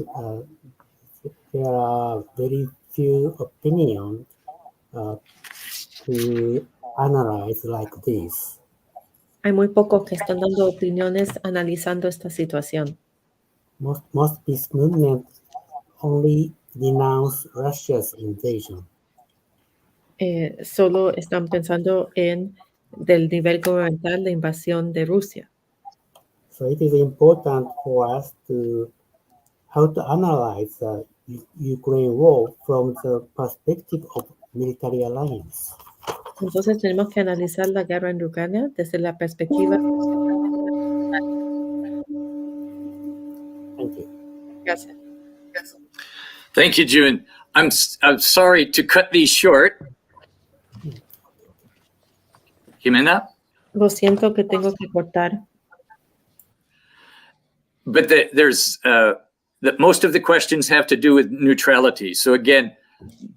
D: there are very few opinions to analyze like this.
E: Hay muy pocos que están dando opiniones analizando esta situación.
D: Most this movement only denounce Russia's invasion.
E: Solo están pensando en del nivel gubernamental la invasión de Rusia.
D: So it is important for us to how to analyze the Ukraine war from the perspective of military alliance.
E: Entonces tenemos que analizar la guerra en Ucrania desde la perspectiva.
D: Thank you.
E: Gracias.
C: Thank you, June. I'm sorry to cut these short. Jimena?
E: Lo siento que tengo que cortar.
C: But there's that most of the questions have to do with neutrality. So again,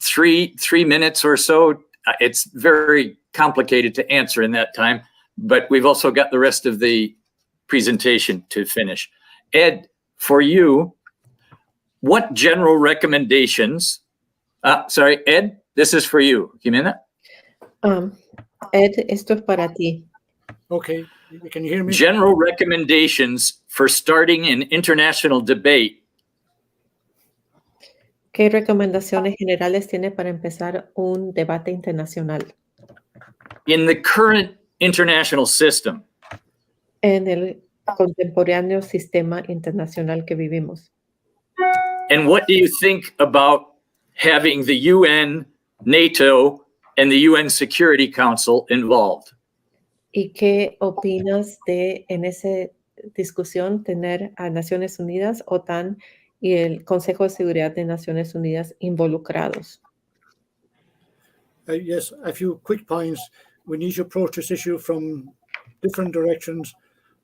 C: three minutes or so. It's very complicated to answer in that time, but we've also got the rest of the presentation to finish. Ed, for you, what general recommendations? Sorry, Ed, this is for you. Jimena?
E: Ed, esto es para ti.
G: Okay, can you hear me?
C: General recommendations for starting an international debate.
E: ¿Qué recomendaciones generales tiene para empezar un debate internacional?
C: In the current international system,
E: En el contemporáneo sistema internacional que vivimos.
C: and what do you think about having the UN, NATO, and the UN Security Council involved?
E: ¿Y qué opinas de en esa discusión tener a Naciones Unidas, OTAN y el Consejo de Seguridad de Naciones Unidas involucrados?
G: Yes, a few quick points. We need to approach this issue from different directions,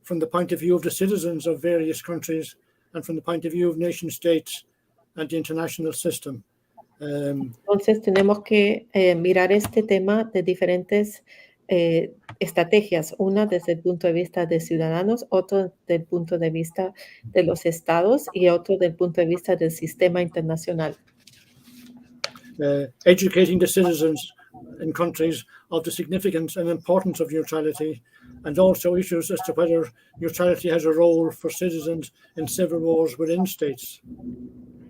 G: from the point of view of the citizens of various countries and from the point of view of nation states and the international system.
E: Entonces tenemos que mirar este tema de diferentes estrategias, una desde el punto de vista de ciudadanos, otro desde el punto de vista de los estados y otro desde el punto de vista del sistema internacional.
G: Educating the citizens in countries of the significance and importance of neutrality, and also issues as to whether neutrality has a role for citizens in civil wars within states.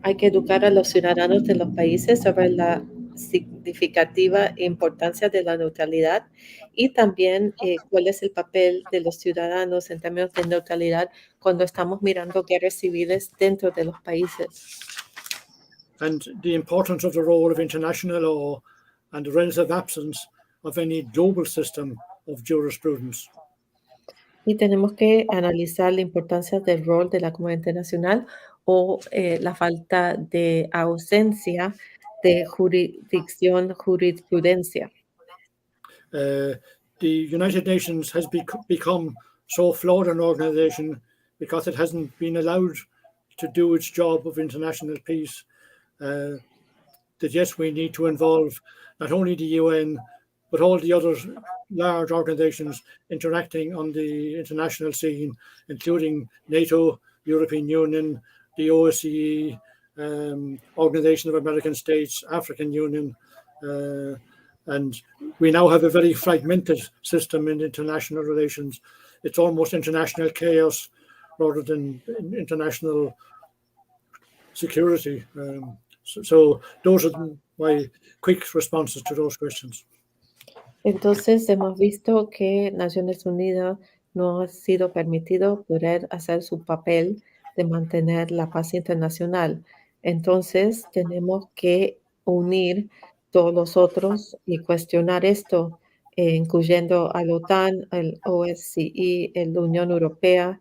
E: Hay que educar a los ciudadanos de los países sobre la significativa importancia de la neutralidad y también cuál es el papel de los ciudadanos en términos de neutralidad cuando estamos mirando guerras civiles dentro de los países.
G: And the importance of the role of international law and the relative absence of any global system of jurisprudence.
E: Y tenemos que analizar la importancia del rol de la comunidad internacional o la falta de ausencia de jurisprudencia.
G: The United Nations has become so flawed an organization because it hasn't been allowed to do its job of international peace. That yes, we need to involve not only the UN, but all the other large organizations interacting on the international scene, including NATO, European Union, the OSCE, Organization of American States, African Union, and we now have a very fragmented system in international relations. It's almost international chaos rather than international security. So those are my quick responses to those questions.
E: Entonces hemos visto que Naciones Unidas no ha sido permitido poder hacer su papel de mantener la paz internacional. Entonces tenemos que unir todos los otros y cuestionar esto, incluyendo a la OTAN, el OSCE, la Unión Europea,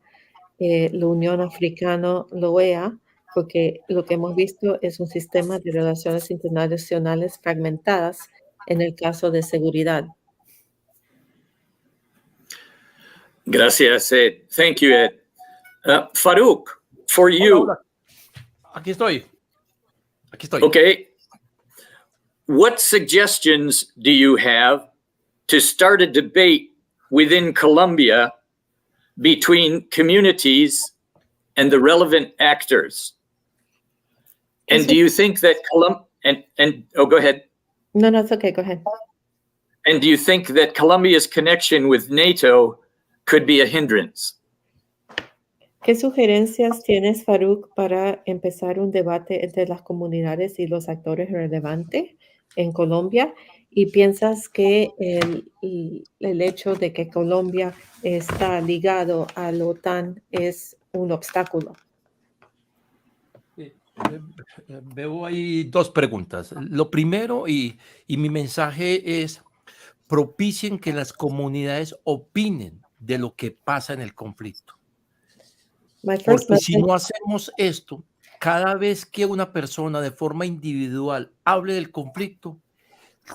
E: la Unión Africana, la OEA, porque lo que hemos visto es un sistema de relaciones internacionales fragmentadas en el caso de seguridad.
C: Gracias, Ed. Thank you, Ed. Farouk, for you.
H: Hola. Aquí estoy.
C: Okay. What suggestions do you have to start a debate within Colombia between communities and the relevant actors. And do you think that oh, go ahead.
E: No, it's okay. Go ahead.
C: And do you think that Colombia's connection with NATO could be a hindrance?
E: ¿Qué sugerencias tienes, Farouk, para empezar un debate entre las comunidades y los actores relevantes en Colombia? ¿Y piensas que el hecho de que Colombia está ligado a la OTAN es un obstáculo?
H: Veo ahí dos preguntas. Lo primero, y mi mensaje es, propicien que las comunidades opinen de lo que pasa en el conflicto. Porque si no hacemos esto, cada vez que una persona de forma individual hable del conflicto,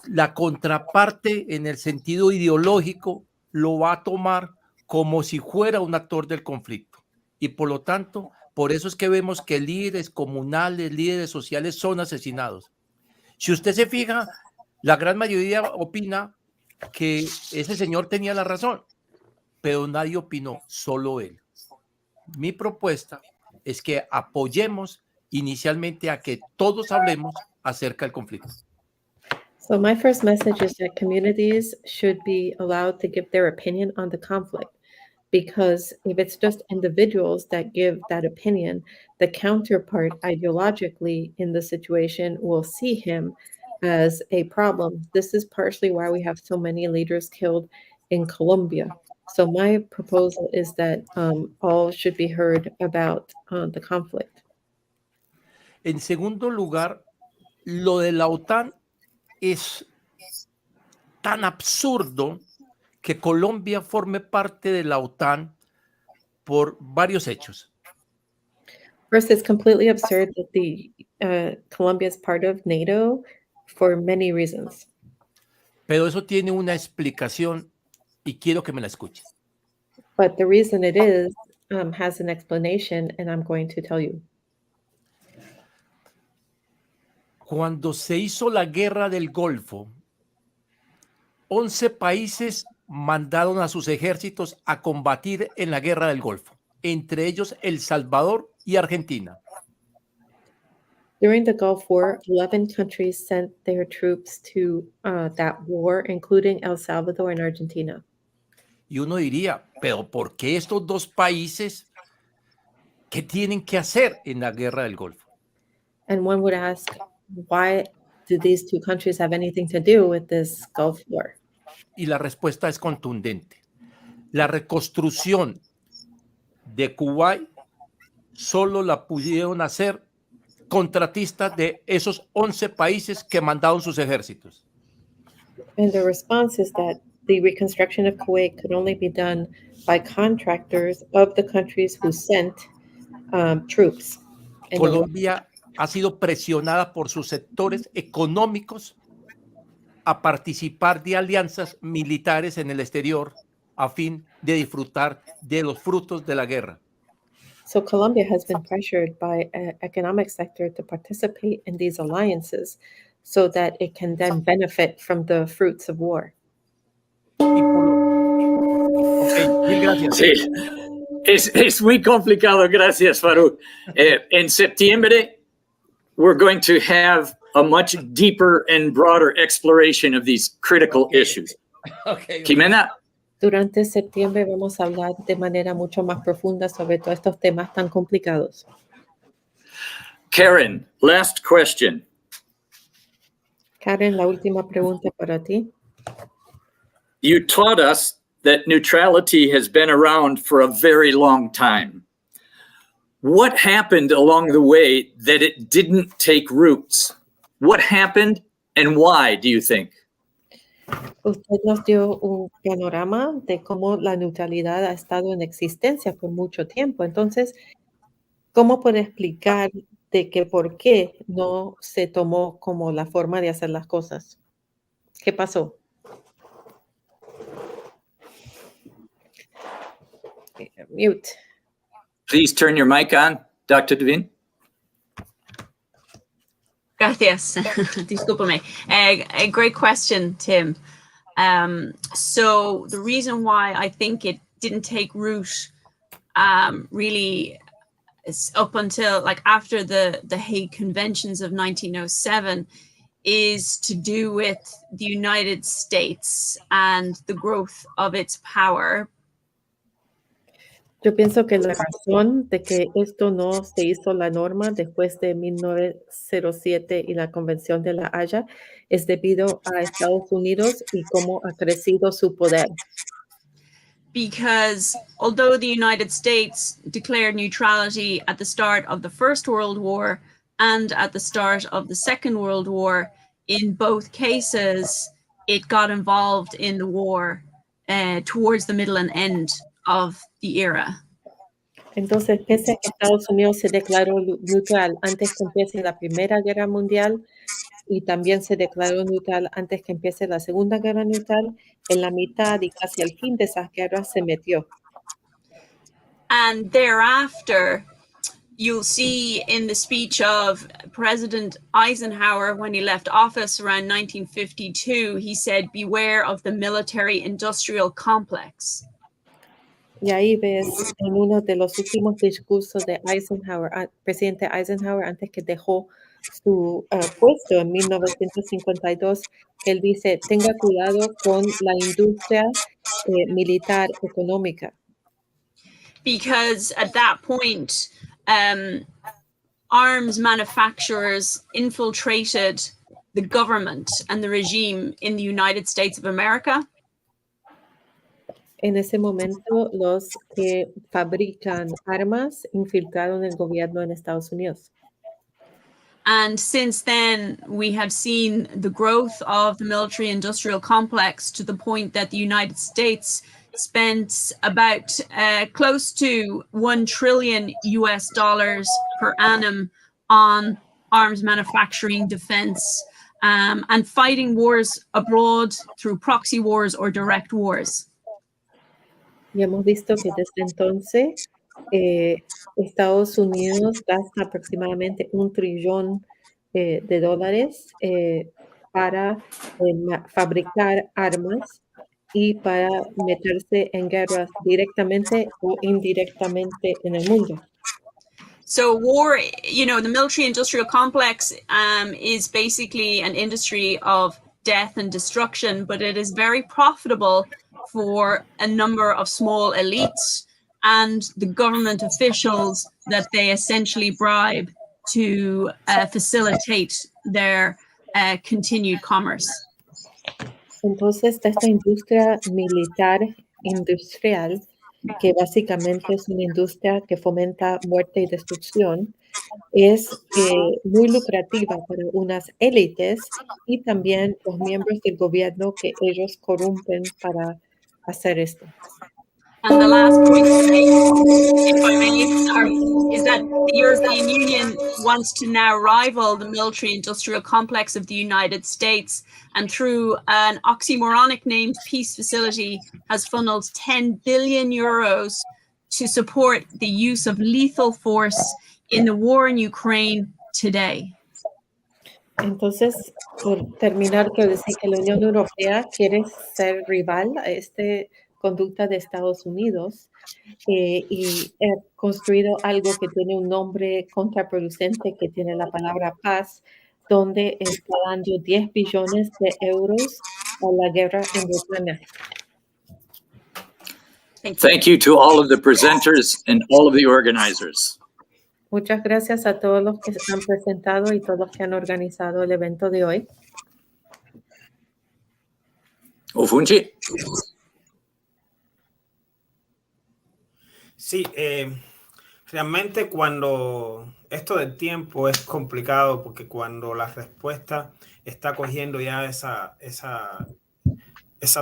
H: la contraparte en el sentido ideológico lo va a tomar como si fuera un actor del conflicto. Y por lo tanto, por eso es que vemos que líderes comunales, líderes sociales son asesinados. Si usted se fija, la gran mayoría opina que ese señor tenía la razón, pero nadie opinó, solo él. Mi propuesta es que apoyemos inicialmente a que todos hablemos acerca del conflicto.
E: So my first message is that communities should be allowed to give their opinion on the conflict, because if it's just individuals that give that opinion, the counterpart ideologically in the situation will see him as a problem. This is partially why we have so many leaders killed in Colombia. So my proposal is that all should be heard about the conflict.
H: En segundo lugar, lo de la OTAN es tan absurdo que Colombia forme parte de la OTAN por varios hechos.
E: First, it's completely absurd that Colombia is part of NATO for many reasons.
H: Pero eso tiene una explicación y quiero que me la escuche.
E: But the reason it is has an explanation, and I'm going to tell you.
H: Cuando se hizo la guerra del Golfo, 11 países mandaron a sus ejércitos a combatir en la guerra del Golfo, entre ellos El Salvador y Argentina.
E: During the Gulf War, 11 countries sent their troops to that war, including El Salvador and Argentina.
H: Y uno diría, pero ¿por qué estos dos países qué tienen que hacer en la guerra del Golfo?
E: And one would ask, why do these two countries have anything to do with this Gulf War?
H: Y la respuesta es contundente. La reconstrucción de Kuwait solo la pudieron hacer contratistas de esos 11 países que mandaron sus ejércitos.
E: And the response is that the reconstruction of Kuwait could only be done by contractors of the countries who sent troops.
H: Colombia ha sido presionada por sus sectores económicos a participar de alianzas militares en el exterior a fin de disfrutar de los frutos de la guerra.
E: So Colombia has been pressured by an economic sector to participate in these alliances so that it can then benefit from the fruits of war.
H: Gracias.
C: Sí, es muy complicado. Gracias, Farouk. En septiembre, we're going to have a much deeper and broader exploration of these critical issues. Jimena.
E: Durante septiembre vamos a hablar de manera mucho más profunda sobre todos estos temas tan complicados.
C: Karen, last question.
E: Karen, la última pregunta para ti.
C: You taught us that neutrality has been around for a very long time. What happened along the way that it didn't take roots? What happened and why, do you think?
E: Usted nos dio un panorama de cómo la neutralidad ha estado en existencia por mucho tiempo. Entonces, ¿cómo puede explicar de que por qué no se tomó como la forma de hacer las cosas? ¿Qué pasó? Mute.
C: Please turn your mic on, Dr. Devine.
I: Gracias. Discúlpame. A great question, Tim. So the reason why I think it didn't take root really up until like after the Hague Conventions of 1907 is to do with the United States and the growth of its power.
E: Yo pienso que la razón de que esto no se hizo la norma después de 1907 y la Convención de La Haya es debido a Estados Unidos y cómo ha crecido su poder.
I: Because although the United States declared neutrality at the start of the First World War and at the start of the Second World War, in both cases, it got involved in the war towards the middle and end of the era.
E: Entonces, pese a que Estados Unidos se declaró neutral antes que empiece la Primera Guerra Mundial y también se declaró neutral antes que empiece la Segunda Guerra Mundial, en la mitad y casi al fin de esas guerras se metió.
I: And thereafter, you'll see in the speech of President Eisenhower when he left office around 1952, he said, "Beware of the military-industrial complex."
E: Y ahí ves en uno de los últimos discursos de Eisenhower, presidente Eisenhower, antes que dejó su puesto en 1952, él dice, tenga cuidado con la industria militar económica.
I: Because at that point, arms manufacturers infiltrated the government and the regime in the United States of America.
E: En ese momento, los que fabrican armas infiltraron el gobierno en Estados Unidos.
I: And since then, we have seen the growth of the military-industrial complex to the point that the United States spent about close to $1 trillion per annum on arms manufacturing, defense, and fighting wars abroad through proxy wars or direct wars.
E: Y hemos visto que desde entonces Estados Unidos gasta aproximadamente $1 trillón de dólares para fabricar armas y para meterse en guerras directamente o indirectamente en el mundo.
I: So war, you know, the military-industrial complex is basically an industry of death and destruction, but it is very profitable for a number of small elites and the government officials that they essentially bribe to facilitate their continued commerce.
E: Entonces, esta industria militar industrial, que básicamente es una industria que fomenta muerte y destrucción, es muy lucrativa para unas élites y también los miembros del gobierno que ellos corrompen para hacer esto.
I: And the last point to make, if I may, sorry, is that the European Union wants to now rival the military-industrial complex of the United States, and through an oxymoronic named peace facility has funneled 10 billion euros to support the use of lethal force in the war in Ukraine today.
E: Entonces, por terminar, quiero decir que la Unión Europea quiere ser rival a esta conducta de Estados Unidos y ha construido algo que tiene un nombre contraproducente, que tiene la palabra paz, donde está dando 10 billones de euros a la guerra en Ucrania.
C: Thank you to all of the presenters and all of the organizers.
E: Muchas gracias a todos los que se han presentado y todos los que han organizado el evento de hoy.
C: Ofunchi.
A: Sí, realmente cuando esto del tiempo es complicado porque cuando la respuesta está cogiendo ya esa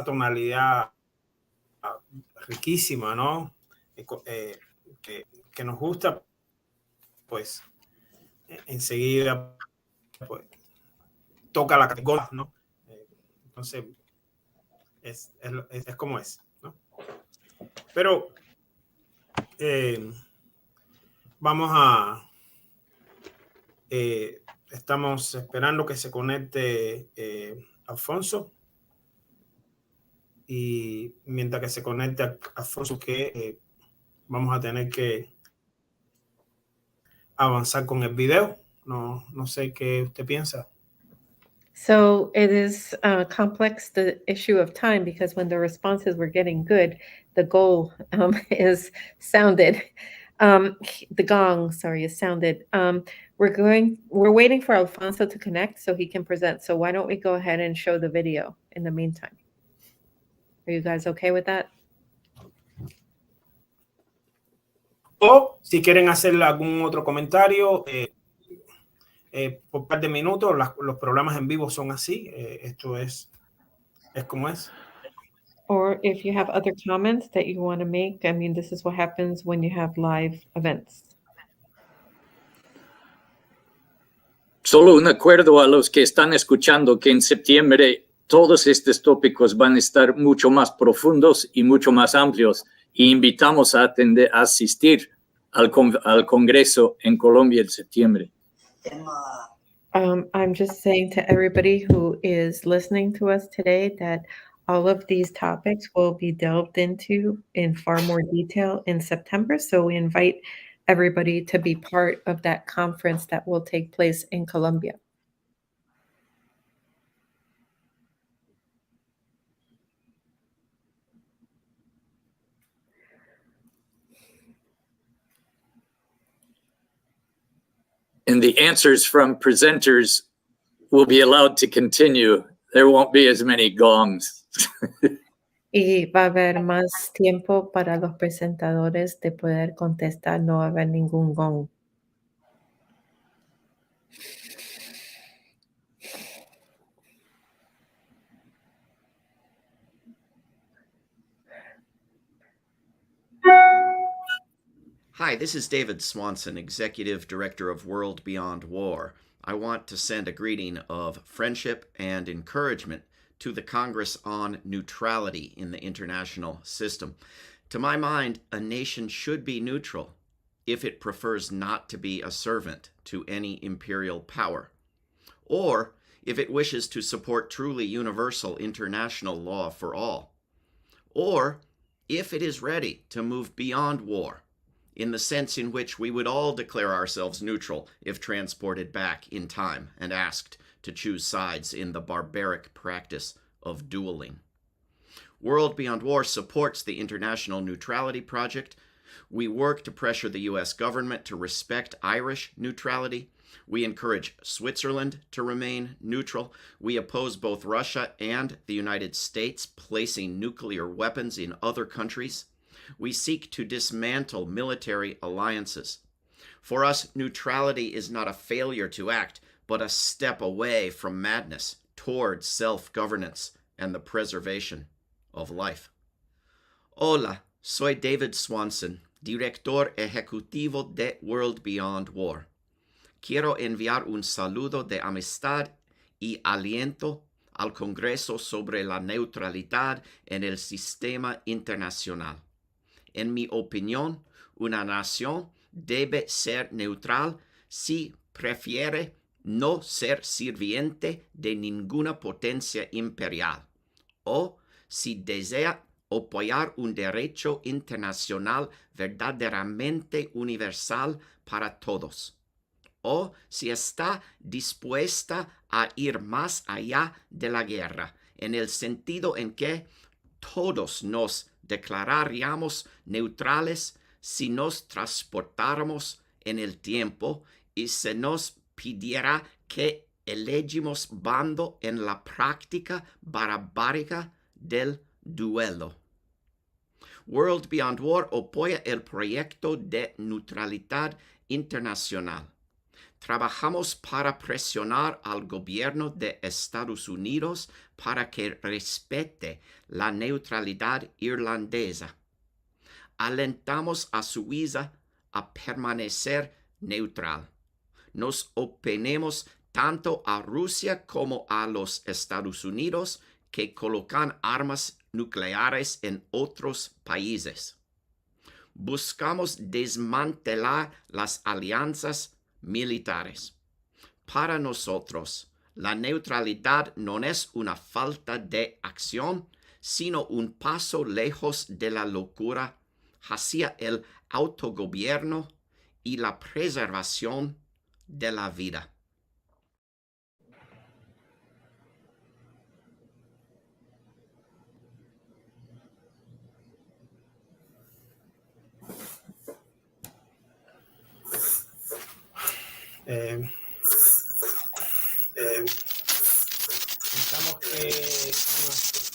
A: tonalidad riquísima, ¿no? Que nos gusta, pues enseguida pues, toca la categoría, ¿no? Entonces es como es, ¿no? Pero vamos a estamos esperando que se conecte Alfonso. y mientras que se conecte a Alfonso, que vamos a tener que avanzar con el video. No sé qué usted piensa.
E: So it is complex, the issue of time, because when the responses were getting good, the goal is sounded. The gong, sorry, is sounded. We're waiting for Alfonso to connect so he can present. So why don't we go ahead and show the video in the meantime? Are you guys okay with that?
A: O si quieren hacer algún otro comentario, por un par de minutos, los programas en vivo son así. Esto es como es.
E: Or if you have other comments that you want to make, I mean, this is what happens when you have live events.
C: Solo un acuerdo a los que están escuchando que en septiembre todos estos tópicos van a estar mucho más profundos y mucho más amplios, y invitamos a asistir al Congreso en Colombia en septiembre.
E: I'm just saying to everybody who is listening to us today that all of these topics will be delved into in far more detail in September. So we invite everybody to be part of that conference that will take place in Colombia.
C: And the answers from presenters will be allowed to continue. There won't be as many gongs.
E: Y va a haber más tiempo para los presentadores de poder contestar, no va a haber ningún gong.
J: Hi, this is David Swanson, Executive Director of World Beyond War. I want to send a greeting of friendship and encouragement to the Congress on Neutrality in the international system. To my mind, a nation should be neutral if it prefers not to be a servant to any imperial power, or if it wishes to support truly universal international law for all, or if it is ready to move beyond war, in the sense in which we would all declare ourselves neutral if transported back in time and asked to choose sides in the barbaric practice of dueling. World Beyond War supports the International Neutrality Project. We work to pressure the U.S. government to respect Irish neutrality. We encourage Switzerland to remain neutral. We oppose both Russia and the United States placing nuclear weapons in other countries. We seek to dismantle military alliances. For us, neutrality is not a failure to act, but a step away from madness towards self-governance and the preservation of life. Hola, soy David Swanson, Director Ejecutivo de World Beyond War. Quiero enviar un saludo de amistad y aliento al Congreso sobre la neutralidad en el sistema internacional. En mi opinión, una nación debe ser neutral si prefiere no ser sirviente de ninguna potencia imperial, o si desea apoyar un derecho internacional verdaderamente universal para todos, o si está dispuesta a ir más allá de la guerra, en el sentido en que todos nos declararíamos neutrales si nos transportáramos en el tiempo y se nos pidiera que elegimos bando en la práctica barbárica del duelo. World Beyond War apoya el proyecto de neutralidad internacional. Trabajamos para presionar al gobierno de Estados Unidos para que respete la neutralidad irlandesa. Alentamos a Suiza a permanecer neutral. Nos oponemos tanto a Rusia como a los Estados Unidos que colocan armas nucleares en otros países. Buscamos desmantelar las alianzas militares. Para nosotros, la neutralidad no es una falta de acción, sino un paso lejos de la locura hacia el autogobierno y la preservación de la vida.
A: Pensamos que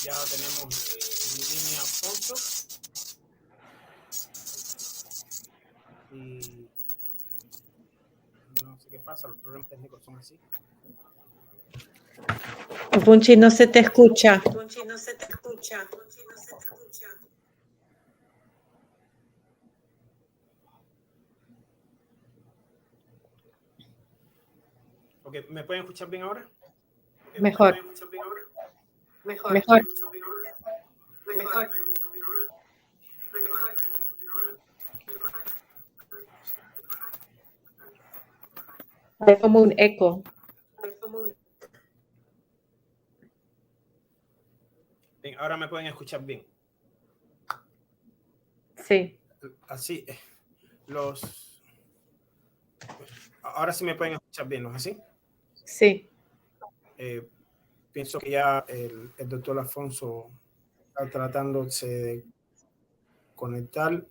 A: ya tenemos en línea Alfonso. Y no sé qué pasa, los problemas técnicos son así.
E: Funchi, no se te escucha.
A: Ok, ¿me pueden escuchar bien ahora?
E: Mejor. Mejor. Hay como un eco.
A: Bien, ahora me pueden escuchar bien.
E: Sí.
A: Así, ahora sí me pueden escuchar bien, ¿no es así?
E: Sí.
A: Pienso que ya el doctor Alfonso está tratándose de conectar.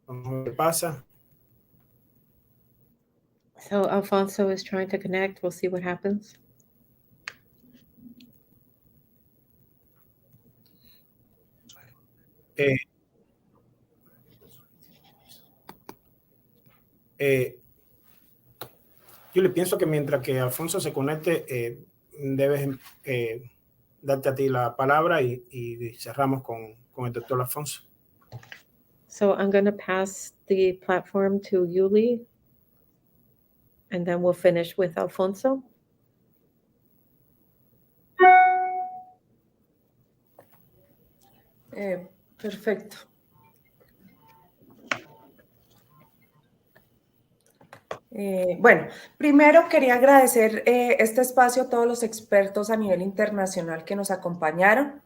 A: Vamos a ver qué pasa.
E: So Alfonso is trying to connect. We'll see what happens.
A: Yo le pienso que mientras que Alfonso se conecte, debes darte a ti la palabra y cerramos con el doctor Alfonso.
E: So I'm going to pass the platform to Yuli, and then we'll finish with Alfonso.
B: Perfecto. Bueno, primero quería agradecer este espacio a todos los expertos a nivel internacional que nos acompañaron.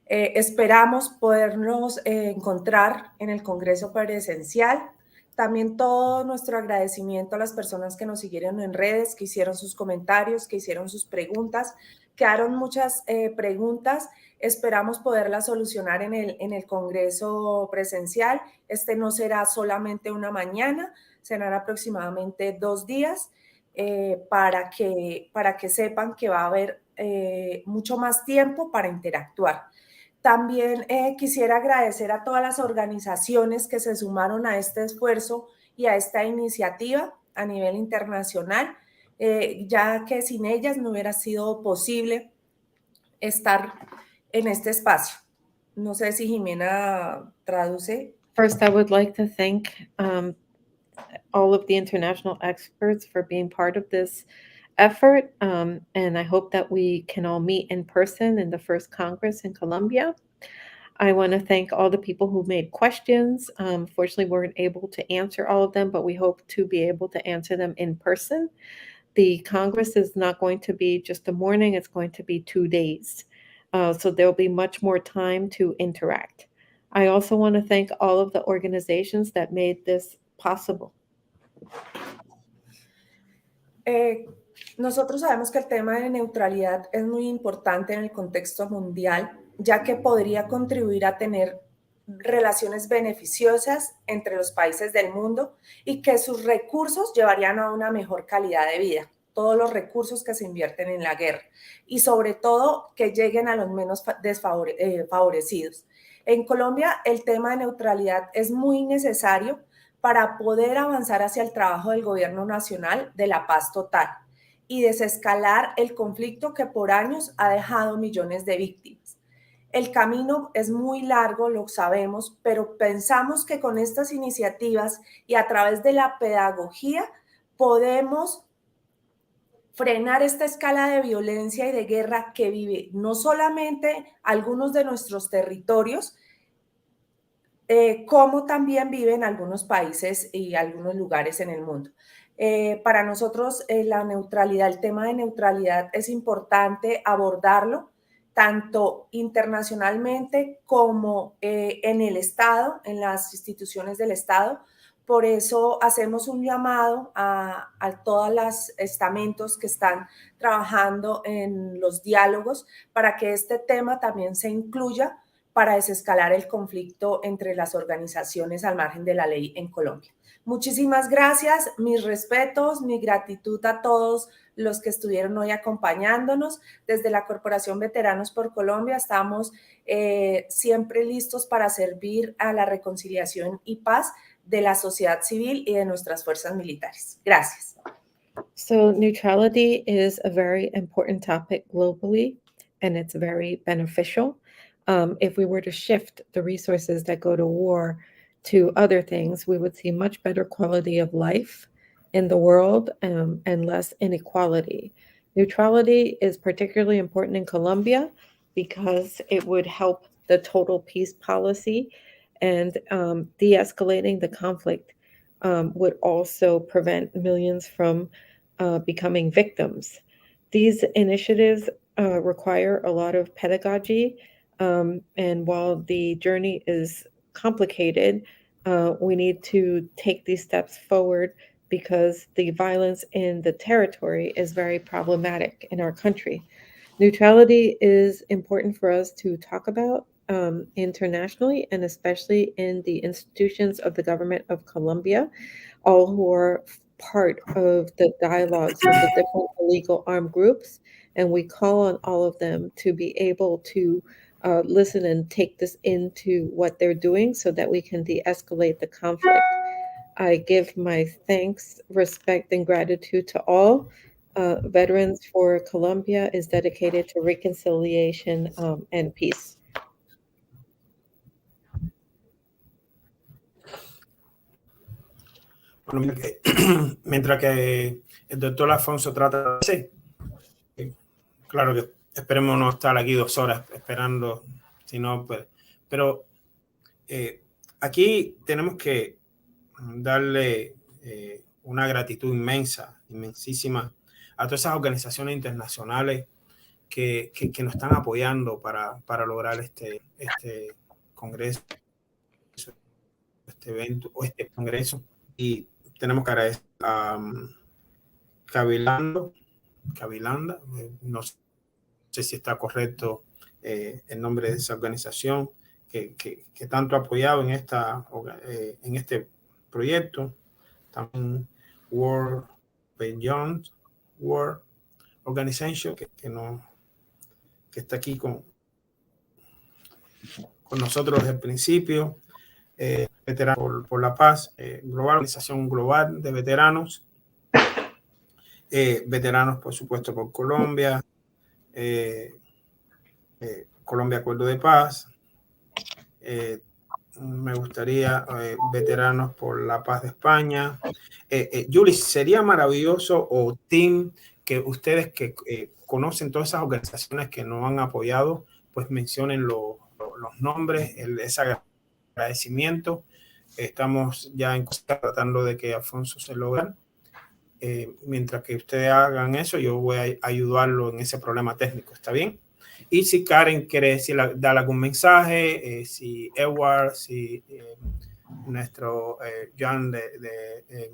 B: Esperamos podernos encontrar en el Congreso presencial. También todo nuestro agradecimiento a las personas que nos siguieron en redes, que hicieron sus comentarios, que hicieron sus preguntas. Quedaron muchas preguntas. Esperamos poderlas solucionar en el Congreso presencial. Este no será solamente una mañana, serán aproximadamente 2 días para que sepan que va a haber mucho más tiempo para interactuar. También quisiera agradecer a todas las organizaciones que se sumaron a este esfuerzo y a esta iniciativa a nivel internacional, ya que sin ellas no hubiera sido posible estar en este espacio. No sé si Jimena traduce.
E: First, I would like to thank all of the international experts for being part of this effort. And I hope that we can all meet in person in the first Congress in Colombia. I want to thank all the people who made questions. Fortunately, we weren't able to answer all of them, but we hope to be able to answer them in person. The Congress is not going to be just a morning, it's going to be 2 days. So there'll be much more time to interact. I also want to thank all of the organizations that made this possible.
B: Nosotros sabemos que el tema de neutralidad es muy importante en el contexto mundial, ya que podría contribuir a tener relaciones beneficiosas entre los países del mundo y que sus recursos llevarían a una mejor calidad de vida, todos los recursos que se invierten en la guerra y sobre todo que lleguen a los menos desfavorecidos. En Colombia el tema de neutralidad es muy necesario para poder avanzar hacia el trabajo del gobierno nacional de la paz total y desescalar el conflicto que por años ha dejado millones de víctimas. El camino es muy largo, lo sabemos, pero pensamos que con estas iniciativas y a través de la pedagogía podemos frenar esta escala de violencia y de guerra que vive no solamente algunos de nuestros territorios, como también viven algunos países y algunos lugares en el mundo. Para nosotros la neutralidad, el tema de neutralidad es importante abordarlo tanto internacionalmente como en el Estado, en las instituciones del Estado. Por eso hacemos un llamado a todos los estamentos que están trabajando en los diálogos para que este tema también se incluya para desescalar el conflicto entre las organizaciones al margen de la ley en Colombia. Muchísimas gracias, mis respetos, mi gratitud a todos los que estuvieron hoy acompañándonos. Desde la Corporación Veteranos por Colombia estamos siempre listos para servir a la reconciliación y paz de la sociedad civil y de nuestras fuerzas militares. Gracias.
E: So neutrality is a very important topic globally, and it's very beneficial. If we were to shift the resources that go to war to other things, we would see much better quality of life in the world and less inequality. Neutrality is particularly important in Colombia because it would help the total peace policy, and de-escalating the conflict would also prevent millions from becoming victims. These initiatives require a lot of pedagogy, and while the journey is complicated, we need to take these steps forward because the violence in the territory is very problematic in our country. Neutrality is important for us to talk about internationally, and especially in the institutions of the government of Colombia, all who are part of the dialogues with the different illegal armed groups. And we call on all of them to be able to listen and take this into what they're doing so that we can de-escalate the conflict. I give my thanks, respect, and gratitude to all. Veterans for Colombia is dedicated to reconciliation and peace.
A: Bueno, mientras que el doctor Alfonso trata de... Sí, claro que esperemos no estar aquí 2 horas esperando, si no, pues... Pero aquí tenemos que darle una gratitud inmensa, inmensísima a todas esas organizaciones internacionales que nos están apoyando para lograr este congreso, este evento o este congreso. Y tenemos que agradecer a Cavilanda, no sé si está correcto el nombre de esa organización, que tanto ha apoyado en este proyecto. También World Beyond World Organization, que está aquí con nosotros desde el principio. Veteranos por la Paz, global, organización global de veteranos, veteranos por supuesto por Colombia, Colombia Acuerdo de Paz, me gustaría veteranos por la paz de España. Julie, sería maravilloso, o Tim, que ustedes que conocen todas esas organizaciones que nos han apoyado, pues mencionen los nombres, ese agradecimiento. Estamos ya tratando de que Alfonso se logre. Mientras que ustedes hagan eso, yo voy a ayudarlo en ese problema técnico, ¿está bien? Y si Karen quiere dar algún mensaje, si Edward, si nuestro John de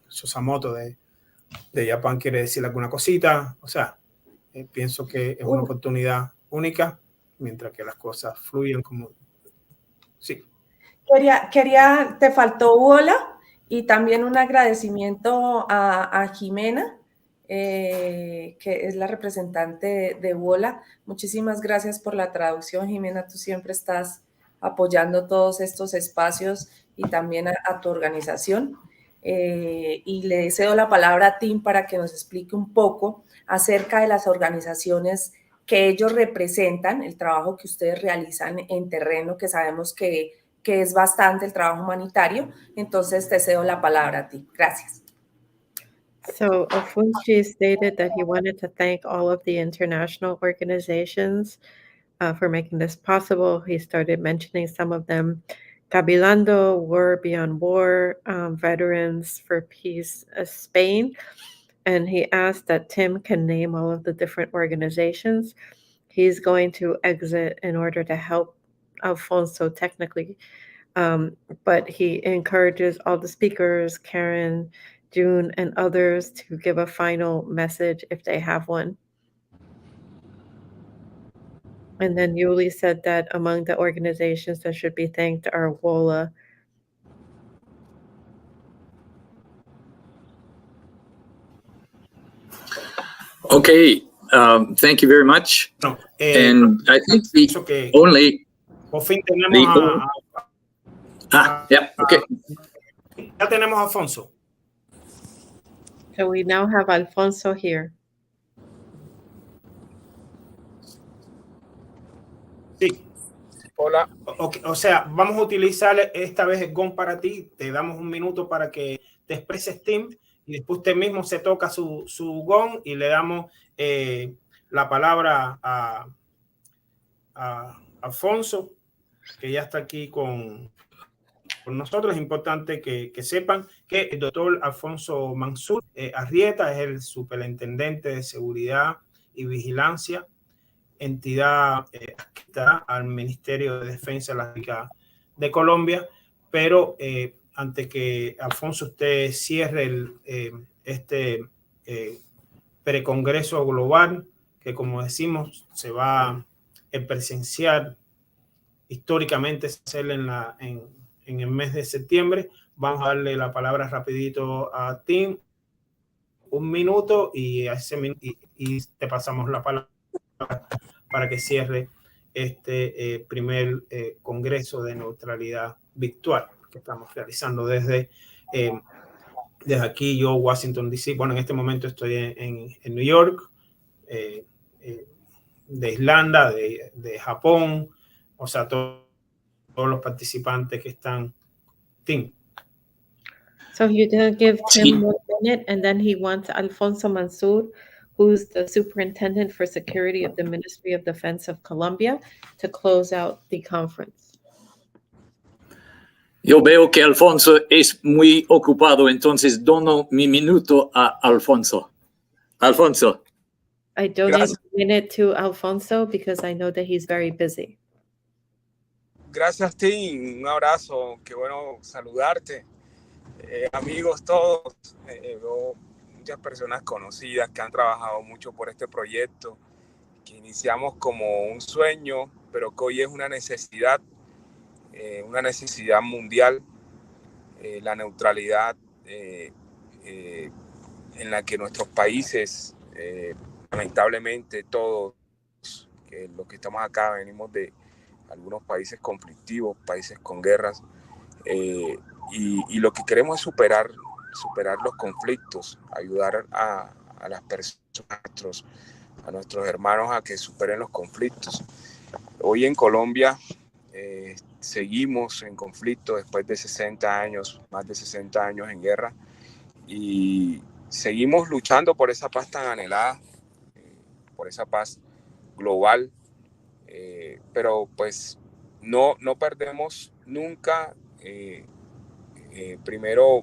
A: Sosamoto de Japón quiere decir alguna cosita, o sea, pienso que es una oportunidad única mientras que las cosas fluyen como... Sí.
B: Te faltó Wola, y también un agradecimiento a Jimena, que es la representante de Wola. Muchísimas gracias por la traducción, Jimena. Tú siempre estás apoyando todos estos espacios y también a tu organización. Y le cedo la palabra a Tim para que nos explique un poco acerca de las organizaciones que ellos representan, el trabajo que ustedes realizan en terreno, que sabemos que es bastante el trabajo humanitario. Entonces te cedo la palabra a ti. Gracias.
E: So Alfonso stated that he wanted to thank all of the international organizations for making this possible. He started mentioning some of them, Cabilando, War Beyond War, Veterans for Peace, Spain. And he asked that Tim can name all of the different organizations. He's going to exit in order to help Alfonso technically, but he encourages all the speakers, Karen, June, and others to give a final message if they have one. And then Yuli said that among the organizations that should be thanked are WOLA.
C: Okay, thank you very much.
A: No,
C: and I think the only...
A: Por fin tenemos
C: yeah, okay.
A: Ya tenemos a Alfonso.
E: So we now have Alfonso here.
A: Sí. Hola. Okay, o sea, vamos a utilizar esta vez el gong para ti. Te damos un minuto para que te expreses, Tim, y después usted mismo se toca su gong y le damos la palabra a Alfonso, que ya está aquí con nosotros. Es importante que sepan que el doctor Alfonso Mansur Arrieta es el superintendente de seguridad y vigilancia, entidad adscrita al Ministerio de Defensa de la República de Colombia. Pero antes que Alfonso usted cierre este precongreso global, que como decimos se va a presenciar históricamente hacer en el mes de septiembre, vamos a darle la palabra rapidito a Tim, un minuto, y te pasamos la palabra para que cierre este primer congreso de neutralidad virtual que estamos realizando desde aquí, yo, Washington, D.C. Bueno, en este momento estoy en New York, de Irlanda, de Japón, o sea, todos los participantes que están. Tim.
E: So you're going to give Tim 1 minute, and then he wants Alfonso Mansur, who's the Superintendent for Security of the Ministry of Defense of Colombia, to close out the conference.
C: Yo veo que Alfonso es muy ocupado, entonces dono mi minuto a Alfonso. Alfonso.
E: I donate a minute to Alfonso because I know that he's very busy.
K: Gracias, Tim. Un abrazo. Qué bueno saludarte. Amigos todos, veo muchas personas conocidas que han trabajado mucho por este proyecto, que iniciamos como un sueño, pero que hoy es una necesidad mundial, la neutralidad en la que nuestros países, lamentablemente todos, que los que estamos acá venimos de algunos países conflictivos, países con guerras, y lo que queremos es superar los conflictos, ayudar a las personas, a nuestros hermanos a que superen los conflictos. Hoy en Colombia seguimos en conflicto después de 60 años, más de 60 años en guerra, y seguimos luchando por esa paz tan anhelada, por esa paz global, pero pues no perdemos nunca primero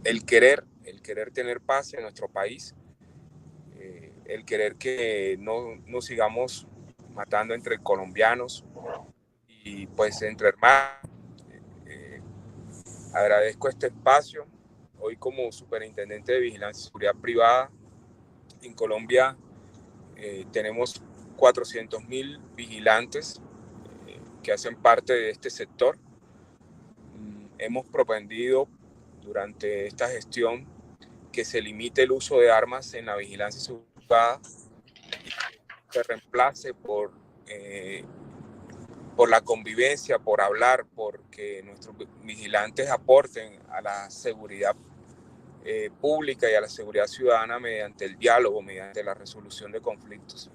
K: el querer tener paz en nuestro país, el querer que no sigamos matando entre colombianos y pues entre hermanos. Agradezco este espacio. Hoy como superintendente de vigilancia y seguridad privada en Colombia tenemos 400.000 vigilantes que hacen parte de este sector. Hemos propendido durante esta gestión que se limite el uso de armas en la vigilancia y seguridad privada y que se reemplace por la convivencia, por hablar, porque nuestros vigilantes aporten a la seguridad pública y a la seguridad ciudadana mediante el diálogo, mediante la resolución de conflictos.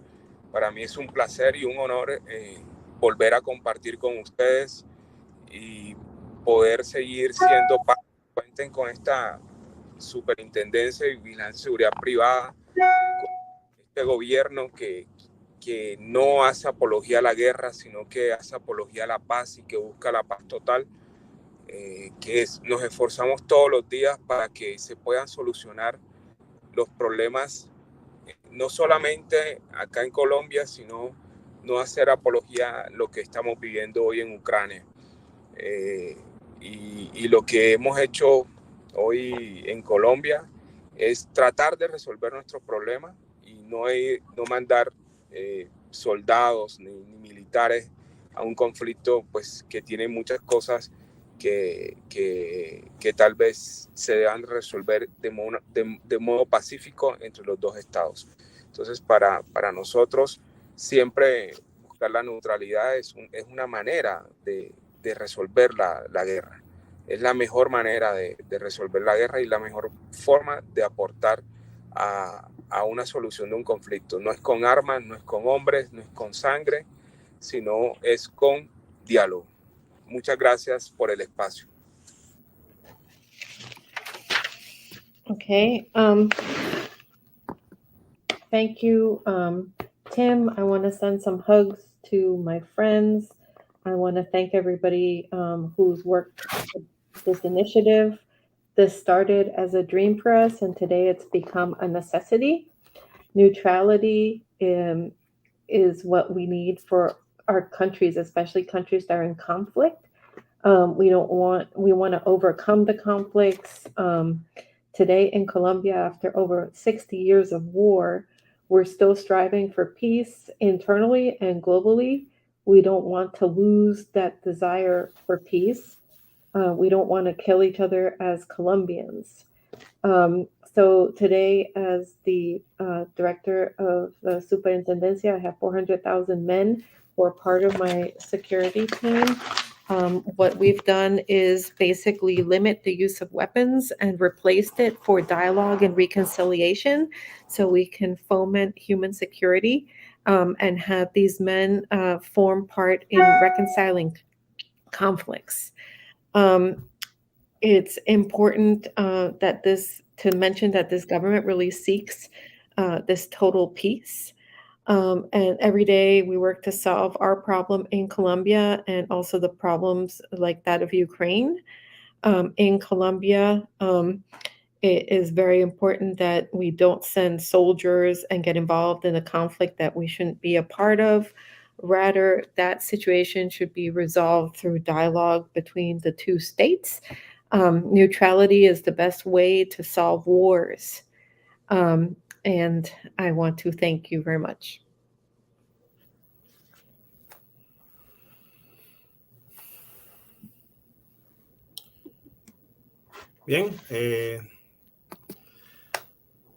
K: Para mí es un placer y un honor volver a compartir con ustedes y poder seguir siendo parte. Cuenten con esta superintendencia de vigilancia y seguridad privada, con este gobierno que que no hace apología a la guerra, sino que hace apología a la paz y que busca la paz total, nos esforzamos todos los días para que se puedan solucionar los problemas, no solamente acá en Colombia, sino no hacer apología a lo que estamos viviendo hoy en Ucrania. Y lo que hemos hecho hoy en Colombia es tratar de resolver nuestros problemas y no mandar soldados ni militares a un conflicto pues, que tiene muchas cosas que tal vez se deban resolver de modo pacífico entre los dos estados. Entonces, para nosotros, siempre buscar la neutralidad es una manera de resolver la guerra. Es la mejor manera de resolver la guerra y la mejor forma de aportar a una solución de un conflicto. No es con armas, no es con hombres, no es con sangre, sino es con diálogo. Muchas gracias por el espacio.
E: Okay. Thank you, Tim. I want to send some hugs to my friends. I want to thank everybody who's worked this initiative. This started as a dream for us, and today it's become a necessity. Neutrality is what we need for our countries, especially countries that are in conflict. We want to overcome the conflicts. Today in Colombia, after over 60 years of war, we're still striving for peace internally and globally. We don't want to lose that desire for peace. We don't want to kill each other as Colombians. So today, as the director of the Superintendencia, I have 400,000 men who are part of my security team. What we've done is basically limit the use of weapons and replaced it for dialogue and reconciliation so we can foment human security and have these men form part in reconciling conflicts. It's important to mention that this government really seeks this total peace. And every day we work to solve our problem in Colombia and also the problems like that of Ukraine. In Colombia, it is very important that we don't send soldiers and get involved in a conflict that we shouldn't be a part of. Rather, that situation should be resolved through dialogue between the two states. Neutrality is the best way to solve wars. And I want to thank you very much.
A: Bien.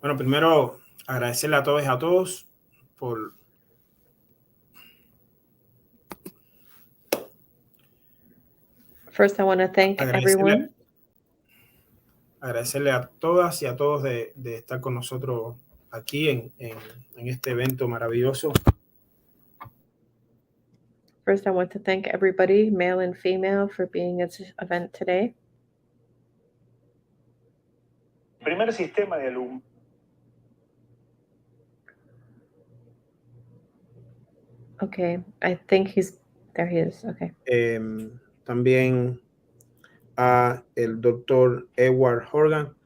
A: Bueno, primero agradecerle a todos y a todos por
E: First, I want to thank everyone.
A: Agradecerle a todas y a todos de estar con nosotros aquí en este evento maravilloso.
E: First, I want to thank everybody, male and female, for being at this event today.
L: Primer sistema de alumnos.
E: Okay, I think there he is, okay.
A: También a el doctor Edward Horgan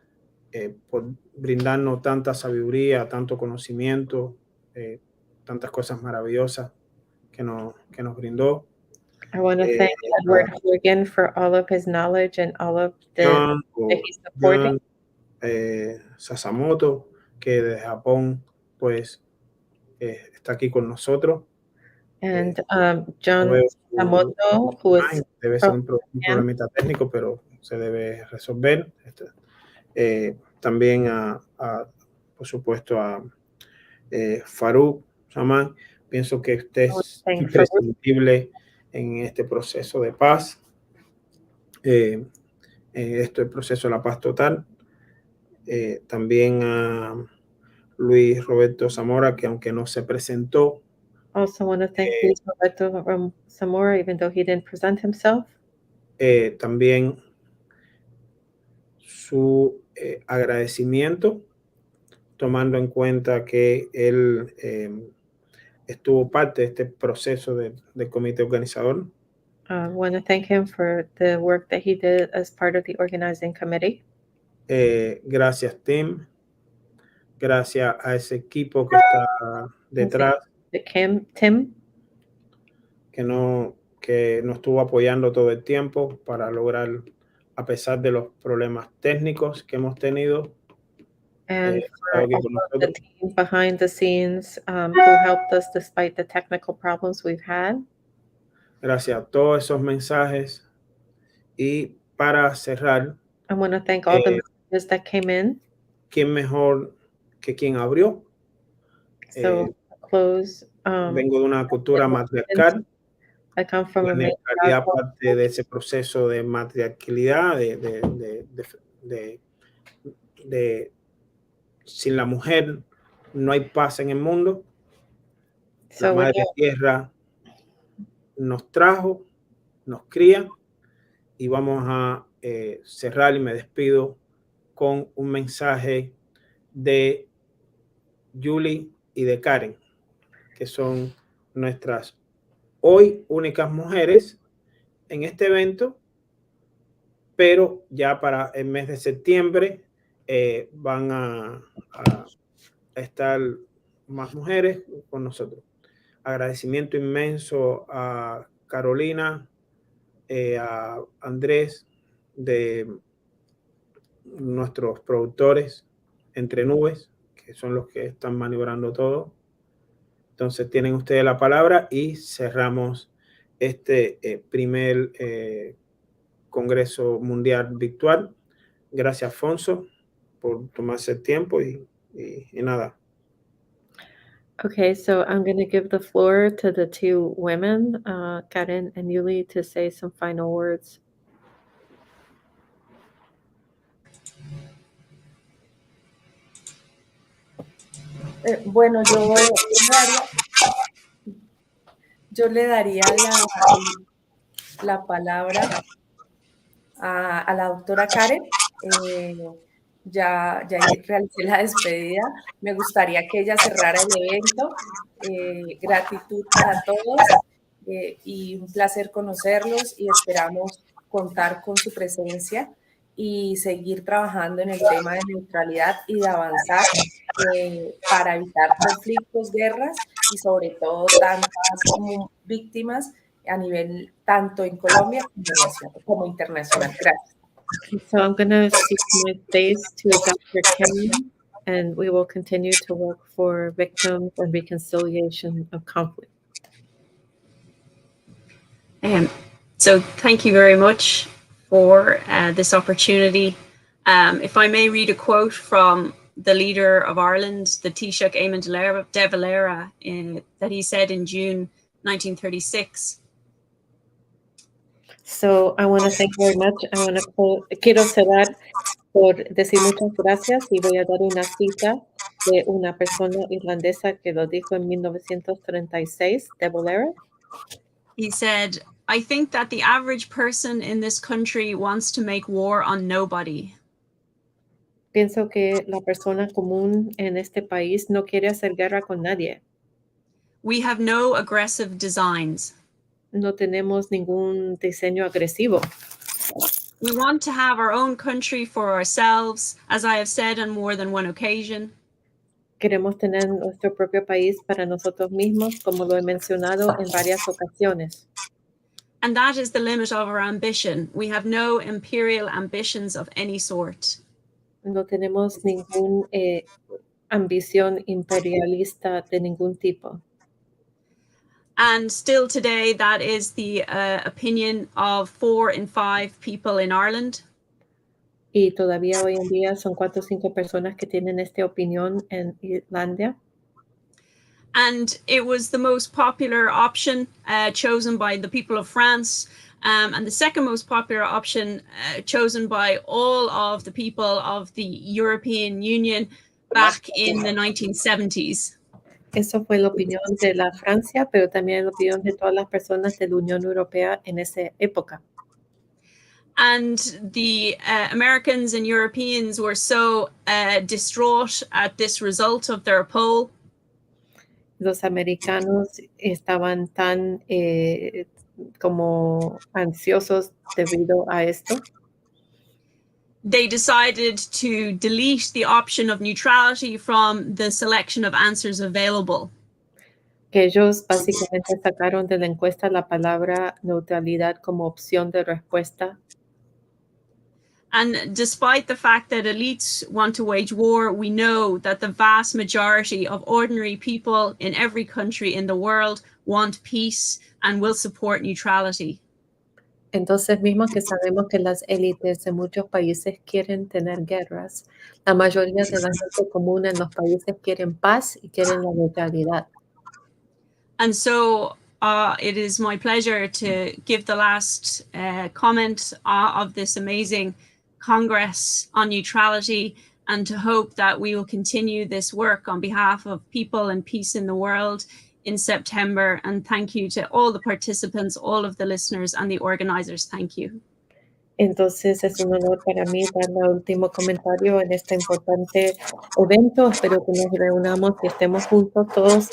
A: por brindarnos tanta sabiduría, tanto conocimiento, tantas cosas maravillosas que nos brindó.
E: I want to thank Edward Horgan for all of his knowledge and all of that he's supporting.
A: Sasamoto, que de Japón pues está aquí con nosotros.
E: And John Sasamoto, who is
A: debe ser un problemita técnico, pero se debe resolver. También por supuesto a Farouk Saman. Pienso que usted es imprescindible en este proceso de paz, en este proceso de la paz total. También a Luis Roberto Zamora, que aunque no se presentó.
E: Also want to thank Luis Roberto Zamora, even though he didn't present himself.
A: También su agradecimiento, tomando en cuenta que él estuvo parte de este proceso del comité organizador.
E: I want to thank him for the work that he did as part of the organizing committee.
A: Gracias, Tim. Gracias a ese equipo que está detrás,
E: Tim,
A: que nos estuvo apoyando todo el tiempo para lograr, a pesar de los problemas técnicos que hemos tenido.
E: and for all of the team behind the scenes who helped us despite the technical problems we've had.
A: Gracias a todos esos mensajes. Y para cerrar,
E: I want to thank all the messages that came in.
A: ¿Quién mejor que quien abrió?
E: So close.
A: Vengo de una cultura matriarcal.
E: I come from
A: la
E: a
A: neutralidad parte de ese proceso de matriarcalidad, sin la mujer no hay paz en el mundo. La madre tierra nos trajo, nos cría, y vamos a cerrar, y me despido con un mensaje de Julie y de Karen, que son nuestras hoy únicas mujeres en este evento, pero ya para el mes de septiembre van a estar más mujeres con nosotros. Agradecimiento inmenso a Carolina, a Andrés, de nuestros productores Entre Nubes, que son los que están maniobrando todo. Entonces tienen ustedes la palabra y cerramos este primer Congreso Mundial Virtual. Gracias, Afonso, por tomarse el tiempo y nada.
E: Okay, so I'm going to give the floor to the two women, Karen and Yuli, to say some final words.
B: Bueno, yo le daría la palabra a la doctora Karen. Ya realicé la despedida. Me gustaría que ella cerrara el evento. Gratitud para todos y un placer conocerlos, y esperamos contar con su presencia y seguir trabajando en el tema de neutralidad y de avanzar para evitar conflictos, guerras y sobre todo tantas víctimas a nivel tanto en Colombia como internacional. Gracias.
E: So I'm going to cede my space to Dr. Karen, and we will continue to work for victims and reconciliation of conflict.
I: So thank you very much for this opportunity. If I may read a quote from the leader of Ireland, the Taoiseach Eamon de Valera, that he said in June 1936.
E: So I want to thank you very much. Quiero cerrar por decir muchas gracias, y voy a dar una cita de una persona irlandesa que lo dijo en 1936, de Valera.
I: He said, "I think that the average person in this country wants to make war on nobody."
E: Pienso que la persona común en este país no quiere hacer guerra con nadie.
I: We have no aggressive designs.
E: No tenemos ningún diseño agresivo.
I: We want to have our own country for ourselves, as I have said on more than one occasion.
E: Queremos tener nuestro propio país para nosotros mismos, como lo he mencionado en varias ocasiones.
I: And that is the limit of our ambition. We have no imperial ambitions of any sort.
E: No tenemos ninguna ambición imperialista de ningún tipo.
I: And still today, that is the opinion of 4 in 5 people in Ireland.
E: Y todavía hoy en día son 4 o 5 personas que tienen esta opinión en Irlanda.
I: And it was the most popular option chosen by the people of France, and the second most popular option chosen by all of the people of the European Union back in the 1970s.
E: Eso fue la opinión de la Francia, pero también la opinión de todas las personas de la Unión Europea en esa época.
I: And the Americans and Europeans were so distraught at this result of their poll.
E: los americanos estaban tan como ansiosos debido a esto.
I: They decided to delete the option of neutrality from the selection of answers available.
E: Que ellos básicamente sacaron de la encuesta la palabra neutralidad como opción de respuesta.
I: And despite the fact that elites want to wage war, we know that the vast majority of ordinary people in every country in the world want peace and will support neutrality.
E: Entonces, mismo que sabemos que las élites en muchos países quieren tener guerras, la mayoría de la gente común en los países quieren paz y quieren la neutralidad.
I: And so it is my pleasure to give the last comment of this amazing Congress on neutrality, and to hope that we will continue this work on behalf of people and peace in the world in September. And thank you to all the participants, all of the listeners and the organizers. Thank you.
E: Entonces es un honor para mí dar el último comentario en este importante evento. Espero que nos reunamos y estemos juntos todos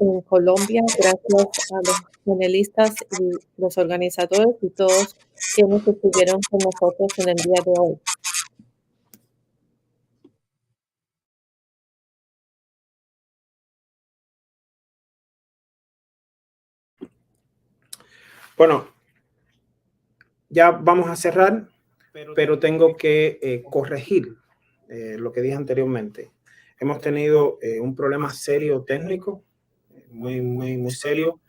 E: en Colombia. Gracias a los panelistas y los organizadores y todos quienes estuvieron con nosotros en el día de hoy.
A: Bueno, ya vamos a cerrar, pero tengo que corregir lo que dije anteriormente. Hemos tenido un problema serio técnico, muy serio.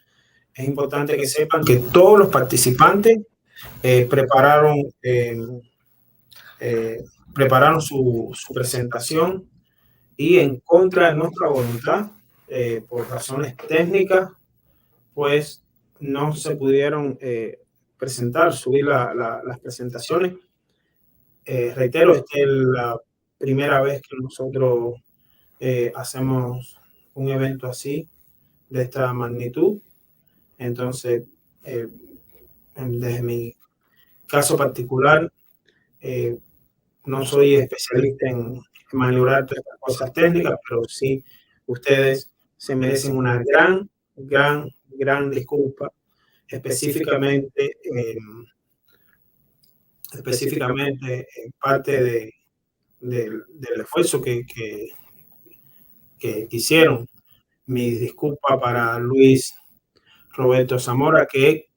A: Es importante que sepan que todos los participantes prepararon su presentación, y en contra de nuestra voluntad, por razones técnicas, pues no se pudieron subir las presentaciones. Reitero, esta es la primera vez que nosotros hacemos un evento así, de esta magnitud. Entonces, desde mi caso particular, no soy especialista en maniobrar todas estas cosas técnicas, pero sí ustedes se merecen una gran disculpa, específicamente en parte del esfuerzo que hicieron. Mi disculpa para Luis Roberto Zamora, que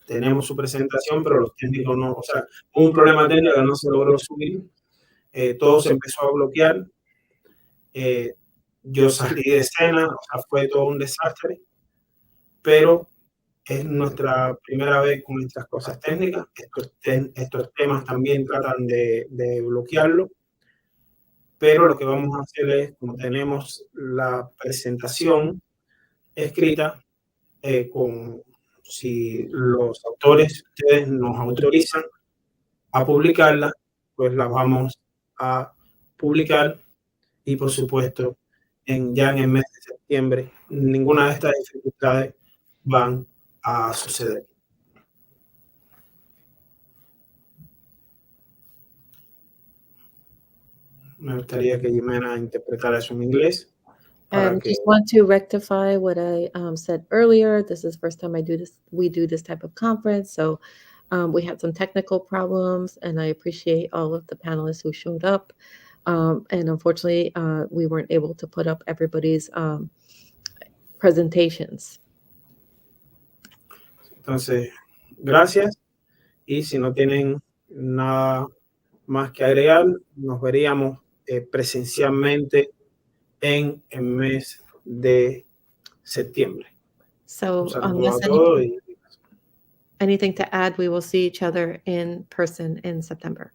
A: tenemos su presentación, pero los técnicos no, o sea, hubo un problema técnico, no se logró subir, todo se empezó a bloquear, yo salí de escena, o sea, fue todo un desastre, pero es nuestra primera vez con estas cosas técnicas. Estos temas también tratan de bloquearlo, pero lo que vamos a hacer es, como tenemos la presentación escrita, si los autores, ustedes nos autorizan a publicarla, pues la vamos a publicar, y por supuesto, ya en el mes de septiembre, ninguna de estas dificultades van a suceder. Me gustaría que Jimena interpretara eso en inglés.
E: Just want to rectify what I said earlier. This is the first time we do this type of conference. So we had some technical problems, and I appreciate all of the panelists who showed up. And unfortunately, we weren't able to put up everybody's presentations.
A: Entonces, gracias. Y si no tienen nada más que agregar, nos veríamos presencialmente en el mes de septiembre.
E: So
A: unless anything
E: to add, we will see each other in person in September.